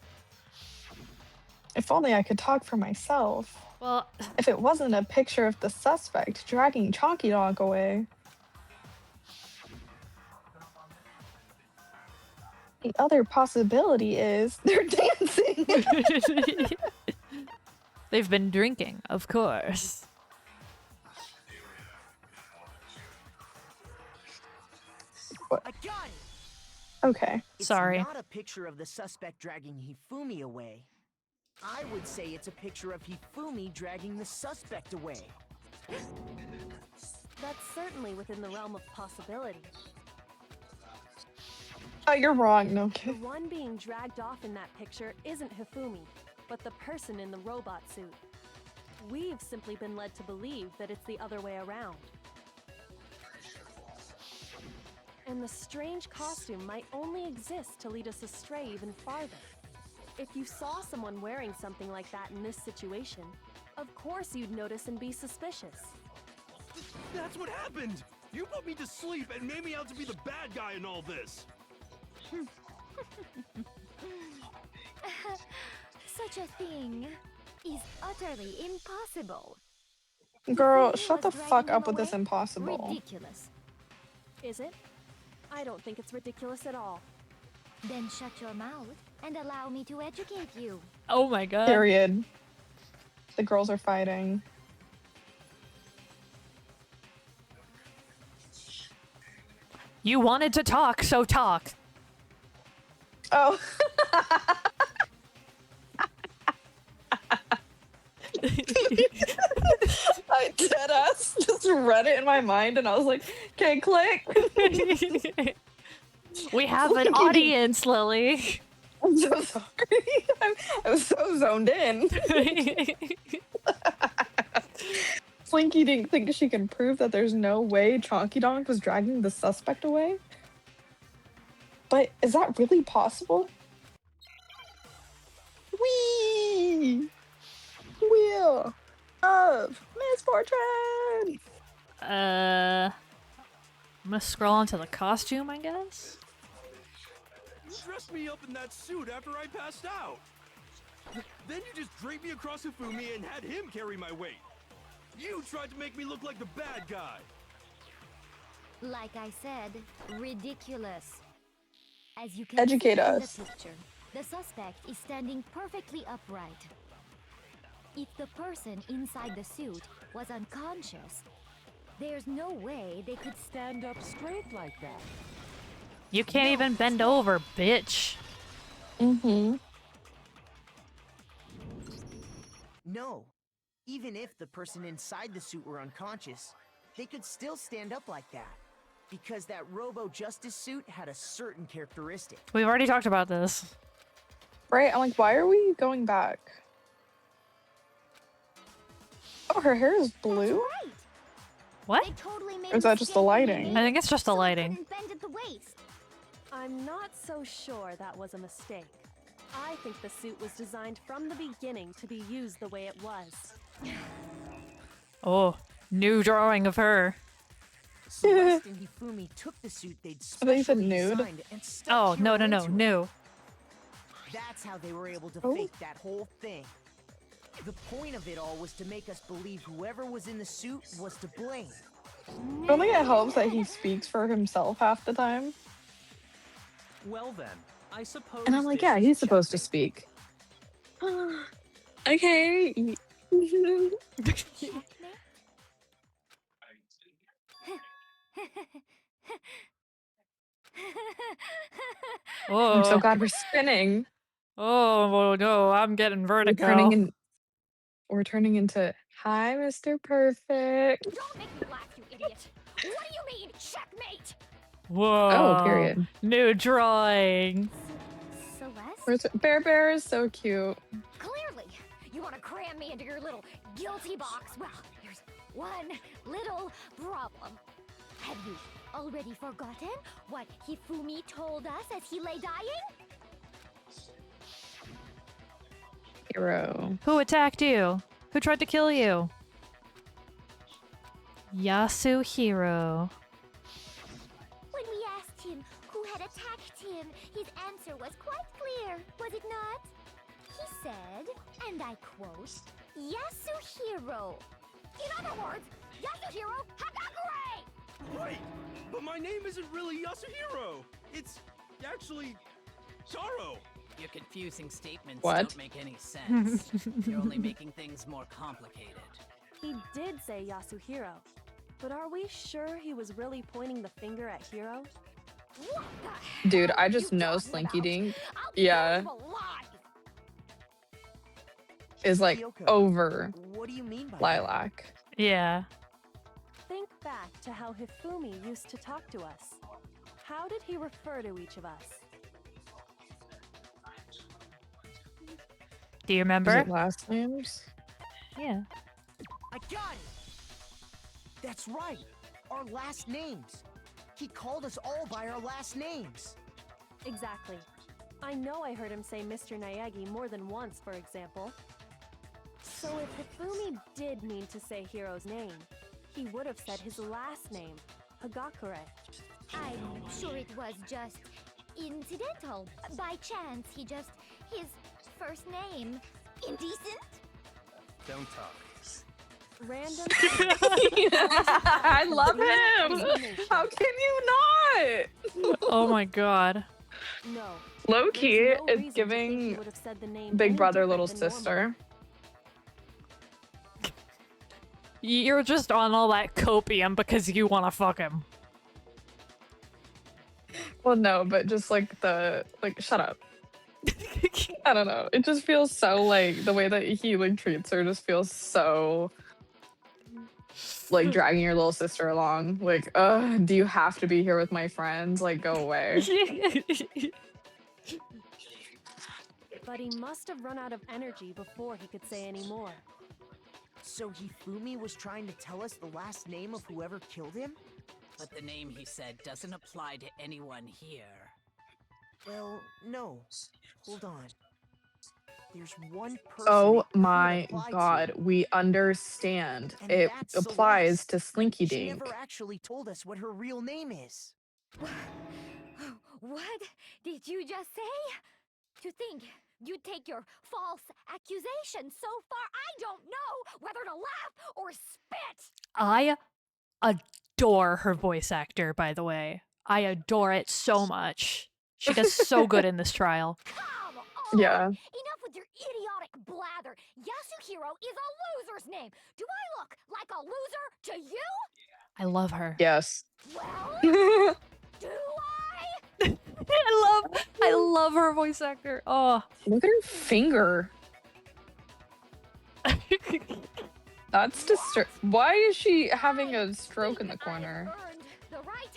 If only I could talk for myself. Well, If it wasn't a picture of the suspect dragging Chonky Dog away. The other possibility is they're dancing. they've been drinking, of course. I got it! Okay. It's Sorry. not a picture of the suspect dragging Hifumi away. I would say it's a picture of Hifumi dragging the suspect away. That's certainly within the realm of possibility. Oh, you're wrong. No The kidding. one being dragged off in that picture isn't Hifumi, but the person in the robot suit. We've simply been led to believe that it's the other way around. And the strange costume might only exist to lead us astray even farther. If you saw someone wearing something like that in this situation, of course you'd notice and be suspicious. That's what happened! You put me to sleep and made me out to be the bad guy in all this! Such a thing is utterly impossible. Girl, Hifumi shut was the driving fuck him up with this away? impossible. Ridiculous. Is it? I don't think it's ridiculous at all. Then shut your mouth and allow me to educate you. Oh my god. Period. The girls are fighting. You wanted to talk, so talk. Oh. I deadass just read it in my mind and I was like, okay, click. We have an audience, Lily. I'm so sorry. I was so zoned in. Slinky didn't think she could prove that there's no way Chonky Donk was dragging the suspect away. But is that really possible? Whee! Wheel of misfortune! I'm gonna scroll onto the costume, I guess. You dressed me up in that suit after I passed out. Then you just draped me across Hifumi and had him carry my weight. You tried to make me look like the bad guy. Like I said, ridiculous. As you can Educate see us. in the picture, the suspect is standing perfectly upright. If the person inside the suit was unconscious, there's no way they could stand up straight like that. You can't even bend over, bitch. Mm-hmm. No. Even if the person inside the suit were unconscious, they could still stand up like that. Because that Robo-Justice suit had a certain characteristic. We've already talked about this. Right? I'm like, why are we going back? Oh, her hair is blue? Right. What? They totally made Or is that just the lighting? I think it's just the so they lighting. couldn't bend at the waist. I'm not so sure that was a mistake. I think the suit was designed from the beginning to be used the way it was. Oh, new drawing of her. Celeste and Hifumi took the suit they'd I thought you said specially nude. designed and stuck Oh, no, Hero no, no, into it. new. That's how they were able to Oh. fake that whole thing. The point of it all was to make us believe whoever was in the suit was to blame. I don't think it helps that he speaks for himself half the time. Well then, I suppose. And I'm like, this yeah, is he's supposed to checkmate. speak. Okay. Oh, I'm so glad we're spinning. oh no, I'm getting vertigo. We're turning into hi, Mr. Perfect. Don't make me laugh, you idiot. What do you mean, checkmate? Whoa. Oh, period. New drawing. Celeste? Bear is so cute. Clearly, you want to cram me into your little guilty box. Well, there's one little problem. Have you already forgotten what Hifumi told us as he lay dying? Hero. Who attacked you? Who tried to kill you? Yasuhiro. When we asked him who had attacked him, his answer was quite clear, was it not? He said, and I quote, Yasuhiro. In other words, Yasuhiro Hagakure! Wait, but my name isn't really Yasuhiro. It's actually Taro. Your confusing statements What? don't make any sense. You're only making things more complicated. He did say Yasuhiro, but are we sure he was really pointing the finger at Hiro? What the hell Dude, I are just you know talking Slinky about? Dink I'll yeah. burn you alive. is like Kyoko, over What do you mean by that? Lilac. Yeah. Think back to how Hifumi used to talk to us. How did he refer to each of us? Do you Is remember? it last names? Yeah. I got it! That's right! Our last names! He called us all by our last names! Exactly. I know I heard him say Mr. Naegi more than once, for example. So if Hifumi did mean to say Hiro's name, he would have said his last name, Hagakure. I'm sure it was just incidental. By chance, his first name. Indecent? Don't talk. Random. I love him. How can you not? Oh my god. No. Low There's key, no it's reason to think he giving would have said the name Big any Brother, different Little than normal. Sister. You're just on all that copium because you want to fuck him. Well, no, but just like shut up. I don't know. It just feels so like the way that he like treats her just feels so like dragging your little sister along. Like, do you have to be here with my friends? Like, go away. But he must have run out of energy before he could say any more. So Hifumi was trying to tell us the last name of whoever killed him? But the name he said doesn't apply to anyone here. Well, no. Hold on. There's one person Oh it could my apply god, to, we understand. and It that's applies Celeste. to Slinky She Dink. never actually told us what her real name is. What did you just say? To think you take your false accusation so far, I don't know whether to laugh or spit. I adore her voice actor, by the way. I adore it so much. She does so good in this trial. Come on! Yeah. Enough with your idiotic blather. Yasuhiro is a loser's name. Do I look like a loser to you? I love her. Yes. Well, do I? I love her voice actor. Oh. Look at her finger. That's why is she having a stroke in the corner? Earned the right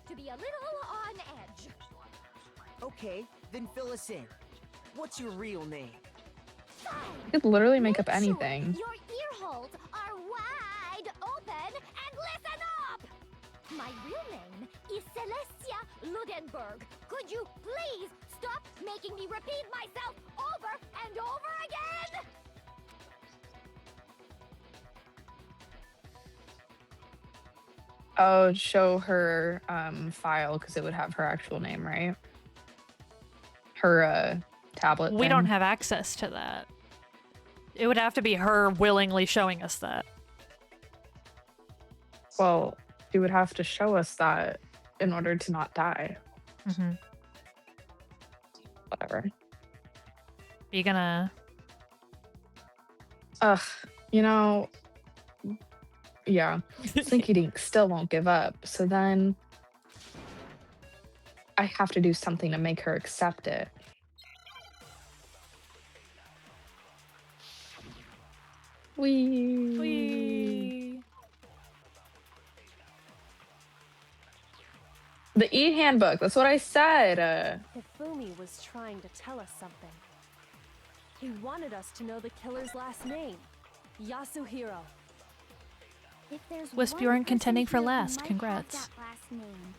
to be a little on edge. Okay, then fill us in. What's your real name? You could literally make up Make anything. Sure your ear holes are wide open and listen up. My real name is Celestia Ludenberg. Could you please stop making me repeat myself over and over again? Oh, show her file because it would have her actual name, right? Her tablet. We thing. don't have access to that. It would have to be her willingly showing us that. Well, she would have to show us that in order to not die. Mm-hmm. Whatever. You gonna... Ugh, you know, yeah. Slinky Dink still won't give up. So then I have to do something to make her accept it. Whee! The e-handbook, that's what I said. Hifumi was trying to tell us something. He wanted us to know the killer's last name, Yasuhiro. If there's Wisp, one you aren't person contending for here who last. might have Congrats. that last name.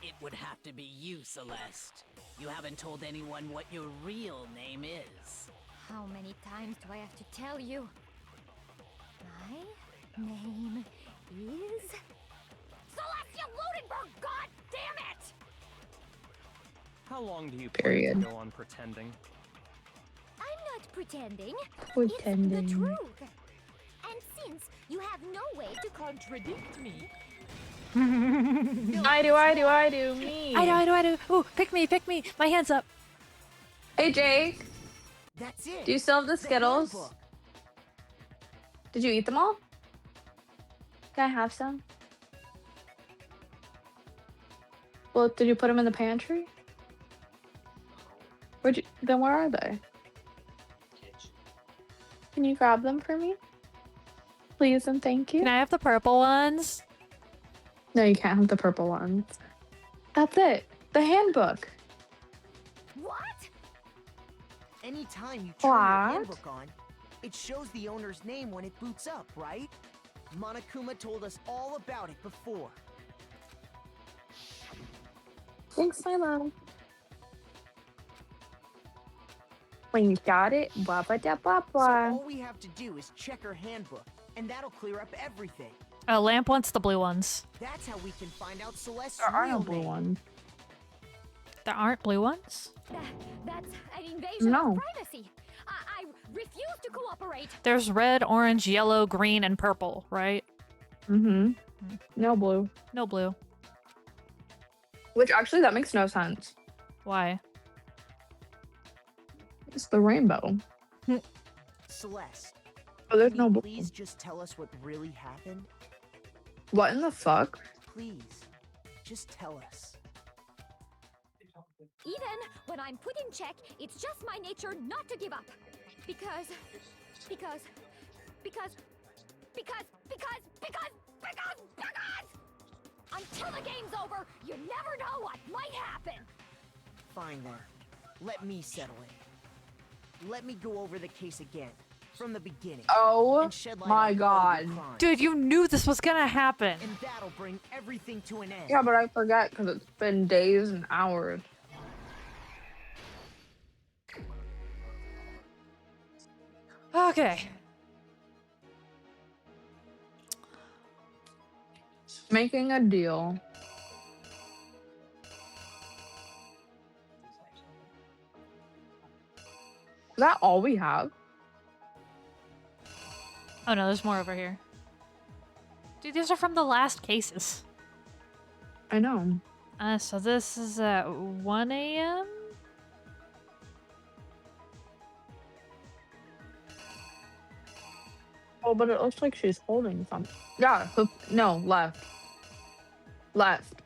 It would have to be you, Celeste. You haven't told anyone what your real name is. How many times do I have to tell you? My name is Celestia Ludenberg. God damn it! How long do you Period. plan to go on pretending? I'm not pretending. Pretending. It's the truth. And since you have no way to contradict me, I do, me. I do. Ooh, pick me. My hand's up. Hey, Jake. That's it. Do you still have the Skittles? handbook. Did you eat them all? Can I have some? Well, did you put them in the pantry? Then where are they? Can you grab them for me? Please and thank you. Can I have the purple ones? No, you can't have the purple ones. That's it. The handbook. what? Anytime you turn What? your handbook on, it shows the owner's name when it boots up, right? Monokuma told us all about it before. Thanks, my love. When you got it, blah blah blah blah So blah. all we have to do is check her handbook, and that'll clear up everything. Lamp wants the blue ones. That's how we can find out Celeste's There are real no blue name. ones. There aren't blue ones? That's an invasion No. of privacy. I refuse to cooperate. There's red, orange, yellow, green, and purple, right? Mm-hmm. No blue. No blue. Which actually, that makes no sense. Why? It's the rainbow. Celeste, Oh, there's can no you blue. please just tell us what really happened? What in the fuck? Please, just tell us. Even when I'm put in check, it's just my nature not to give up. Because until the game's over, you never know what might happen. Fine then. Let me settle it. Let me go over the case again, from the beginning. Oh and shed light my on all your god. crimes. Dude, you knew this was gonna happen. And that'll bring everything to an end. Yeah, but I forget because it's been days and hours. Okay. Making a deal. Is that all we have? Oh no, there's more over here. Dude, these are from the last cases. I know. So this is at 1 a.m.? Oh, but it looks like she's holding something. Yeah, no, left. Left.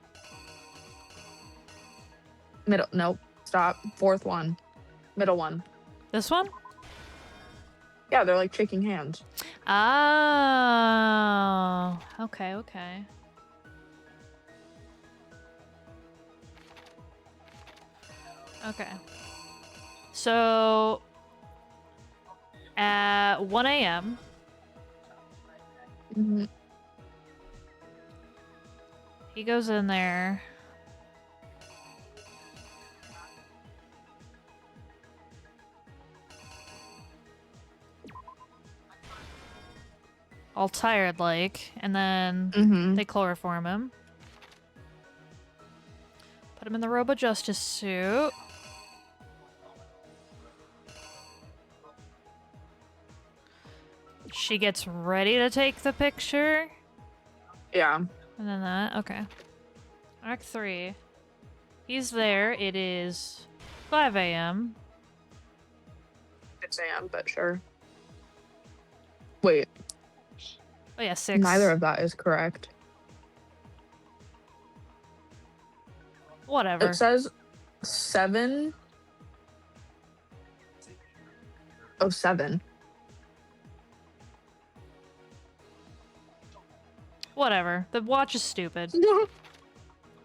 Middle, nope. Stop. Fourth one. Middle one. This one? Yeah, they're like shaking hands. Oh. Okay, okay. Okay. So at 1 a.m. Mhm. He goes in there. All tired like, and then Mhm. they chloroform him. Put him in the Robo Justice suit. She gets ready to take the picture. Yeah. And then that, okay. Act 3. He's there. It is 5 a.m. It's Sam, but sure. Wait, Oh yeah, 6. neither of that is correct. Whatever. It says 7. Oh, 7. Whatever. The watch is stupid.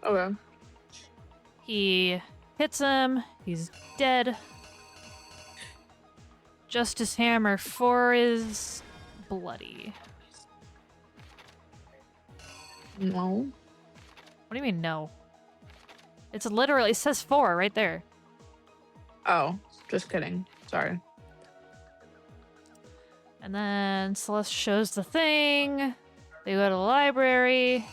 Okay. He hits him. He's dead. Justice Hammer 4 is bloody. No. What do you mean, no? It's literally, it says 4 right there. Oh, just kidding. Sorry. And then Celeste shows the thing. They go to the library.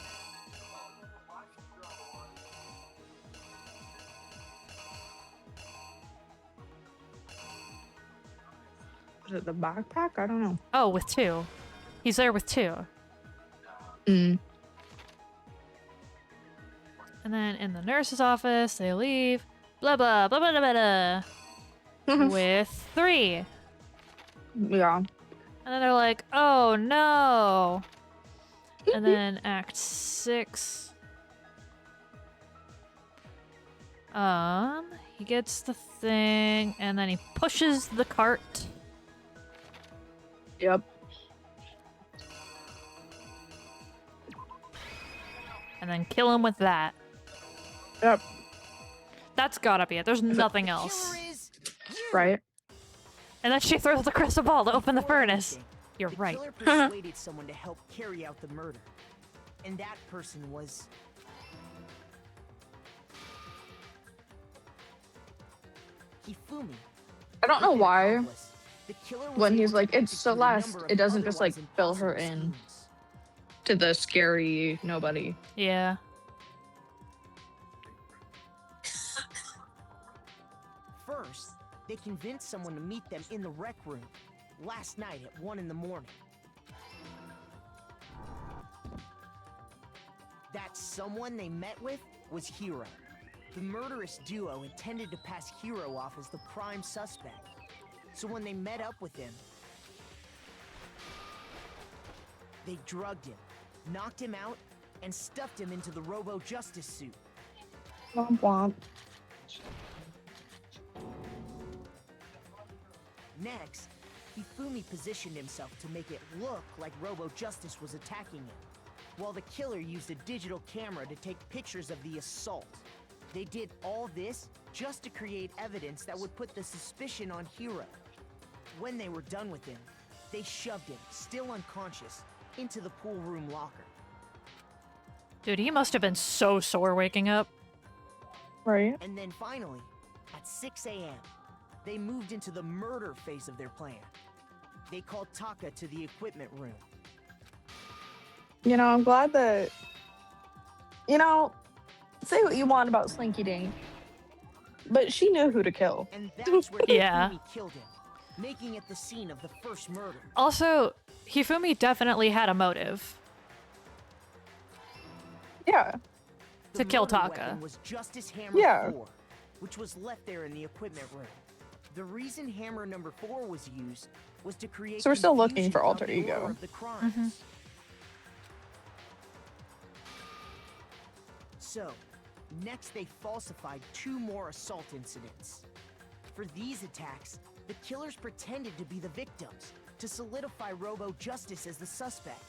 Is it the backpack? I don't know. Oh, with 2. He's there with 2. Mm. And then in the nurse's office, they leave. Blah, blah, blah, blah, blah, blah. With 3. Yeah. And then they're like, oh no. And then Act 6. He gets the thing, and then he pushes the cart. Yep. And then kill him with that. Yep. That's gotta be it. There's nothing else. Right? And then she throws the crystal ball to open the furnace. You're The right. killer persuaded someone to help carry out the murder. And that person was... Hifumi. I don't know With an why. accomplice, the killer was When able he's to like, it's execute a Celeste, number of it doesn't just like otherwise fill her impossible in schemes. to the scary nobody. Yeah. First, They convinced someone to meet them in the rec room last night at 1 in the morning. That someone they met with was Hero. The murderous duo intended to pass Hero off as the prime suspect. So when they met up with him, they drugged him, knocked him out, and stuffed him into the Robo-Justice suit. Womp womp. Next, Hifumi positioned himself to make it look like Robo-Justice was attacking him, while the killer used a digital camera to take pictures of the assault. They did all this just to create evidence that would put the suspicion on Hero. When they were done with him, they shoved him, still unconscious, into the pool room locker. Dude, he must have been so sore waking up. Right. And then finally, at 6 a.m., they moved into the murder phase of their plan. They called Taka to the equipment room. You know, I'm glad that, you know, say what you want about Slinky Dink, but she knew who to kill. And that's where Yeah. Hifumi killed him, making it the scene of the first murder. Also, Hifumi definitely had a motive Yeah. The to kill murder Taka. weapon was Justice Hammer Yeah. 4, which was left there in the equipment room. The reason Hammer number 4 was used was to create So we're still looking confusion for about alter the ego. order of the crimes. Mhm. So, next they falsified 2 more assault incidents. For these attacks, the killers pretended to be the victims to solidify Robo-Justice as the suspect.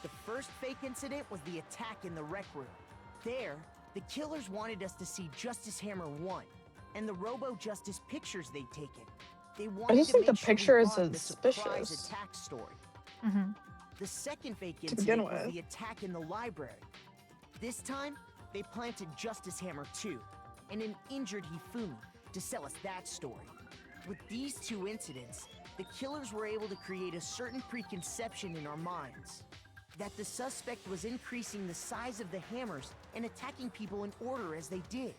The first fake incident was the attack in the rec room. There, the killers wanted us to see Justice Hammer 1 and the Robo-Justice pictures they'd taken. They wanted just to think make the sure we picture is bought the surprise suspicious. attack story. Mm-hmm. The second fake To begin incident was with. the attack in the library. This time, they planted Justice Hammer 2 and an injured Hifumi to sell us that story. With these 2 incidents, the killers were able to create a certain preconception in our minds that the suspect was increasing the size of the hammers and attacking people in order as they did.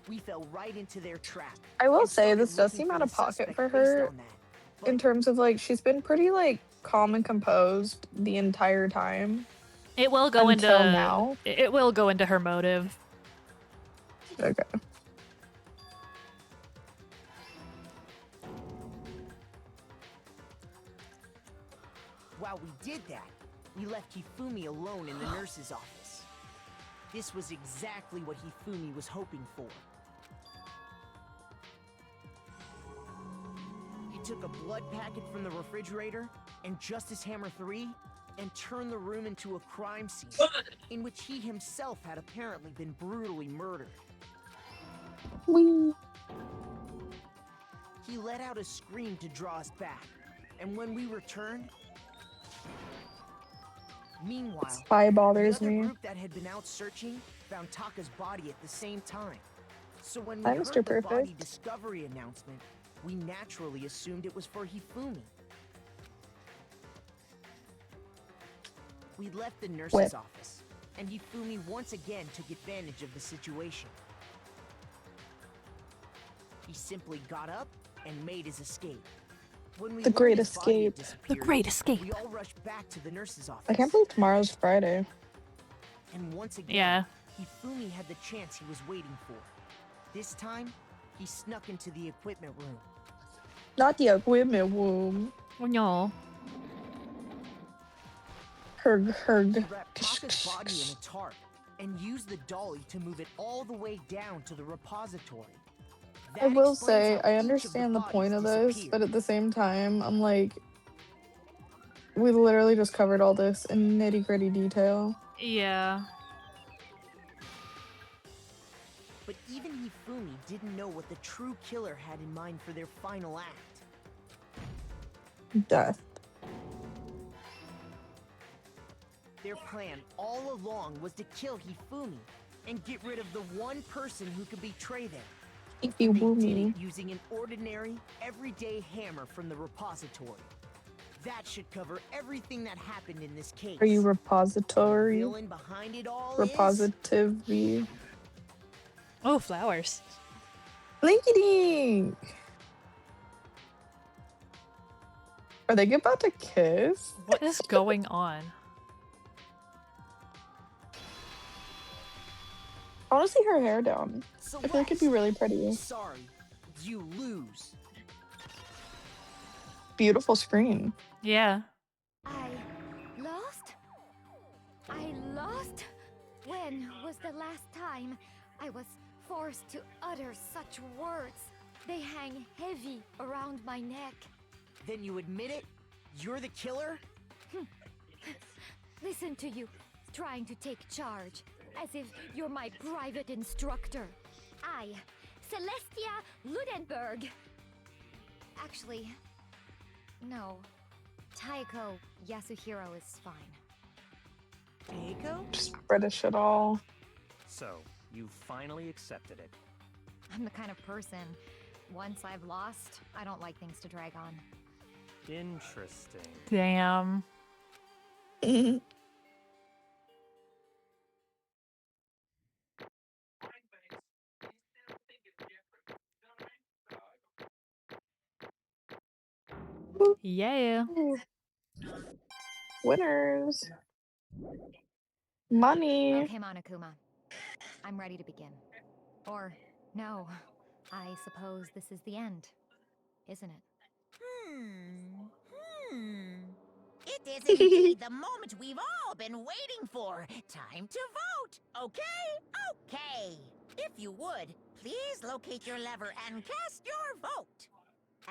We fell right into their trap. I will and say started this does looking seem for out the of pocket suspect for based her on that. in But terms of like she's been pretty like calm and composed the entire time It will go until into now. It will go into her motive. Okay. while we did that, we left Hifumi alone in the nurse's office. This was exactly what Hifumi was hoping for. He took a blood packet from the refrigerator and Justice Hammer 3 and turned the room into a crime scene in which he himself had apparently been brutally murdered. Whee! He let out a scream to draw us back, and when we returned, meanwhile, Spy bothers the other me. group that had been out searching found Taka's body at the same time. So when we Hi, heard Mr. the body Perfect. discovery announcement, we naturally assumed it was for Hifumi. We left the nurse's Whip. office, and Hifumi once again took advantage of the situation. He simply got up and made his escape. When we The learned Great his body had Escape. The disappeared, Great Escape. we all rushed back to the nurse's office. I can't believe tomorrow's Friday. And once again, Yeah. Hifumi had the chance he was waiting for. This time, he snuck into the equipment room. Not the equipment room. Oh, no. Herg, He herg. wrapped Taka's body in a tarp and used the dolly to move it all the way down to the repository. I That will explains say, how I each of understand the bodies point of this, disappeared. but at the same time, I'm like, we literally just covered all this in nitty gritty detail. Yeah. But even Hifumi didn't know what the true killer had in mind for their final act. Death. Their plan all along was to kill Hifumi and get rid of the one person who could betray them. If you They woo did me. it using an ordinary, everyday hammer from the repository. That should cover everything that happened in this case. Are you The repository? villain behind it all Repositivity? Oh, flowers. Blinky dink! Are they about to kiss? What is going on? I want to see her hair down. I feel like it'd be really pretty. Sorry, you lose. Beautiful screen. Yeah. I lost? I lost? When was the last time I was forced to utter such words? They hang heavy around my neck. Then you admit it? You're the killer? Listen to you, trying to take charge, as if you're my private instructor. I, Celestia Ludenberg. Actually, no. Taiko Yasuhiro is fine. Taiko? Just British at all. So, you finally accepted it. I'm the kind of person, once I've lost, I don't like things to drag on. Interesting. Damn. Yeah. Winners. Money. Okay, Monokuma. I'm ready to begin. Or, no. I suppose this is the end, isn't it? It is indeed the moment we've all been waiting for. Time to vote. Okay? Okay. If you would, please locate your lever and cast your vote.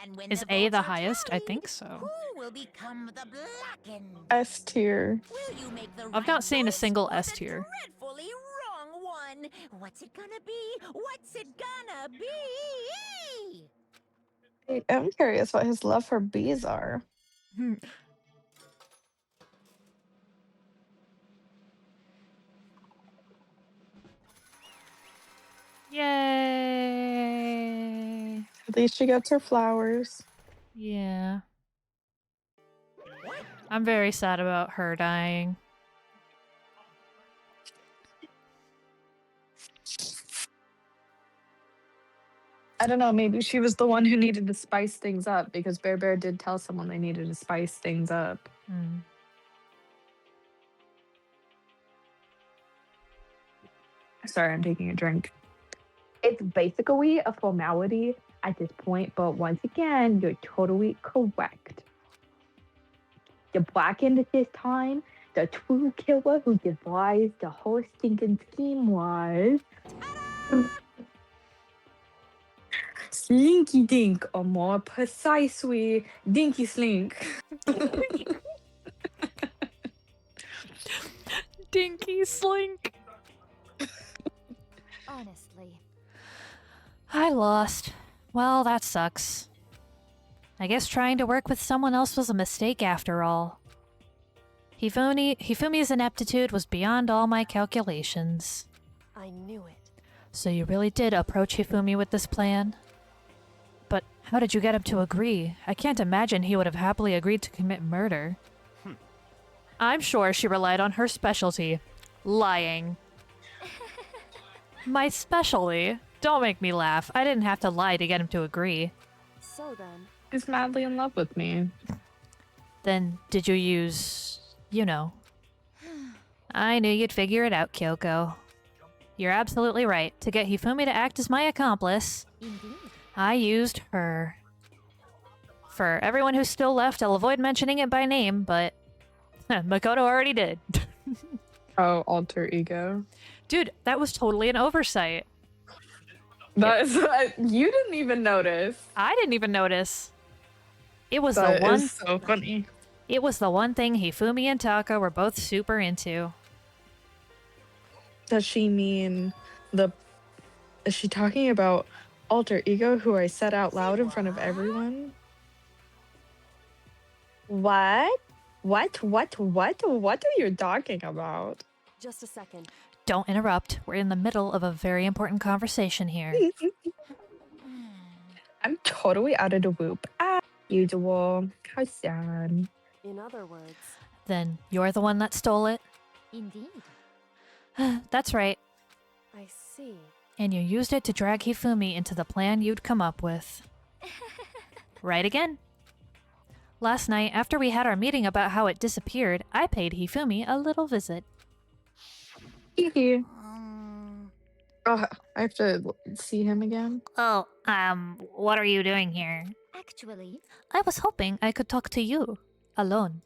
And when Is the A votes the are highest? I tallied, think so. who will become the blackened? S tier. Will you make the I've right not seen a voice single or S the tier. dreadfully wrong one? What's it gonna be? What's it gonna be? I am curious what his love for bees are. Yay. At least she gets her flowers. Yeah. I'm very sad about her dying. I don't know, maybe she was the one who needed to spice things up because Bear Bear did tell someone they needed to spice things up. Sorry, I'm taking a drink. It's basically a formality at this point, but once again, you're totally correct. The blackened at this time, the true killer who devised the whole stinking scheme was Slinky Dink, or more precisely, Dinky Slink. Dinky Slink. Honestly. I lost. Well, that sucks. I guess trying to work with someone else was a mistake after all. Hifumi's ineptitude was beyond all my calculations. I knew it. So you really did approach Hifumi with this plan? But how did you get him to agree? I can't imagine he would have happily agreed to commit murder. I'm sure she relied on her specialty. Lying. My specialty? Don't make me laugh. I didn't have to lie to get him to agree. So then... He's madly in love with me. Then did you use... you know. I knew you'd figure it out, Kyoko. You're absolutely right. To get Hifumi to act as my accomplice, I used her. For everyone who's still left, I'll avoid mentioning it by name, but Makoto already did. Oh, alter ego. Dude, that was totally an oversight. That is, you didn't even notice. I didn't even notice. It was That the one. is so funny. It was the one thing Hifumi and Taka were both super into. Does she mean the... Is she talking about alter ego who I said out loud in front of everyone? What? What are you talking about? Just a second. Don't interrupt. We're in the middle of a very important conversation here. I'm totally out of the loop. As usual. How sad. In other words... Then you're the one that stole it? Indeed. That's right. I see. And you used it to drag Hifumi into the plan you'd come up with. Right again. Last night, after we had our meeting about how it disappeared, I paid Hifumi a little visit. Hee. Oh, I have to see him again. Oh, what are you doing here? Actually, I was hoping I could talk to you, alone.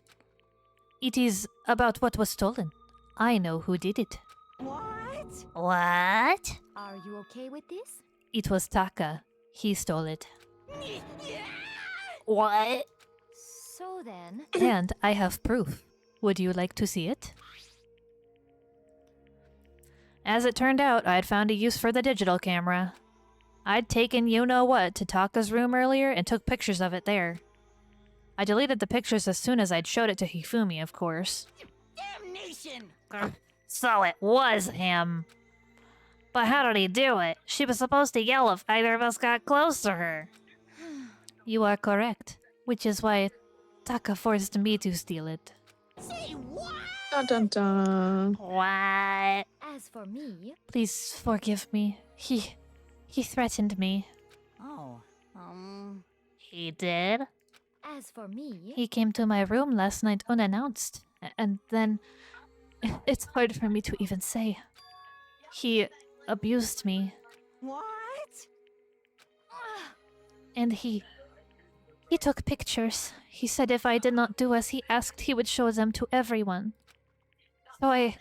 It is about what was stolen. I know who did it. What? What? are you okay with this? It was Taka. He stole it. What? So then, And I have proof. Would you like to see it? As it turned out, I'd found a use for the digital camera. I'd taken you-know-what to Taka's room earlier and took pictures of it there. I deleted the pictures as soon as I'd showed it to Hifumi, of course. Damnation! So it was him. But how did he do it? She was supposed to yell if either of us got close to her. You are correct, which is why Taka forced me to steal it. Say what? Dun dun dun. What? as for me, Please forgive me. He threatened me. Oh, He did? as for me, He came to my room last night unannounced, and then it's hard for me to even say. He abused me, what? and he took pictures. He said if I did not do as he asked, he would show them to everyone. So I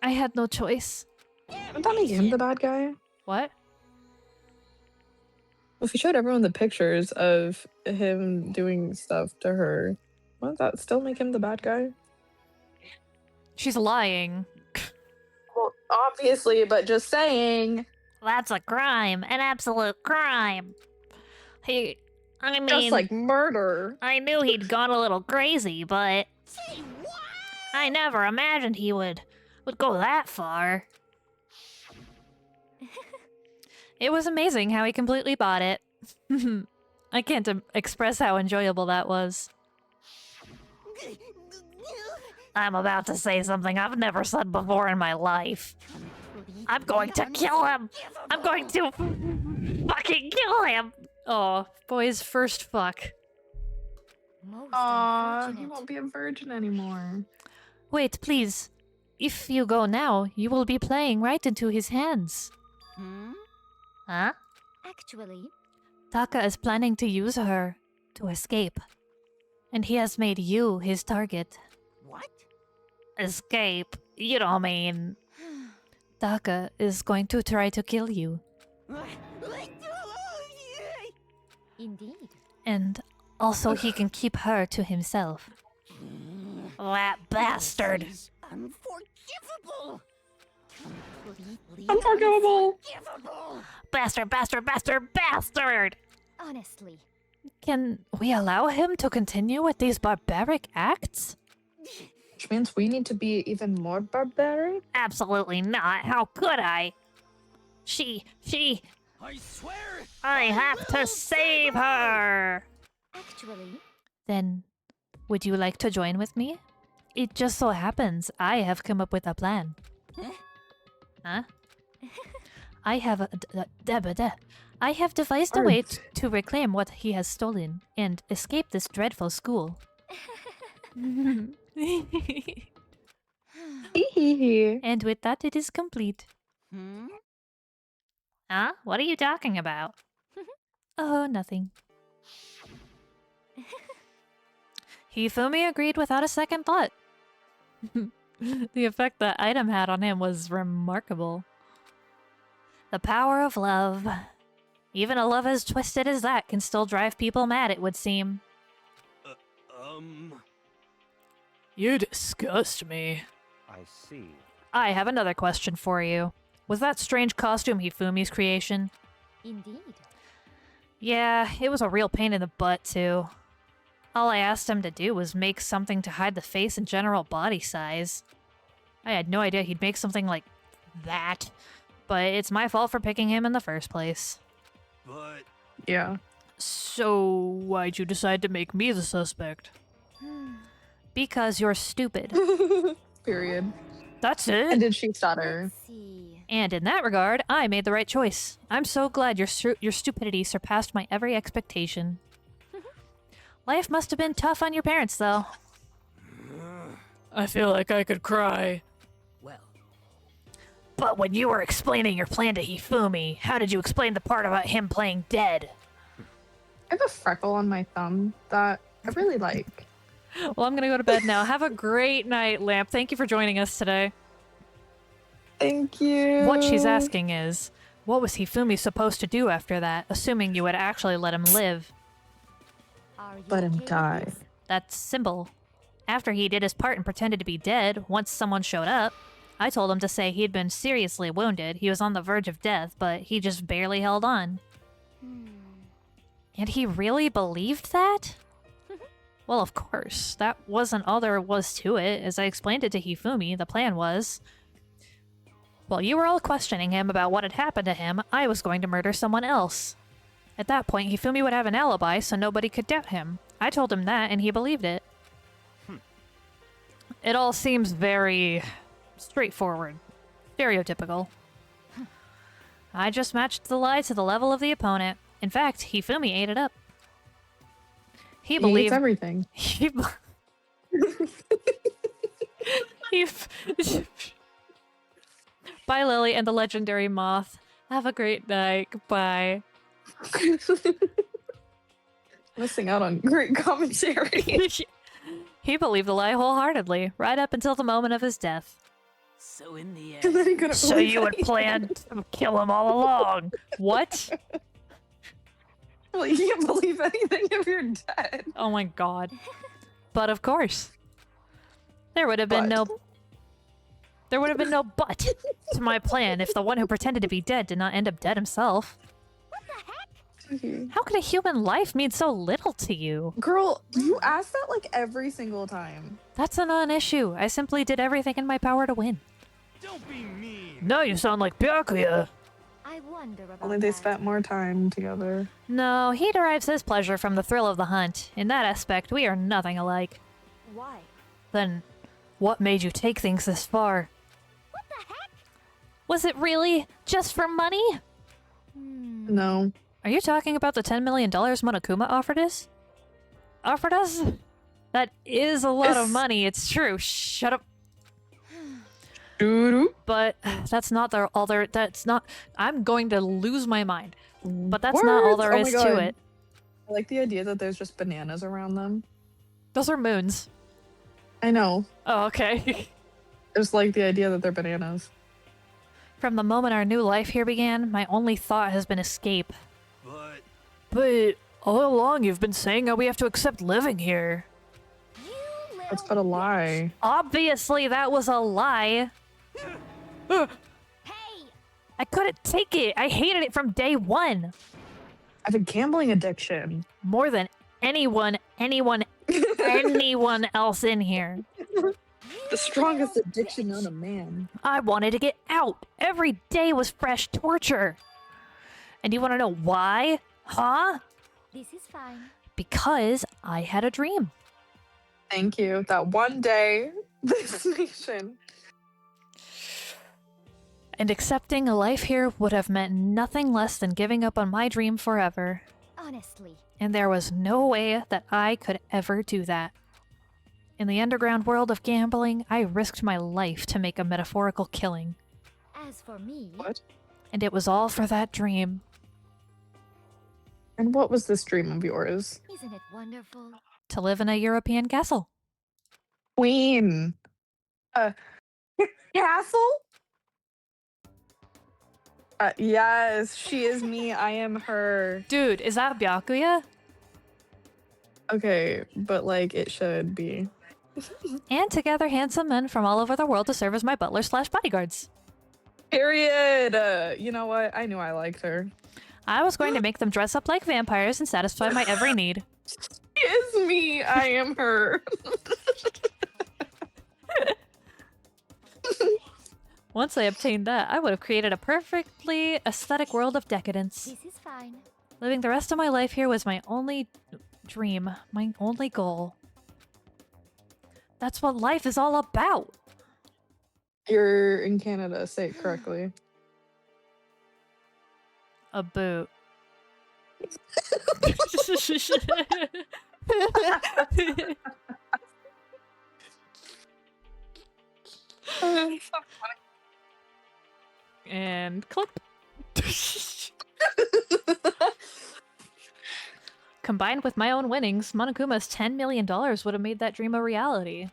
had no choice. Wouldn't that make him the bad guy? What? If he showed everyone the pictures of him doing stuff to her, wouldn't that still make him the bad guy? She's lying. Well, obviously, but just saying. That's a crime. An absolute crime. I mean, Just like murder. I knew he'd gone a little crazy, but Say what? I never imagined he would go that far. It was amazing how he completely bought it. I can't express how enjoyable that was. I'm about to say something I've never said before in my life. I'm going to kill him. I'm going to fucking kill him. Oh, boy's first fuck. most Aw, he unfortunate. won't be a virgin anymore. Wait, please. If you go now, you will be playing right into his hands. Huh? Actually, Taka is planning to use her to escape. And he has made you his target. What? Escape? You don't mean... Taka is going to try to kill you. indeed. And also he can keep her to himself. That bastard! Unforgivable! Unforgivable! Bastard, bastard, bastard, bastard! Honestly, Can we allow him to continue with these barbaric acts? Which means we need to be even more barbaric? Absolutely not. How could I? She... I swear! I have to save her! actually, Then, would you like to join with me? It just so happens I have come up with a plan. Huh? I have I have devised a way to reclaim what he has stolen and escape this dreadful school. And with that, it is complete. Huh? What are you talking about? Oh, nothing. Hifumi agreed without a second thought. The effect that item had on him was remarkable. The power of love. Even a love as twisted as that can still drive people mad, it would seem. You disgust me. I see. I have another question for you. Was that strange costume Hifumi's creation? indeed. Yeah, it was a real pain in the butt, too. All I asked him to do was make something to hide the face and general body size. I had no idea he'd make something like that, but it's my fault for picking him in the first place. But Yeah. So, why'd you decide to make me the suspect? Because you're stupid. Period. That's And it. did she stutter? Let's see. And in that regard, I made the right choice. I'm so glad your stupidity surpassed my every expectation. Life must have been tough on your parents, though. I feel like I could cry. Well, But when you were explaining your plan to Hifumi, how did you explain the part about him playing dead? I have a freckle on my thumb that I really like. Well, I'm gonna go to bed now. Have a great night, Lamp. Thank you for joining us today. Thank you. What she's asking is, what was Hifumi supposed to do after that, assuming you had actually let him live? Are you Let him okay with die. this? That's simple. After he did his part and pretended to be dead, once someone showed up, I told him to say he'd been seriously wounded, he was on the verge of death, but he just barely held on. And he really believed that? Well, of course. That wasn't all there was to it. As I explained it to Hifumi, the plan was... While you were all questioning him about what had happened to him, I was going to murder someone else. At that point, Hifumi would have an alibi, so nobody could doubt him. I told him that, and he believed it. It all seems very... straightforward. Stereotypical. I just matched the lie to the level of the opponent. In fact, Hifumi ate it up. He He believed eats everything. He, he Bye, Lily and the legendary moth. Have a great night. Goodbye. Missing out on great commentary. He believed the lie wholeheartedly, right up until the moment of his death. so in the And then he end, couldn't So believe you had anything. planned to kill him all along. What? Well, you can't believe anything if you're dead. Oh my god. But of course. There would have been no but to my plan if the one who pretended to be dead did not end up dead himself. How could a human life mean so little to you? Girl, you ask that like every single time. That's a non-issue. I simply did everything in my power to win. Don't be mean. Now you sound like Byakuya. I wonder about Only they that. spent more time together. No, he derives his pleasure from the thrill of the hunt. In that aspect, we are nothing alike. Why? Then, what made you take things this far? What the heck? Was it really just for money? No. Are you talking about the $10 million Monokuma offered us? Offered us? That is a lot of money, it's true. Shut up. But that's not all there. That's not. I'm going to lose my mind. But that's not all Words? there Oh my is to God. it. I like the idea that there's just bananas around them. Those are moons. I know. Oh, okay. I just like the idea that they're bananas. From the moment our new life here began, my only thought has been escape. But all along you've been saying how we have to accept living here. That's but a lie. Obviously, that was a lie. Hey! I couldn't take it. I hated it from day one. I have a gambling addiction. More than anyone else in here. The strongest addiction on a man. I wanted to get out. Every day was fresh torture. And you want to know why? Huh? This is fine. Because I had a dream. Thank you. That one day, this nation. And accepting a life here would have meant nothing less than giving up on my dream forever. Honestly. And there was no way that I could ever do that. In the underground world of gambling, I risked my life to make a metaphorical killing. As for me, What? And it was all for that dream. And what was this dream of yours? isn't it wonderful? To live in a European castle. Queen. Castle? Yes, she is me. I am her. Dude, is that Byakuya? Okay, but like it should be. And together handsome men from all over the world to serve as my butler/bodyguards. Period. You know what? I knew I liked her. I was going to make them dress up like vampires and satisfy my every need. She is me. I am her. Once I obtained that, I would have created a perfectly aesthetic world of decadence. This is fine. Living the rest of my life here was my only dream, my only goal. That's what life is all about. You're in Canada. Say it correctly. A boot. And click. Combined with my own winnings, Monokuma's $10 million would have made that dream a reality.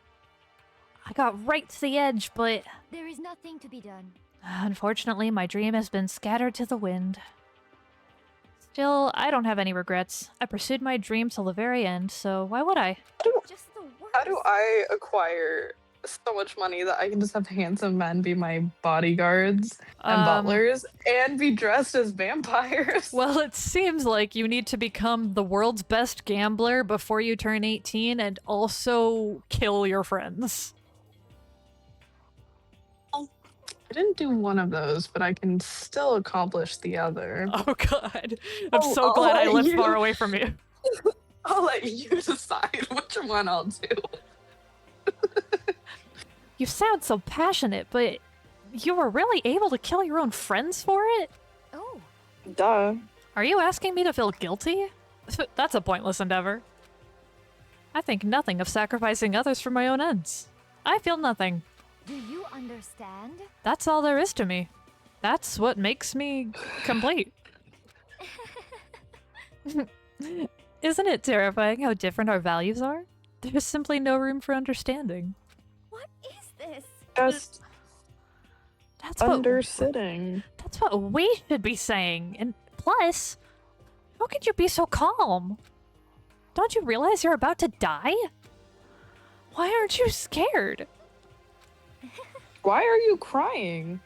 I got right to the edge, but There is nothing to be done. unfortunately, my dream has been scattered to the wind. Still, I don't have any regrets. I pursued my dream till the very end, so why would I? Just the worst. How do I acquire so much money that I can just have handsome men be my bodyguards and butlers and be dressed as vampires? Well, it seems like you need to become the world's best gambler before you turn 18 and also kill your friends. I didn't do one of those, but I can still accomplish the other. Oh god. I'm so glad I live far away from you. I'll let you decide which one I'll do. You sound so passionate, but you were really able to kill your own friends for it? Oh. Duh. Are you asking me to feel guilty? That's a pointless endeavor. I think nothing of sacrificing others for my own ends. I feel nothing. Do you understand? That's all there is to me. That's what makes me complete. Isn't it terrifying how different our values are? There's simply no room for understanding. What is this? Just That's undersitting. That's what we should be saying. And plus, how could you be so calm? Don't you realize you're about to die? Why aren't you scared? Why are you crying?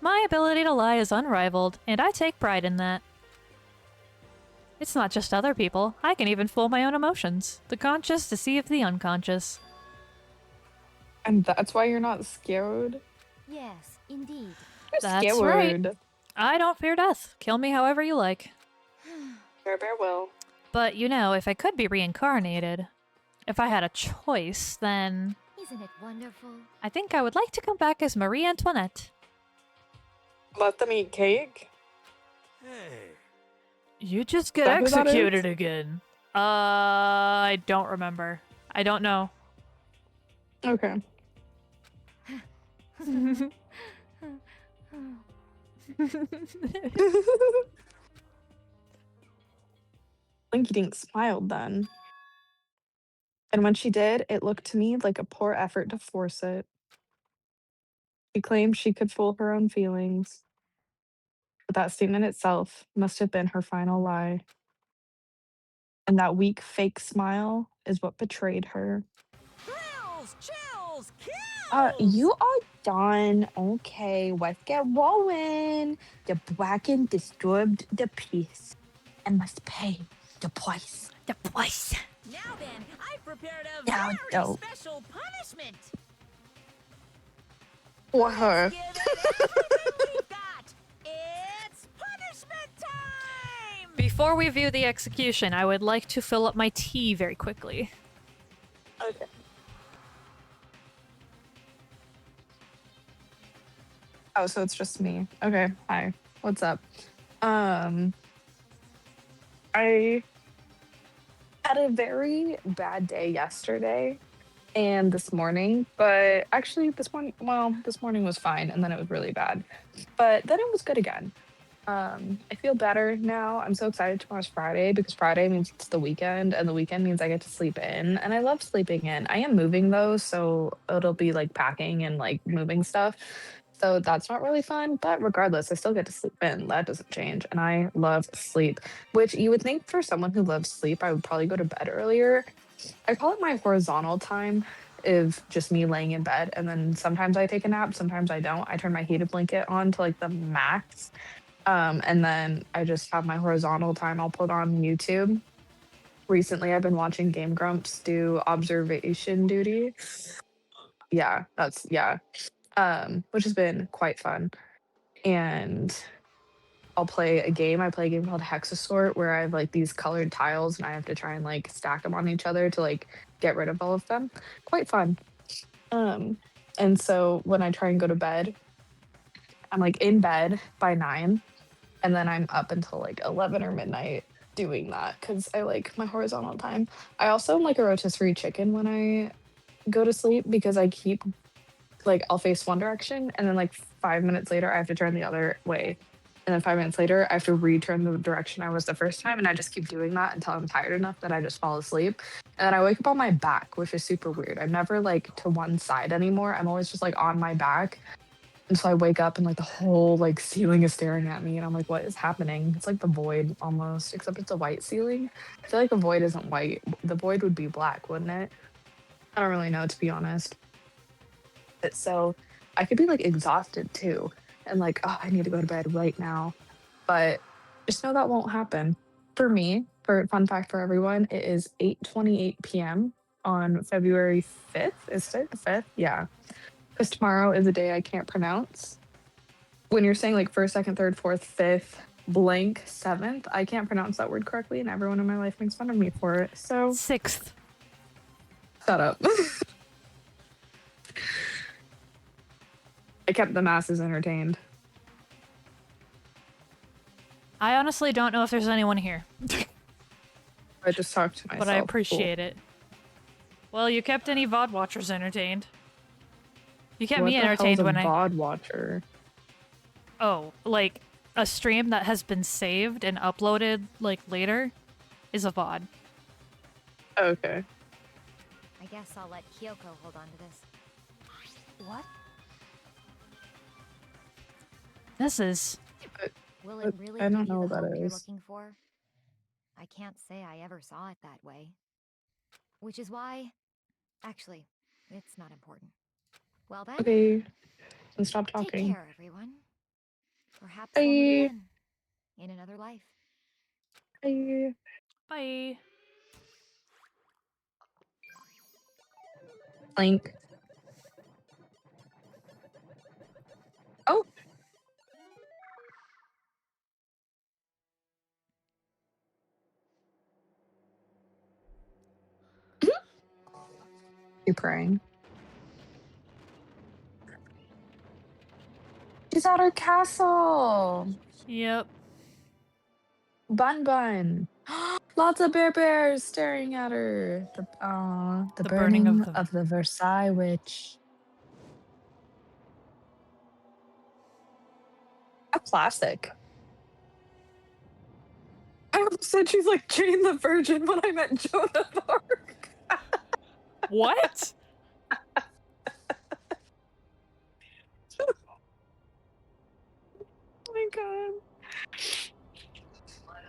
My ability to lie is unrivaled, and I take pride in that. It's not just other people. I can even fool my own emotions. The conscious deceive the unconscious. And that's why you're not scared? Yes, indeed. That's scared. right. I don't fear death. Kill me however you like. Bear will. But you know, if I could be reincarnated, if I had a choice, then Isn't it wonderful? I think I would like to come back as Marie Antoinette. Let them eat cake? Hey, You just get That who that executed is? again. I don't remember. I don't know. Okay. Blinky Dink smiled then. And when she did, it looked to me like a poor effort to force it. She claimed she could fool her own feelings. But that statement itself must have been her final lie. And that weak, fake smile is what betrayed her. Thrills, chills, kills! You are done. Okay, let's get rolling. The bracken disturbed the peace and must pay the price. The price. Now then, I've prepared a Now, very dope. special punishment. For her. Give it everything we've got. It's punishment time! Before we view the execution, I would like to fill up my tea very quickly. Okay. Oh, so it's just me. Okay. Hi. What's up? I had a very bad day yesterday and this morning, but actually this morning was fine and then it was really bad. But then it was good again. I feel better now. I'm so excited tomorrow's Friday because Friday means it's the weekend and the weekend means I get to sleep in and I love sleeping in. I am moving though, so it'll be like packing and like moving stuff. So that's not really fun, but regardless, I still get to sleep in. That doesn't change. And I love sleep, which you would think for someone who loves sleep, I would probably go to bed earlier. I call it my horizontal time of just me laying in bed. And then sometimes I take a nap, sometimes I don't. I turn my heated blanket on to like the max. And then I just have my horizontal time. I'll put on YouTube. Recently, I've been watching Game Grumps do observation duty. Yeah, which has been quite fun. And I'll play a game. I play a game called Hexasort where I have like these colored tiles and I have to try and like stack them on each other to like get rid of all of them. Quite fun. And so when I try and go to bed, I'm like in bed by 9 and then I'm up until like 11 or midnight doing that because I like my horizontal time. I also am like a rotisserie chicken when I go to sleep because I keep like I'll face one direction and then like 5 minutes later I have to turn the other way. And then 5 minutes later I have to return the direction I was the first time. And I just keep doing that until I'm tired enough that I just fall asleep. And then I wake up on my back, which is super weird. I'm never like to one side anymore. I'm always just like on my back. And so I wake up and like the whole like ceiling is staring at me and I'm like, what is happening? It's like the void almost, except it's a white ceiling. I feel like the void isn't white. The void would be black, wouldn't it? I don't really know, to be honest. So I could be like exhausted too and like, oh, I need to go to bed right now. But just know that won't happen. For me, for fun fact for everyone, it is 8:28 p.m. on February 5th. Is it the 5th? Yeah. Because tomorrow is a day I can't pronounce. When you're saying like first, second, third, fourth, fifth, blank, seventh, I can't pronounce that word correctly, and everyone in my life makes fun of me for it. So 6th. Shut up. I kept the masses entertained. I honestly don't know if there's anyone here. I just talked to myself. But I appreciate it. Well, you kept any VOD watchers entertained. You kept me entertained when a VOD watcher? Oh, like a stream that has been saved and uploaded like later is a VOD. Okay. I guess I'll let Kyoko hold on to this. What? This is... Will it really I don't give you know the what that hope you're is. looking for? I can't say I ever saw it that way. Which is why... Actually, it's not important. Well then, Okay. Then stop take talking. care, everyone. Perhaps we'll meet Bye. again in another life. Bye. Bye. Link. Oh. You praying? She's at her castle. Yep. Bun Bun. Lots of bears staring at her. The burning of the Versailles Witch. How classic. I almost said she's like Jane the Virgin when I met Joan of Arc. What? Oh my god.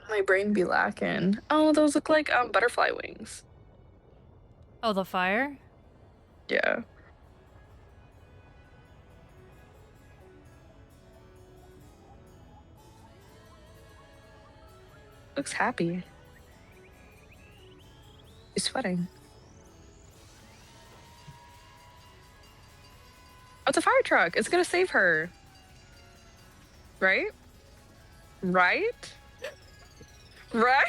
My brain be lacking. Oh, those look like butterfly wings. Oh, the fire? Yeah. Looks happy. She's sweating. Oh, it's a fire truck. It's gonna save her. Right? Right? Right?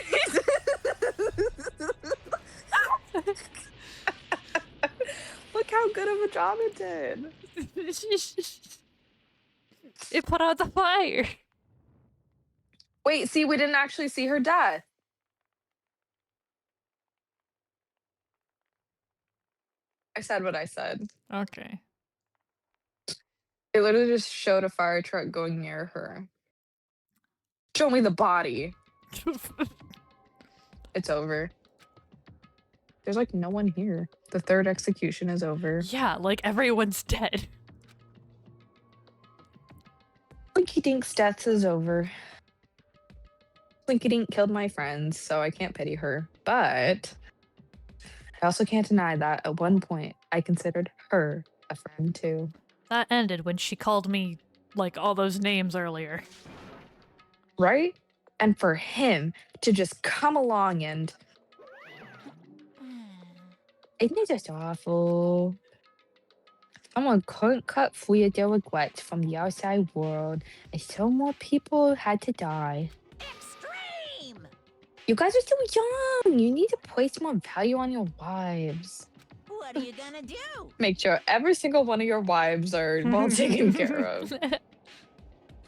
Look how good of a job it did. It put out the fire. Wait, see, we didn't actually see her death. I said what I said. Okay. It literally just showed a fire truck going near her. Show me the body. It's over. There's like no one here. The third execution is over. Yeah, like everyone's dead. Blinky Dink's death is over. Blinky Dink killed my friends, so I can't pity her. But I also can't deny that at one point I considered her a friend too. That ended when she called me like all those names earlier. Right? And for him to just come along and... Isn't it just awful? Someone couldn't cut free their regrets from the outside world, and so more people had to die. Extreme! You guys are still young! You need to place more value on your wives. What are you gonna do? Make sure every single one of your wives are well taken care of.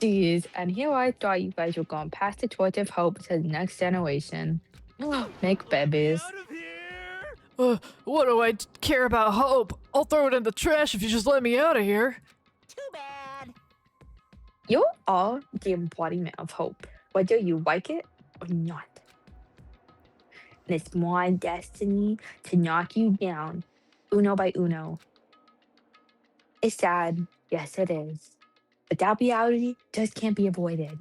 Jeez, and here I thought you guys were going to pass the torch of hope to the next generation. Make babies. What do I care about hope? I'll throw it in the trash if you just let me out of here. Too bad. You are the embodiment of hope, whether you like it or not. And it's my destiny to knock you down, uno by uno. It's sad, yes it is. But that reality just can't be avoided.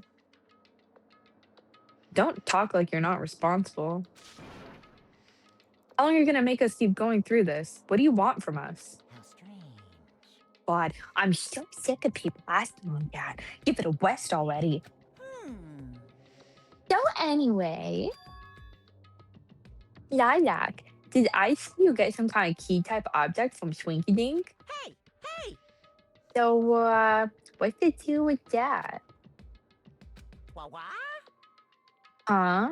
Don't talk like you're not responsible. How long are you gonna make us keep going through this? What do you want from us? How strange. God, I'm so sick of people asking me that. Give it a West already. So anyway, Lilac, did I see you get some kind of key type object from Swinky Dink? Hey, hey! So, what's the deal with that? What? Huh?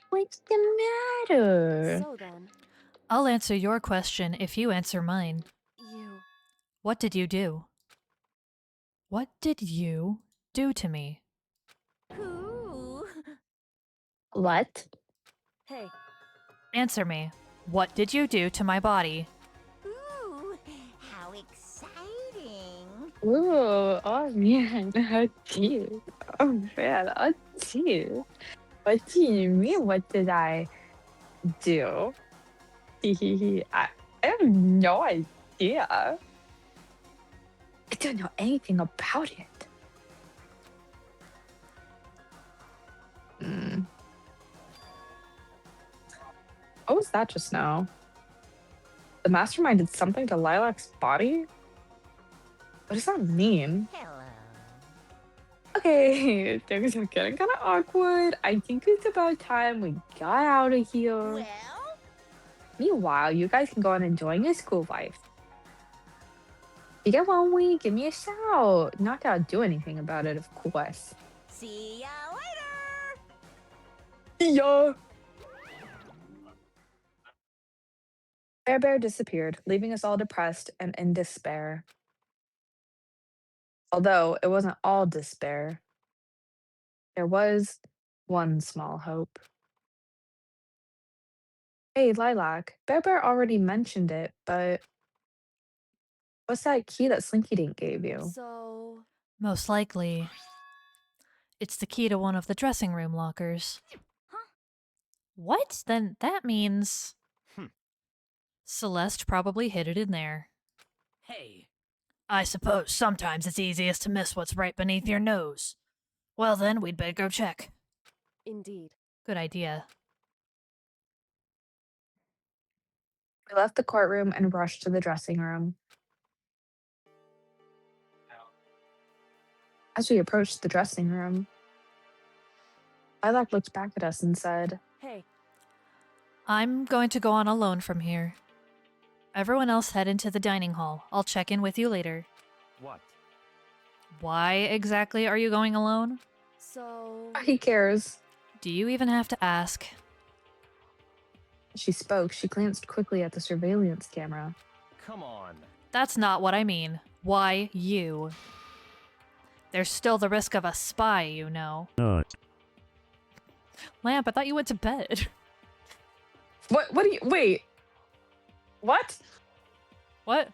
What's the matter? So then, I'll answer your question if you answer mine. you. What did you do? What did you do to me? Ooh. What? Hey, Answer me. What did you do to my body? Ooh, how exciting. Ooh, oh man, how cute. Oh man, oh cute. What do you mean, what did I do? I have no idea. I don't know anything about it. Hmm. What was that just now? The mastermind did something to Lilac's body? What does that mean? Hello. Okay, things are getting kind of awkward. I think it's about time we got out of here. Well, Meanwhile, you guys can go on enjoying your school life. If you get lonely, give me a shout. Not that I'll do anything about it, of course. see ya later. Yeah. Bear disappeared, leaving us all depressed and in despair. Although it wasn't all despair, there was one small hope. Hey, Lilac, Bear already mentioned it, but what's that key that Slinky Dink gave you? So. Most likely, it's the key to one of the dressing room lockers. Huh? What? Then that means Hmm. Celeste probably hid it in there. Hey, I suppose sometimes it's easiest to miss what's right beneath your nose. Well then, we'd better go check. Indeed. Good idea. We left the courtroom and rushed to the dressing room. As we approached the dressing room, Lilac looked back at us and said, Hey, I'm going to go on alone from here. Everyone else head into the dining hall. I'll check in with you later. What? Why exactly are you going alone? so. he cares. Do you even have to ask? As she spoke, she glanced quickly at the surveillance camera. Come on. That's not what I mean. Why you? There's still the risk of a spy, you know. Lamp, I thought you went to bed. What do you, wait. What? What?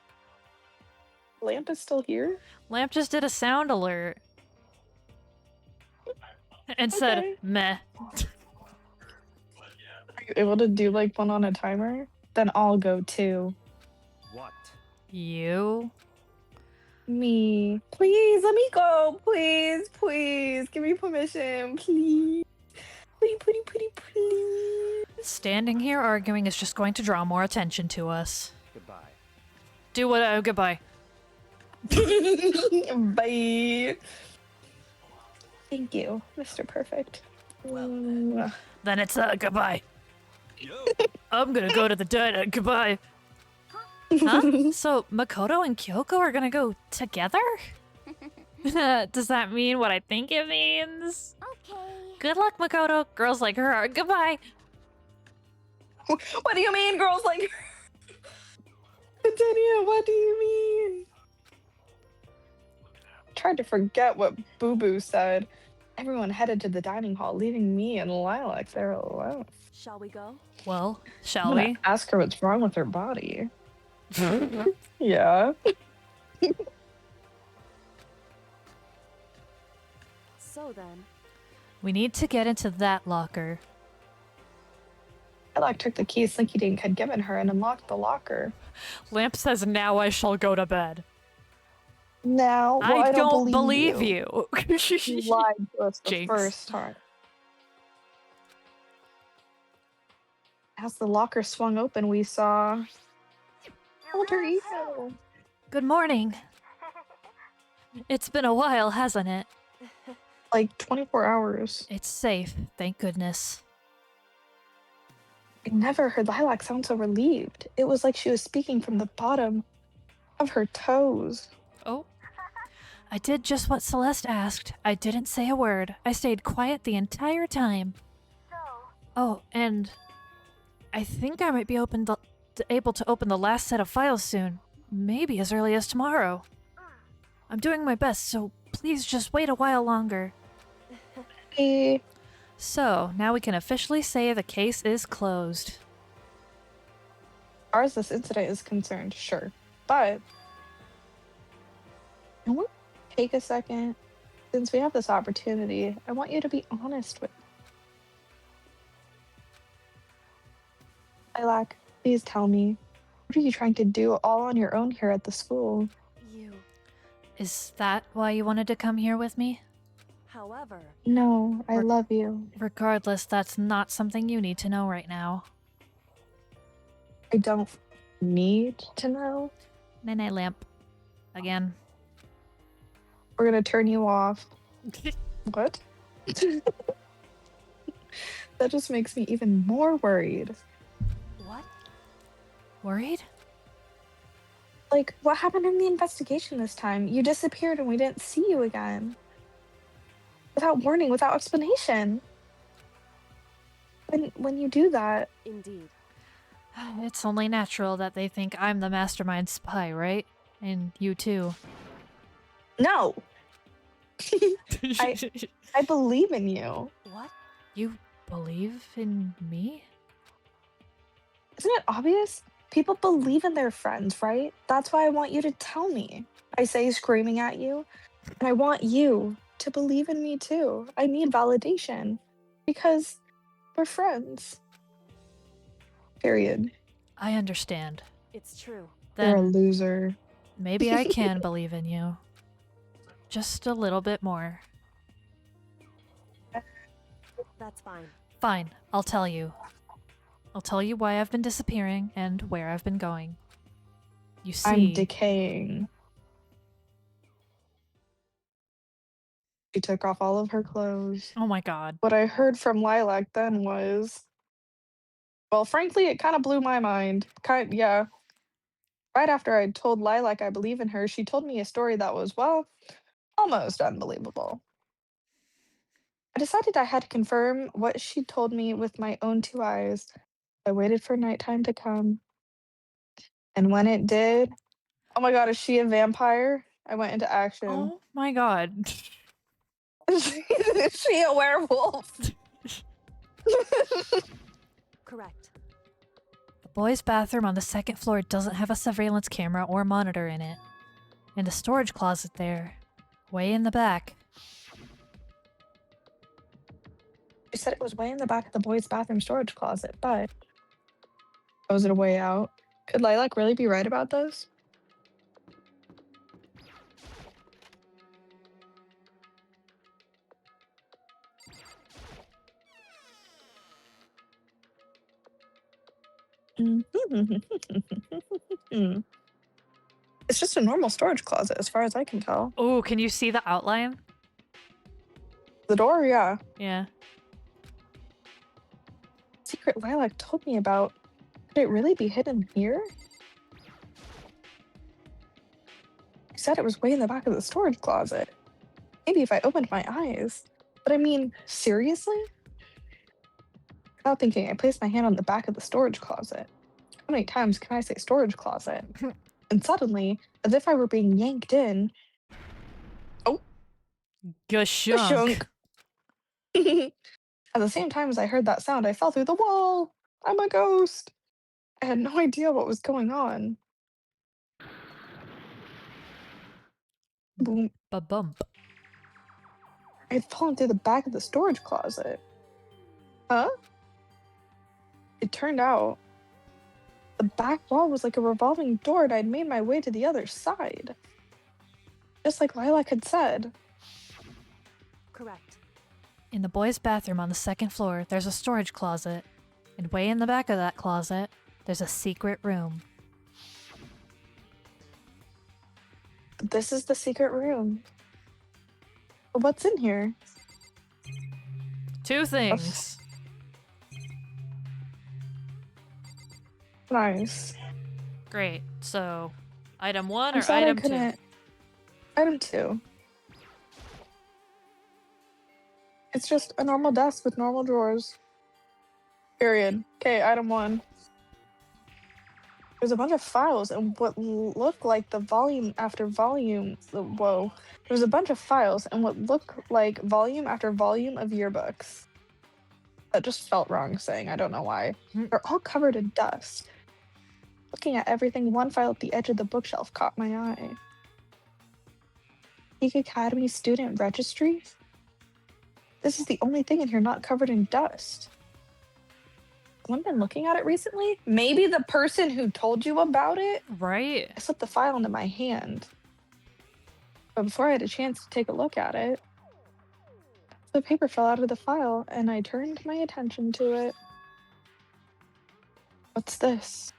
Lamp is still here? Lamp just did a sound alert. And said, Okay. meh. Are you able to do like one on a timer? Then I'll go too. What? You? Me. Please, let me go. Please, please. Give me permission. Please. Please. Standing here arguing is just going to draw more attention to us. Goodbye. Do what? Goodbye. Bye. Thank you, Mr. Perfect. Well, Then it's goodbye. Yo, I'm gonna go to the diner. Goodbye. Huh? So Makoto and Kyoko are gonna go together? Does that mean what I think it means? Okay. Good luck, Makoto. Girls like her are goodbye. What do you mean, girls like her? Continue. What do you mean? tried to forget what Boo Boo said. Everyone headed to the dining hall, leaving me and Lilac there alone. Shall we go? Well, I'm shall gonna we? ask her what's wrong with her body. Yeah. So then, We need to get into that locker. Lilac took the key Slinky Dink had given her and unlocked the locker. Lamp says, now I shall go to bed. Now, well, I I don't believe you. You lied to us the Jinx. first time. As the locker swung open, we saw Alter Ego. Good morning. It's been a while, hasn't it? Like 24 hours. It's safe, thank goodness. I never heard Lilac sound so relieved. It was like she was speaking from the bottom of her toes. Oh. I did just what Celeste asked. I didn't say a word. I stayed quiet the entire time. Oh, and I think I might be able to open the last set of files soon. Maybe as early as tomorrow. I'm doing my best, so please just wait a while longer. Hey. So, now we can officially say the case is closed. As far as this incident is concerned, sure. But can we take a second? Since we have this opportunity, I want you to be honest with me. Lilac, please tell me. What are you trying to do all on your own here at the school? you. Is that why you wanted to come here with me? However, No, I love you. Regardless, that's not something you need to know right now. I don't need to know. Night-night, Lamp. Again. We're gonna turn you off. What? That just makes me even more worried. what? Worried? Like, what happened in the investigation this time? You disappeared and we didn't see you again. Without warning, without explanation. When you do that... Indeed. It's only natural that they think I'm the mastermind spy, right? And you too. No! I believe in you. What? You believe in me? Isn't it obvious? People believe in their friends, right? That's why I want you to tell me. I say screaming at you, and I want you to believe in me too. I need validation because we're friends. Period. I understand. It's true. You're a Then loser. maybe I can believe in you. Just a little bit more. That's fine. Fine, I'll tell you. I'll tell you why I've been disappearing and where I've been going. You see... I'm decaying. She took off all of her clothes. Oh my god. What I heard from Lilac then was... Well, frankly, it kind of blew my mind. Yeah. Right after I told Lilac I believe in her, she told me a story that was, well, almost unbelievable. I decided I had to confirm what she told me with my own two eyes. I waited for nighttime to come. And when it did, oh my god, is she a vampire? I went into action. Oh my god. Is she a werewolf? Correct. The boys' bathroom on the second floor doesn't have a surveillance camera or monitor in it. And a storage closet there, way in the back. She said it was way in the back of the boys' bathroom storage closet, but was it a way out? Could Lilac really be right about this? It's just a normal storage closet, as far as I can tell. Oh, can you see the outline? The door, yeah. Yeah. Secret Lilac told me about. Could it really be hidden here? I said it was way in the back of the storage closet. Maybe if I opened my eyes. But I mean, seriously? Without thinking, I placed my hand on the back of the storage closet. How many times can I say storage closet? And suddenly, as if I were being yanked in... Oh! Gashunk. At the same time as I heard that sound, I fell through the wall. I'm a ghost. I had no idea what was going on. Boom. Ba-bump. I had fallen through the back of the storage closet. Huh? It turned out the back wall was like a revolving door and I'd made my way to the other side. Just like Lilac had said. Correct. In the boys' bathroom on the second floor, there's a storage closet. And way in the back of that closet, there's a secret room. This is the secret room. But what's in here? 2 things. Nice. Great. So, item 1 I'm or sad I item 2? couldn't. Item 2. It's just a normal desk with normal drawers. Period. Okay, item 1. There's a bunch of files and what looked like the volume after volume. Whoa. There's a bunch of files and what looked like volume after volume of yearbooks. That just felt wrong saying. I don't know why. They're all covered in dust. Looking at everything, one file at the edge of the bookshelf caught my eye. Peak Academy Student Registry? This is the only thing in here not covered in dust. Someone been looking at it recently? Maybe the person who told you about it? Right. I slipped the file into my hand. But before I had a chance to take a look at it, the paper fell out of the file and I turned my attention to it. What's this?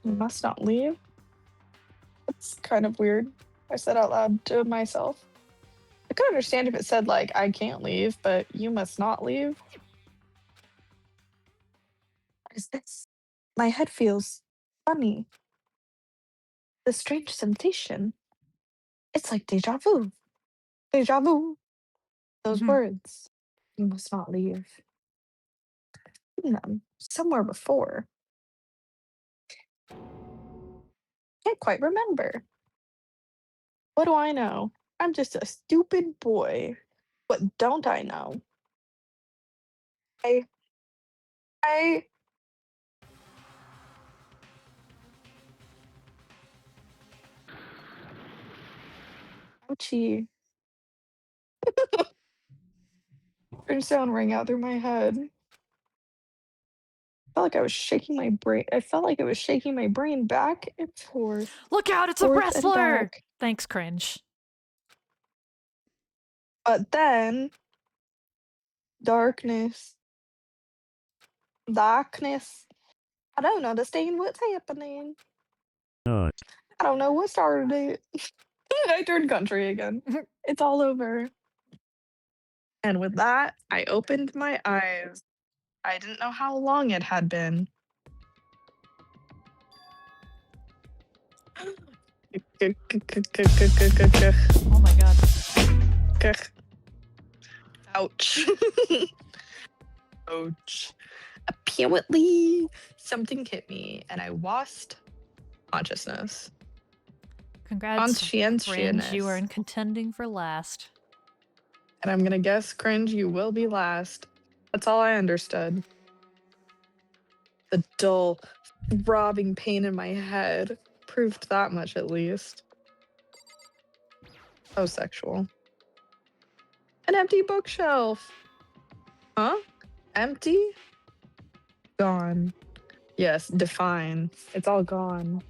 You must not leave? That's kind of weird. I said out loud to myself. I could understand if it said, like, I can't leave, but you must not leave. What is this? My head feels funny. The strange sensation. It's like deja vu. Deja vu. Those words. You must not leave. I've seen them somewhere before. Can't quite remember. What do I know? I'm just a stupid boy. What don't I know? I Ouchie. Strange sound rang out through my head. I felt like I was shaking my brain. I felt like it was shaking my brain back and forth. Look out, it's a Forth and wrestler! back. Thanks, cringe. But then, darkness. Darkness. I don't understand what's happening. I don't know what started it. I turned country again. It's all over. And with that, I opened my eyes. I didn't know how long it had been. Oh my god. Ouch. Ouch. Apparently, something hit me and I lost consciousness. Congrats, cringe. Conscientiousness. You are in contending for last. And I'm gonna guess, cringe, you will be last. That's all I understood. The dull, throbbing pain in my head proved that much at least. So sexual. An empty bookshelf. Huh? Empty? Gone. Yes, define. It's all gone.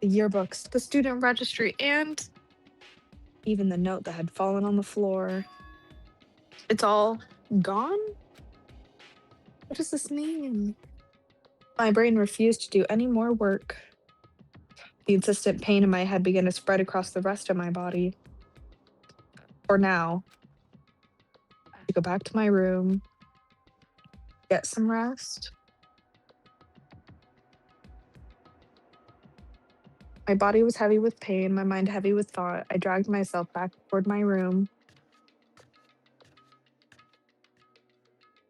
The yearbooks, the student registry, and even the note that had fallen on the floor. It's all gone? What does this mean? My brain refused to do any more work. The insistent pain in my head began to spread across the rest of my body. For now, I had to go back to my room, get some rest. My body was heavy with pain, my mind heavy with thought. I dragged myself back toward my room.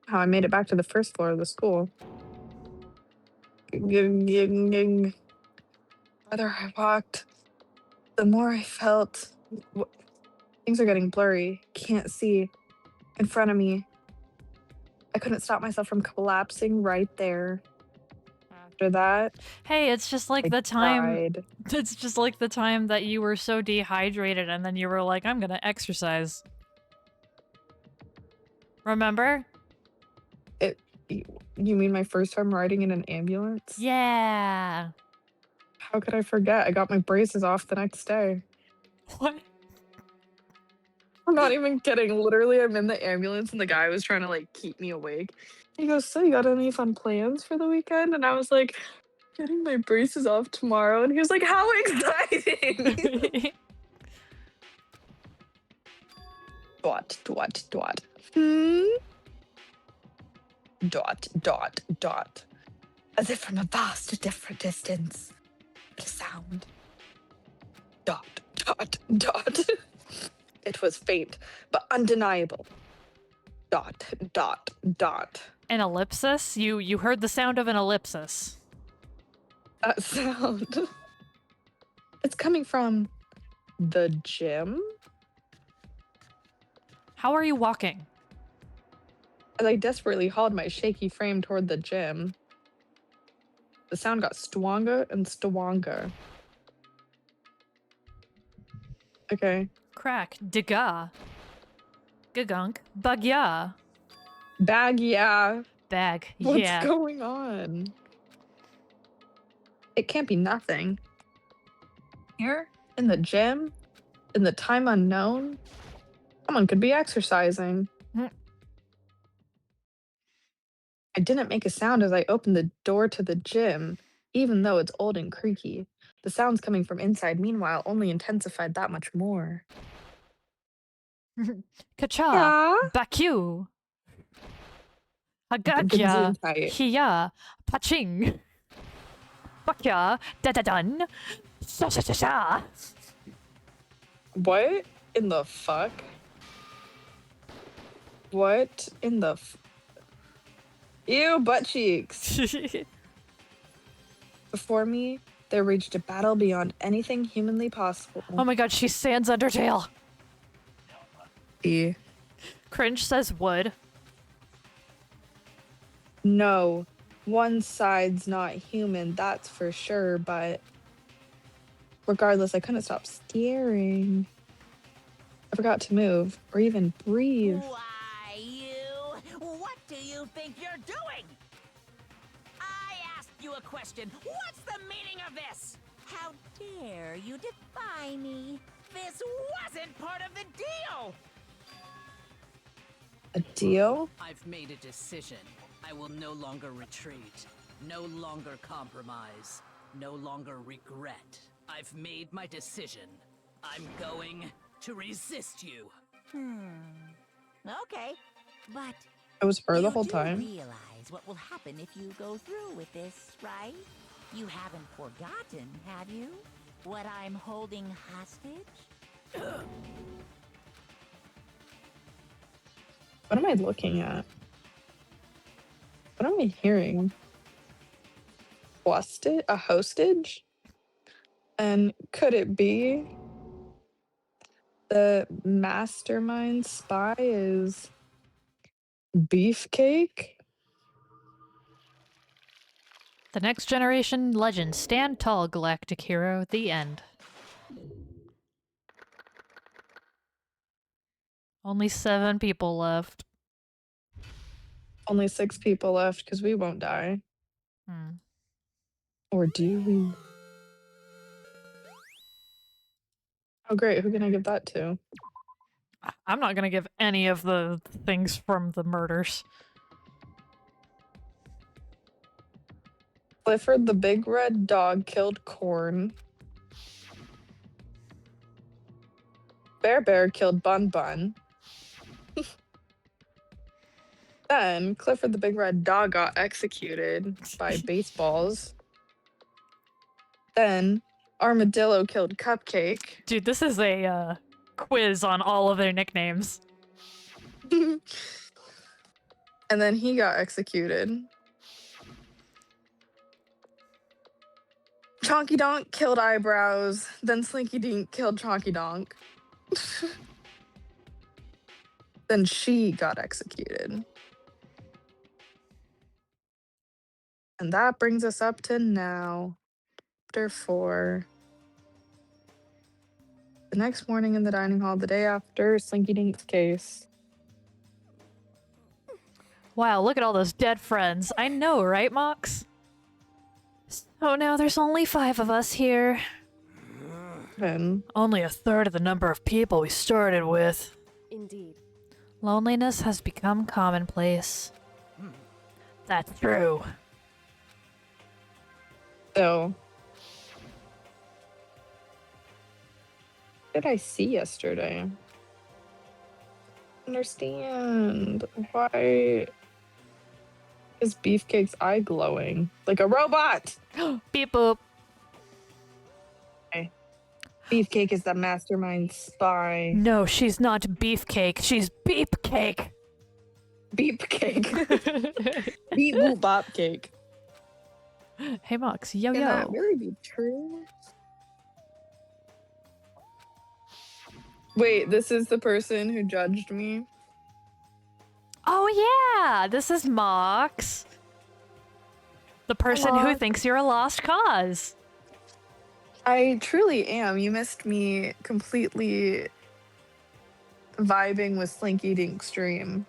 How I made it back to the first floor of the school. The farther I walked, the more I felt Things are getting blurry. Can't see. In front of me. I couldn't stop myself from collapsing right there. After that, Hey, it's just like I the time. cried. It's just like the time that you were so dehydrated and then you were like, I'm gonna exercise. Remember? You mean my first time riding in an ambulance? Yeah. How could I forget? I got my braces off the next day. What? I'm not even kidding. Literally, I'm in the ambulance and the guy was trying to like keep me awake. He goes, "So you got any fun plans for the weekend?" And I was like, "Getting my braces off tomorrow." And he was like, "How exciting!" Dot. Dot. As if from a vast different distance. The sound. Dot. It was faint, but undeniable. Dot. An ellipsis? You heard the sound of an ellipsis. That sound. It's coming from the gym? How are you walking? As I desperately hauled my shaky frame toward the gym, the sound got stronger and stronger. Okay. Crack. Diga. Gagunk. Bagya. Bag, yeah. Bag. What's Yeah. going on? It can't be nothing. Here? In the gym? In the time unknown? Someone could be exercising. I didn't make a sound as I opened the door to the gym, even though it's old and creaky. The sounds coming from inside, meanwhile, only intensified that much more. Kacha. Yeah? Bakyu. Hagakya. Gesundheit. Hiya. Paching. Bakya. Dun. Sha. What in the fuck? What in the Ew, butt cheeks. Before me, there raged a battle beyond anything humanly possible. Oh my god, she's Sans Undertale. E. Cringe says wood. No, one side's not human, that's for sure, but regardless, I couldn't stop staring. I forgot to move or even breathe. Why, you? What do you think you're doing? I asked you a question. What's the meaning of this? How dare you defy me? This wasn't part of the deal! A deal? I've made a decision. I will no longer retreat, no longer compromise, no longer regret. I've made my decision. I'm going to resist you. Okay, but It was her the whole you do time. realize what will happen if you go through with this, right? You haven't forgotten, have you? What I'm holding hostage? What am I looking at? What am I hearing? A hostage? And could it be the mastermind spy is Beefcake? The Next Generation Legend. Stand tall, galactic hero. The end. Only 7 people left. Only 6 people left because we won't die. Or do we? Oh, great. Who can I give that to? I'm not gonna give any of the things from the murders. Clifford the Big Red Dog killed Corn. Bear killed Bun Bun. Then Clifford the Big Red Dog got executed by baseballs. Then Armadillo killed Cupcake. Dude, this is a quiz on all of their nicknames. And then he got executed. Chonky Donk killed Eyebrows. Then Slinky Dink killed Chonky Donk. Then she got executed. And that brings us up to now. Chapter 4. The next morning in the dining hall, the day after Slinky Dink's case. Wow, look at all those dead friends. I know, right, Mox? So now there's only 5 of us here. Only a third of the number of people we started with. Indeed. Loneliness has become commonplace. That's true. So, what did I see yesterday? Understand why is Beefcake's eye glowing like a robot? Beep boop. Okay. Beefcake is the mastermind spy. No, she's not Beefcake. She's Beepcake. Beefcake. Beep boop bop cake. Hey, Mox. Yo, Can yo. that really be true? Wait, this is the person who judged me? Oh, yeah. This is Mox. The person who thinks you're a lost cause. I truly am. You missed me completely vibing with Slinky Dink's dream.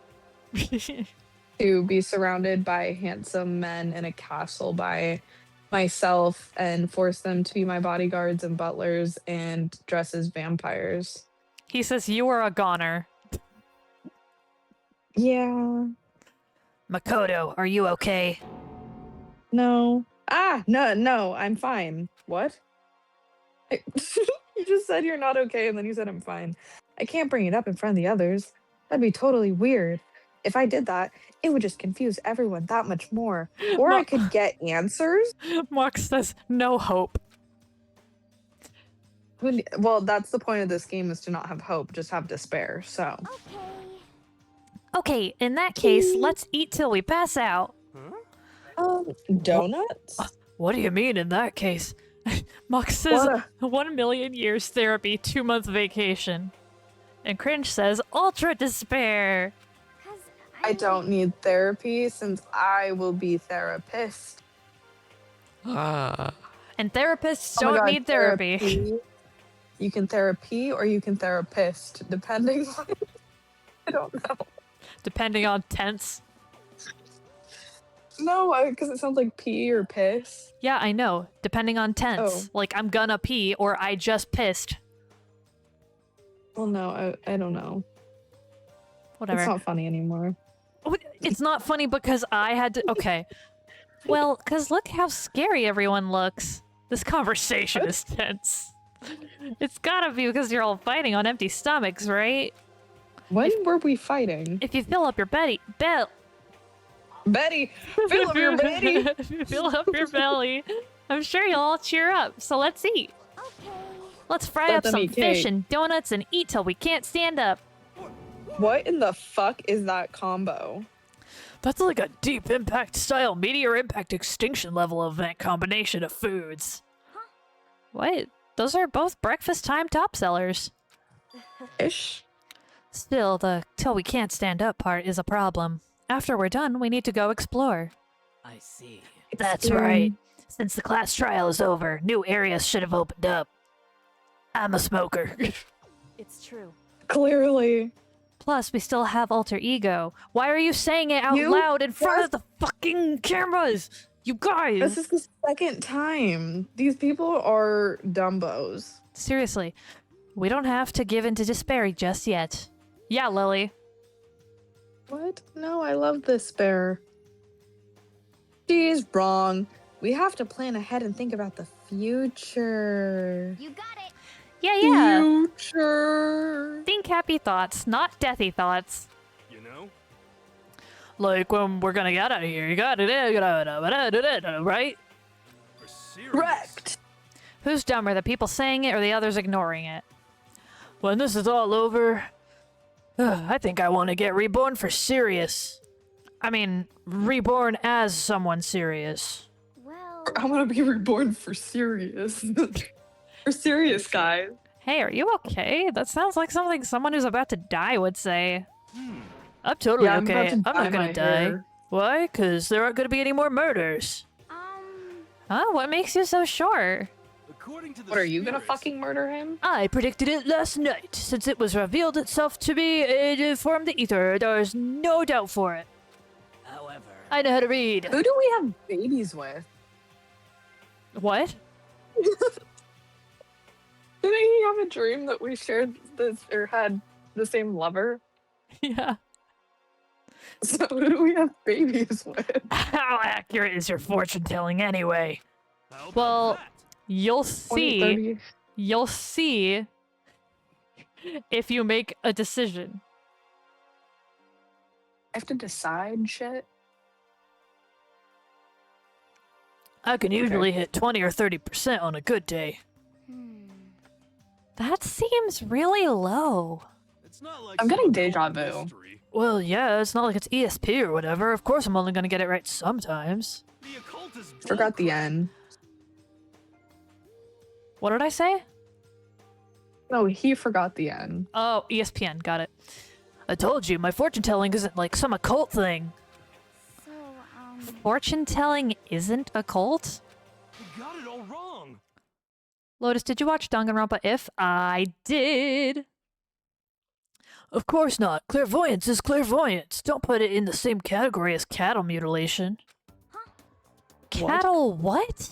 To be surrounded by handsome men in a castle by myself and force them to be my bodyguards and butlers and dress as vampires. He says you are a goner. Yeah. Makoto, are you okay? No. No, I'm fine. What? You just said you're not okay and then you said I'm fine. I can't bring it up in front of the others. That'd be totally weird. If I did that, it would just confuse everyone that much more. Or I could get answers. Mox says no hope. Well, that's the point of this game, is to not have hope, just have despair, so. Okay, in that case, let's eat till we pass out. Donuts? What do you mean in that case? Mox says 1 million years therapy, 2-month vacation. And Cringe says ultra despair. I don't need therapy since I will be therapist. And therapists Oh my don't God, need therapy. You can therapy or you can therapist, depending on... I don't know. Depending on tense. No, because it sounds like pee or piss. Yeah, I know. Depending on tense. Like, I'm gonna pee or I just pissed. Well, no, I don't know. Whatever. It's not funny anymore. It's not funny because I had to... Okay. Well, because look how scary everyone looks. This conversation is tense. It's gotta be because you're all fighting on empty stomachs, right? When were we fighting? If you fill up your Betty, fill up your Betty. If you fill up your belly, I'm sure you'll all cheer up. So let's eat. Let's fry up some fish and donuts and eat till we can't stand up. What in the fuck is that combo? That's like a deep impact style meteor impact extinction level event combination of foods. What? Those are both breakfast time top sellers. Ish. Still, the till we can't stand up part is a problem. After we're done, we need to go explore. I see. That's right. Since the class trial is over, new areas should have opened up. I'm a smoker. It's true. Clearly. Plus, we still have alter ego. Why are you saying it out loud in front of the fucking cameras? You guys! This is the second time. These people are dumbos. Seriously, we don't have to give in to despair just yet. Yeah, Lily. What? No, I love this bear. She's wrong. We have to plan ahead and think about the future. You got it. Yeah. Future. Think happy thoughts, not deathy thoughts. You know? Like when we're gonna get out of here, you got it, right? Correct. Who's dumber, the people saying it or the others ignoring it? When this is all over, I think I want to get reborn for serious. I mean, reborn as someone serious. Well, I want to be reborn for serious. For serious, guys. Hey, are you okay? That sounds like something someone who's about to die would say. I'm totally Yeah, I'm about okay. to I'm dye not gonna my die. hair. Why? Because there aren't gonna be any more murders. Huh? What makes you so sure? According to the What, are you gonna spirits, fucking murder him? I predicted it last night. Since it was revealed itself to be from the ether, there's no doubt for it. However, I know how to read. Who do we have babies with? What? Didn't he have a dream that we shared this or had the same lover? Yeah. So who do we have babies with? How accurate is your fortune telling anyway? how about Well, that? you'll 20, see. 30. You'll see if you make a decision. I have to decide shit. I can usually hit 20 or 30% on a good day. That seems really low. It's not like I'm getting some deja occult vu. mystery. Well, yeah, it's not like it's ESP or whatever. Of course I'm only gonna get it right sometimes. The occult is Forgot the bullcrap. N. What did I say? No, he forgot the N. Oh, ESPN, got it. I told you, my fortune telling isn't like some occult thing. So, Fortune telling isn't a cult? You got it all wrong. Lotus, did you watch Danganronpa If? I did. Of course not. Clairvoyance is clairvoyance. Don't put it in the same category as cattle mutilation. Cattle what?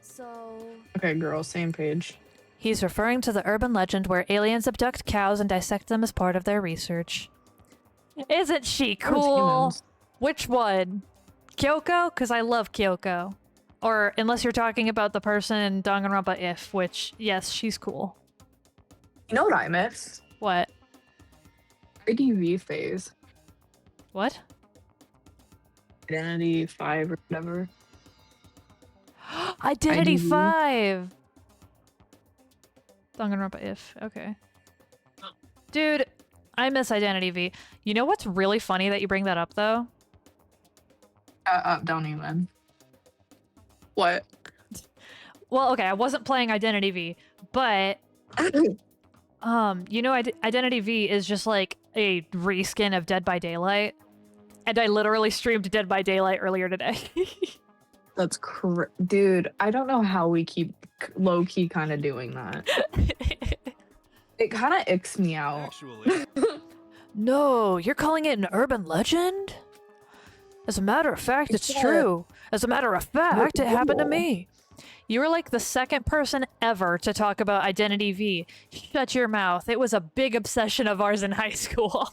so Okay, girl, same page. He's referring to the urban legend where aliens abduct cows and dissect them as part of their research. Isn't she That was cool? humans. Which one? Kyoko? Because I love Kyoko. Or unless you're talking about the person in Danganronpa If, which, yes, she's cool. You know what I miss? What? IDV phase. What? Identity 5 or whatever. Identity IDV. 5! Danganronpa If. Okay. Dude, I miss Identity V. You know what's really funny that you bring that up, though? Don't even. What? Well, okay, I wasn't playing Identity V, but you know, Identity V is just like a reskin of Dead by Daylight, and I literally streamed Dead by Daylight earlier today. That's dude, I don't know how we keep low-key kind of doing that. It kind of icks me out. Actually, No, you're calling it an urban legend? As a matter of fact, it's Yeah. true. As a matter of fact, it happened to Whoa. me. You were like the second person ever to talk about Identity V. Shut your mouth. It was a big obsession of ours in high school.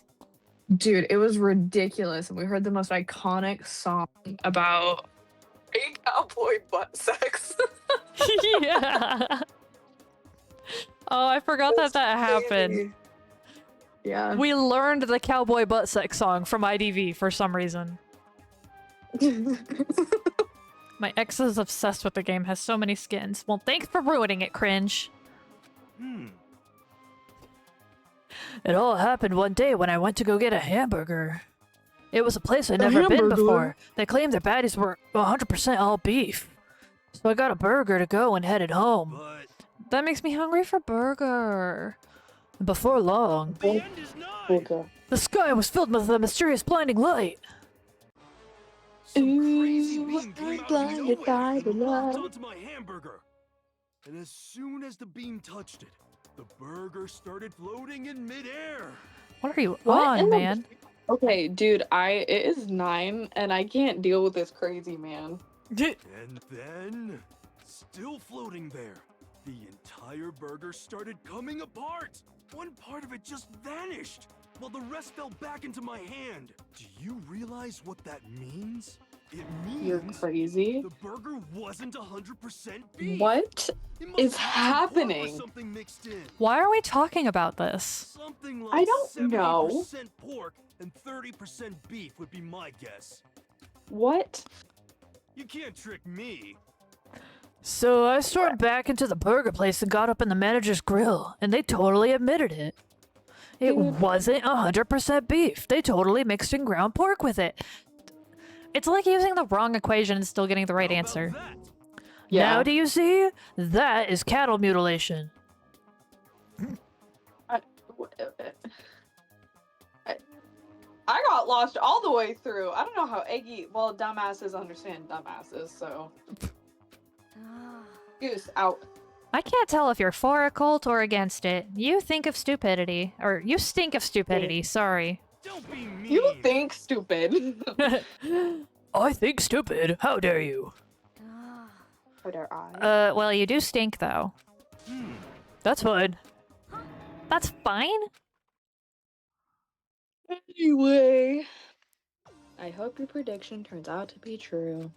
Dude, it was ridiculous. And we heard the most iconic song about a cowboy butt sex. Yeah. Oh, I forgot that happened. Yeah. We learned the cowboy butt sex song from IDV for some reason. My ex is obsessed with the game, has so many skins. Well, thanks for ruining it, cringe. It all happened one day when I went to go get a hamburger. It was a place I'd never been hamburger? before. They claimed their patties were 100% all beef. So I got a burger to go and headed home. but That makes me hungry for burger. And before long, the end is nigh. the sky was filled with a mysterious blinding light. Some crazy Ooh, beam came I'm out of blinded by nowhere the and locked light. onto my hamburger. And as soon as the beam touched it, the burger started floating in midair. What are you What in on, the- man? Okay, dude, it is 9 and I can't deal with this crazy man. And then, still floating there, the entire burger started coming apart. One part of it just vanished, while the rest fell back into my hand. Do you realize what that means? It means You're crazy. the burger wasn't 100% beef. What It must is have been pork or happening? something mixed in. Why are we talking about this? Something like I don't know. 70% pork and 30% beef would be my guess. What? You can't trick me. So I stormed back into the burger place and got up in the manager's grill, and they totally admitted it. It wasn't 100% beef. They totally mixed in ground pork with it. It's like using the wrong equation and still getting the right How about answer. that? Now do you see? That is cattle mutilation. I, I, I got lost all the way through. I don't know how eggy. Well, dumbasses understand dumbasses, so. Goose out. I can't tell if you're for a cult or against it. You think of stupidity. Or you stink of stupidity, sorry. Don't be mean. You think stupid. I think stupid. How dare you? How dare I? Well, you do stink, though. That's fine. That's fine? Anyway. I hope your prediction turns out to be true.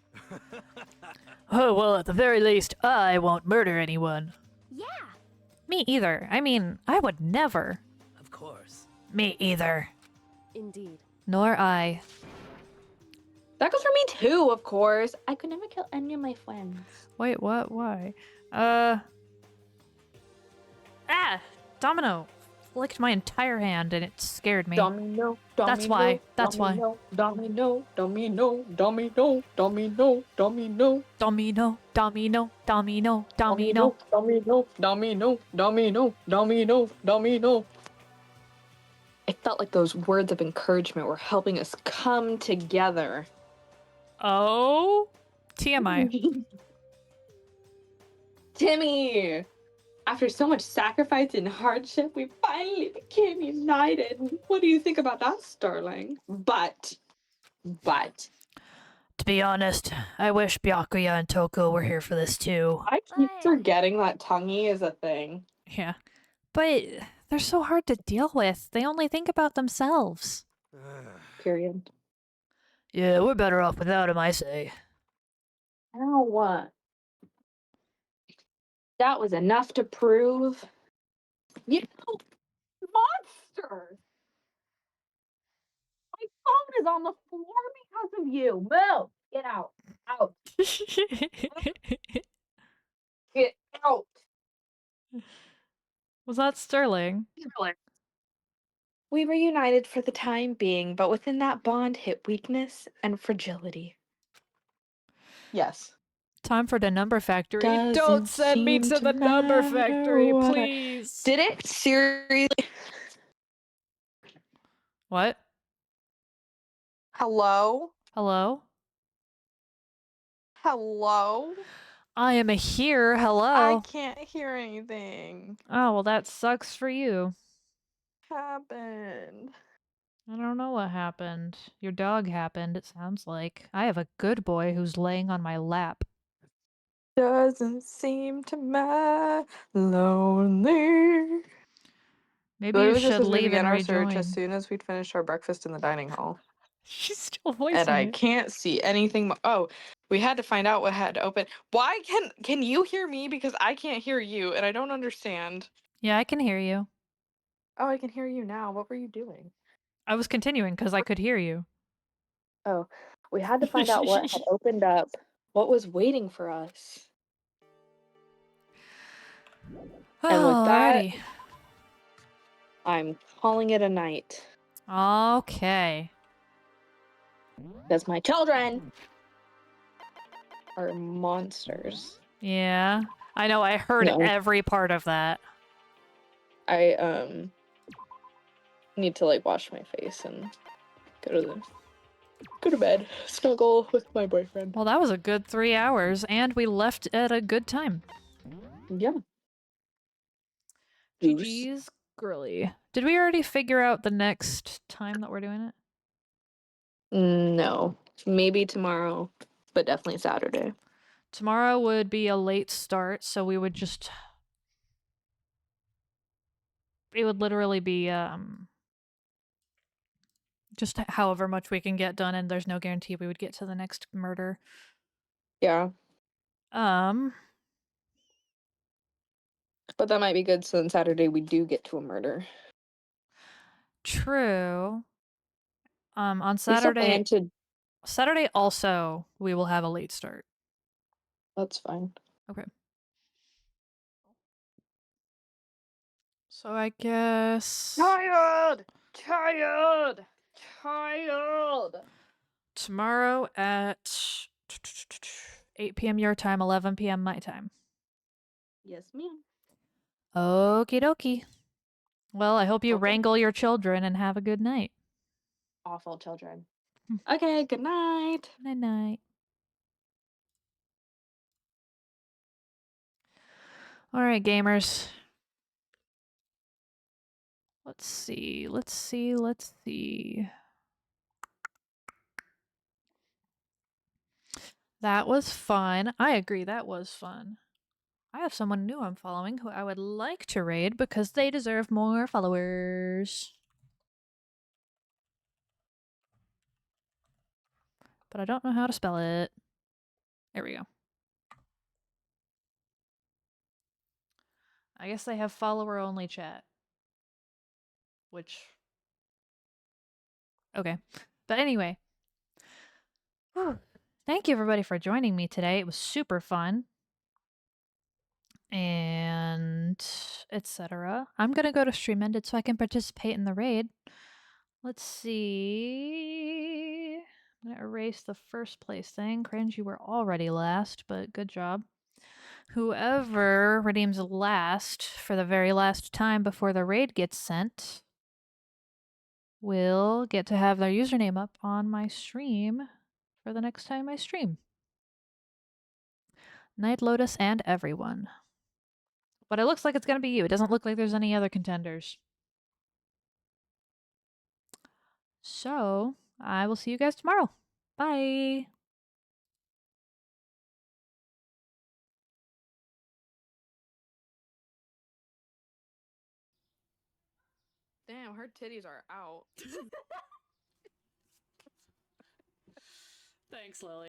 Oh, well, at the very least, I won't murder anyone. Yeah. Me either. I mean, I would never. Of course. Me either. Indeed. Nor I. That goes for me too, of course. I could never kill any of my friends. Wait, what? Why? Domino flicked my entire hand and it scared me. Domino, That's why. That's why. Domino, domino, domino, domino, domino, Domino, domino, domino, domino. domino, domino, domino, domino, domino. It felt like those words of encouragement were helping us come together. Oh? TMI. Timmy! After so much sacrifice and hardship, we finally became united. What do you think about that, Starling? But. To be honest, I wish Byakuya and Toko were here for this too. I keep forgetting that tonguey is a thing. Yeah. But they're so hard to deal with. They only think about themselves. Period. Yeah, we're better off without him, I say. Now what? That was enough to prove. You know, monster! My phone is on the floor because of you. Move! Get out. Out. Get out. Was that Sterling? We were united for the time being, but within that bond hit weakness and fragility. Yes. Time for the number factory. Doesn't Don't send me seem to the to number matter factory, what I- please. Did it? Seriously? What? Hello? Hello? Hello? I am here. Hello. I can't hear anything. Oh, well, that sucks for you. Happened. I don't know what happened. Your dog happened, it sounds like. I have a good boy who's laying on my lap. Doesn't seem to matter. Lonely. Maybe Literally you just should as we leave began and our search as rejoin. soon as we'd finished our breakfast in the dining hall. She's still voicing And I it. can't see anything. Oh, we had to find out what had opened. Why can you hear me? Because I can't hear you, and I don't understand. Yeah, I can hear you. Oh, I can hear you now. What were you doing? I was continuing because I could hear you. Oh, we had to find out what had opened up. What was waiting for us? And with that, Alrighty. I'm calling it a night. Okay. Because my children are monsters. Yeah. I know, I heard No. every part of that. I need to like wash my face and go to bed. Snuggle with my boyfriend. Well, that was a good 3 hours, and we left at a good time. Yeah. GG's girly. Did we already figure out the next time that we're doing it? No. Maybe tomorrow, but definitely Saturday. Tomorrow would be a late start, so we would just... It would literally be, just however much we can get done, and there's no guarantee we would get to the next murder. Yeah. But that might be good, so on Saturday we do get to a murder. True. On We still Saturday... plan to... Saturday also, we will have a late start. That's fine. Okay. So I guess... Tired! Tomorrow at 8 p.m. your time, 11 p.m. my time. Yes, ma'am. Okie dokie. Well, I hope you Okay. wrangle your children and have a good night. Awful children. Okay, good night. Night night. All right, gamers. Let's see. Let's see. Let's see. That was fun. I agree. That was fun. I have someone new I'm following who I would like to raid because they deserve more followers. But I don't know how to spell it. There we go. I guess they have follower only chat. Which. Okay. But anyway. Whew. Thank you everybody for joining me today. It was super fun. And etc. I'm gonna go to stream ended so I can participate in the raid. Let's see. I'm gonna erase the first place thing. Cringe, you were already last, but good job. Whoever redeems last for the very last time before the raid gets sent will get to have their username up on my stream for the next time I stream. Night Lotus and everyone. But it looks like it's gonna be you. It doesn't look like there's any other contenders. So, I will see you guys tomorrow. Bye! Damn, her titties are out. Thanks, Lily.